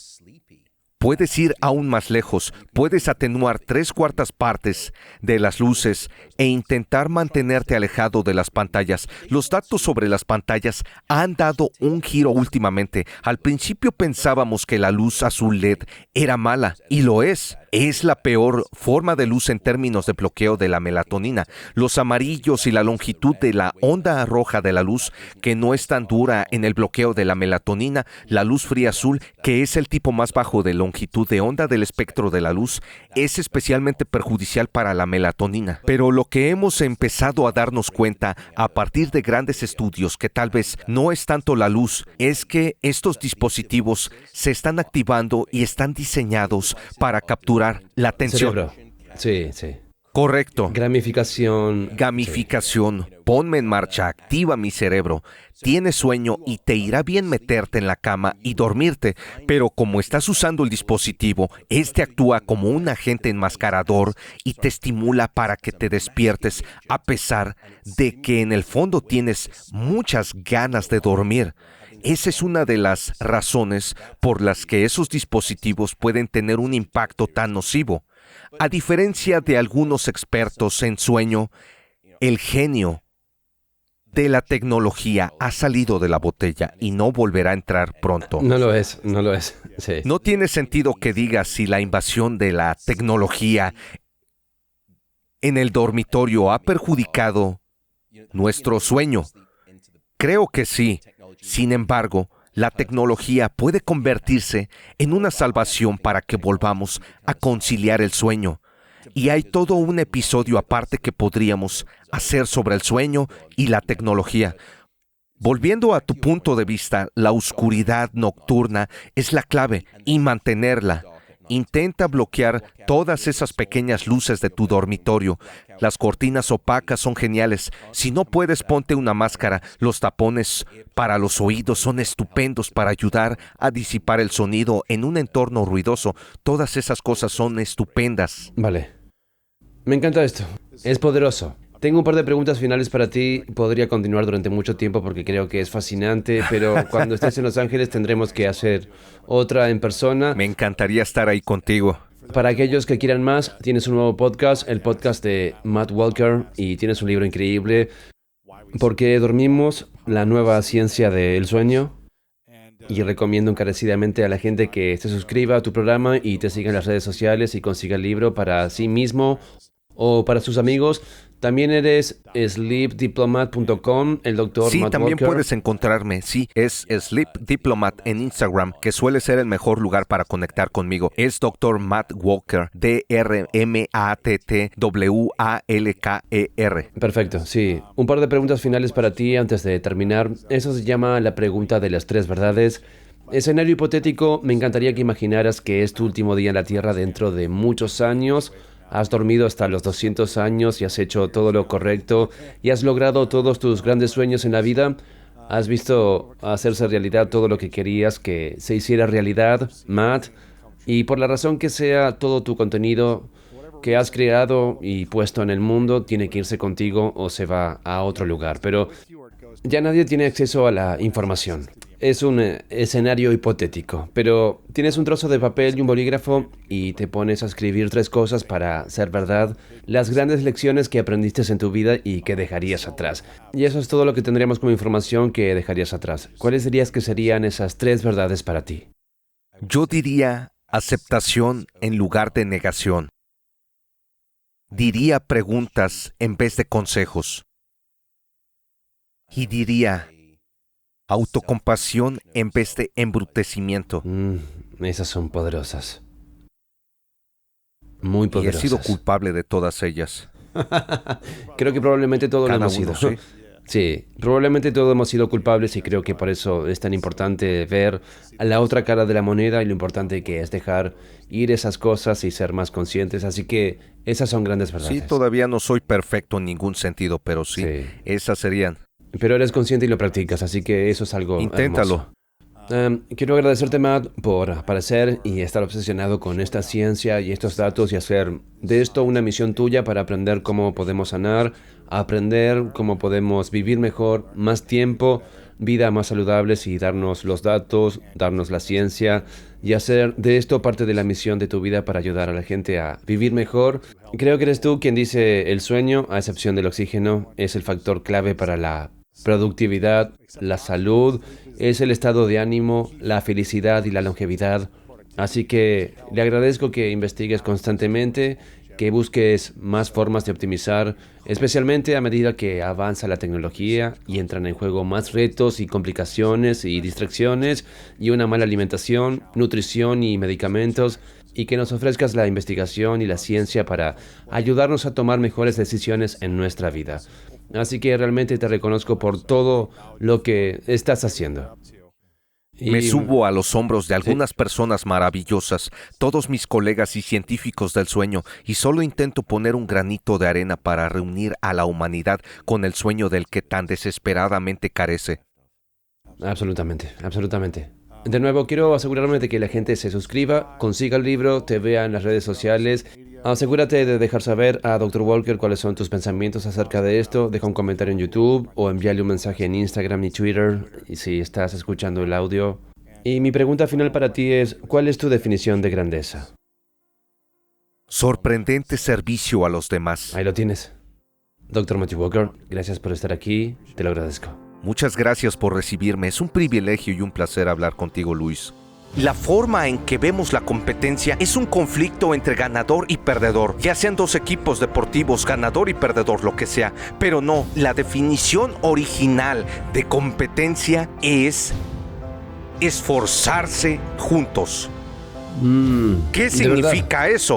Puedes ir aún más lejos, puedes atenuar 3/4 partes de las luces e intentar mantenerte alejado de las pantallas. Los datos sobre las pantallas han dado un giro últimamente. Al principio pensábamos que la luz azul LED era mala, y lo es. Es la peor forma de luz en términos de bloqueo de la melatonina. Los amarillos y la longitud de la onda roja de la luz, que no es tan dura en el bloqueo de la melatonina, la luz fría azul, que es el tipo más bajo de longitud de onda del espectro de la luz, es especialmente perjudicial para la melatonina. Pero lo que hemos empezado a darnos cuenta a partir de grandes estudios, que tal vez no es tanto la luz, es que estos dispositivos se están activando y están diseñados para capturar la atención. Cerebro. Sí, sí. Correcto. Gamificación. Gamificación. Ponme en marcha, activa mi cerebro. Tienes sueño y te irá bien meterte en la cama y dormirte, pero como estás usando el dispositivo, este actúa como un agente enmascarador y te estimula para que te despiertes, a pesar de que en el fondo tienes muchas ganas de dormir. Esa es una de las razones por las que esos dispositivos pueden tener un impacto tan nocivo. A diferencia de algunos expertos en sueño, el genio de la tecnología ha salido de la botella y no volverá a entrar pronto. No lo es, no lo es. Sí. No tiene sentido que digas si la invasión de la tecnología en el dormitorio ha perjudicado nuestro sueño. Creo que sí. Sin embargo, la tecnología puede convertirse en una salvación para que volvamos a conciliar el sueño. Y hay todo un episodio aparte que podríamos hacer sobre el sueño y la tecnología. Volviendo a tu punto de vista, la oscuridad nocturna es la clave y mantenerla. Intenta bloquear todas esas pequeñas luces de tu dormitorio. Las cortinas opacas son geniales. Si no puedes, ponte una máscara. Los tapones para los oídos son estupendos para ayudar a disipar el sonido en un entorno ruidoso. Todas esas cosas son estupendas. Vale. Me encanta esto. Es poderoso. Tengo un par de preguntas finales para ti. Podría continuar durante mucho tiempo porque creo que es fascinante, pero cuando estés en Los Ángeles tendremos que hacer otra en persona. Me encantaría estar ahí contigo. Para aquellos que quieran más, tienes un nuevo podcast, el podcast de Matt Walker, y tienes un libro increíble, ¿Por qué dormimos? La nueva ciencia del sueño. Y recomiendo encarecidamente a la gente que se suscriba a tu programa y te siga en las redes sociales y consiga el libro para sí mismo o para sus amigos. También eres sleepdiplomat.com, el doctor Sí, Matt también Walker. puedes encontrarme. Sí, es Sleep Diplomat en Instagram, que suele ser el mejor lugar para conectar conmigo. Es Dr. Matt Walker, DrMattWalker. Perfecto, sí. Un par de preguntas finales para ti antes de terminar. Eso se llama la pregunta de las 3 verdades. Escenario hipotético, me encantaría que imaginaras que es tu último día en la Tierra dentro de muchos años. Has dormido hasta los 200 años y has hecho todo lo correcto y has logrado todos tus grandes sueños en la vida. Has visto hacerse realidad todo lo que querías que se hiciera realidad, Matt. Y por la razón que sea, todo tu contenido que has creado y puesto en el mundo tiene que irse contigo o se va a otro lugar. Pero ya nadie tiene acceso a la información. Es un escenario hipotético, pero tienes un trozo de papel y un bolígrafo y te pones a escribir 3 cosas para ser verdad, las grandes lecciones que aprendiste en tu vida y que dejarías atrás. Y eso es todo lo que tendríamos como información que dejarías atrás. ¿Cuáles dirías que serían esas 3 verdades para ti? Yo diría aceptación en lugar de negación. Diría preguntas en vez de consejos. Y diría, Autocompasión en vez de embrutecimiento. Esas son poderosas. Muy Y he poderosas. sido culpable de todas ellas. Creo que probablemente todos lo Cada hemos uno, sido. ¿sí? Sí, probablemente todos hemos sido culpables y creo que por eso es tan importante ver a la otra cara de la moneda y lo importante que es dejar ir esas cosas y ser más conscientes. Así que esas son grandes verdades. Sí, todavía no soy perfecto en ningún sentido, pero sí, Sí. esas serían. Pero eres consciente y lo practicas, así que eso es algo Inténtalo. hermoso. Quiero agradecerte, Matt, por aparecer y estar obsesionado con esta ciencia y estos datos y hacer de esto una misión tuya para aprender cómo podemos sanar, aprender cómo podemos vivir mejor, más tiempo, vida más saludables y darnos los datos, darnos la ciencia y hacer de esto parte de la misión de tu vida para ayudar a la gente a vivir mejor. Creo que eres tú quien dice el sueño, a excepción del oxígeno, es el factor clave para la productividad, la salud, es el estado de ánimo, la felicidad y la longevidad. Así que le agradezco que investigues constantemente, que busques más formas de optimizar, especialmente a medida que avanza la tecnología y entran en juego más retos y complicaciones y distracciones y una mala alimentación, nutrición y medicamentos, y que nos ofrezcas la investigación y la ciencia para ayudarnos a tomar mejores decisiones en nuestra vida. Así que realmente te reconozco por todo lo que estás haciendo. Me Y- subo a los hombros de algunas personas maravillosas, todos mis colegas y científicos del sueño, y solo intento poner un granito de arena para reunir a la humanidad con el sueño del que tan desesperadamente carece. Absolutamente, absolutamente. De nuevo, quiero asegurarme de que la gente se suscriba, consiga el libro, te vea en las redes sociales. Asegúrate de dejar saber a Dr. Walker cuáles son tus pensamientos acerca de esto. Deja un comentario en YouTube o envíale un mensaje en Instagram y Twitter y si estás escuchando el audio. Y mi pregunta final para ti es, ¿cuál es tu definición de grandeza? Sorprendente servicio a los demás. Ahí lo tienes. Dr. Matthew Walker, gracias por estar aquí, te lo agradezco. Muchas gracias por recibirme. Es un privilegio y un placer hablar contigo, Luis. La forma en que vemos la competencia es un conflicto entre ganador y perdedor, ya sean dos equipos deportivos, ganador y perdedor, lo que sea. Pero no, la definición original de competencia es esforzarse juntos. ¿Qué ¿de significa eso?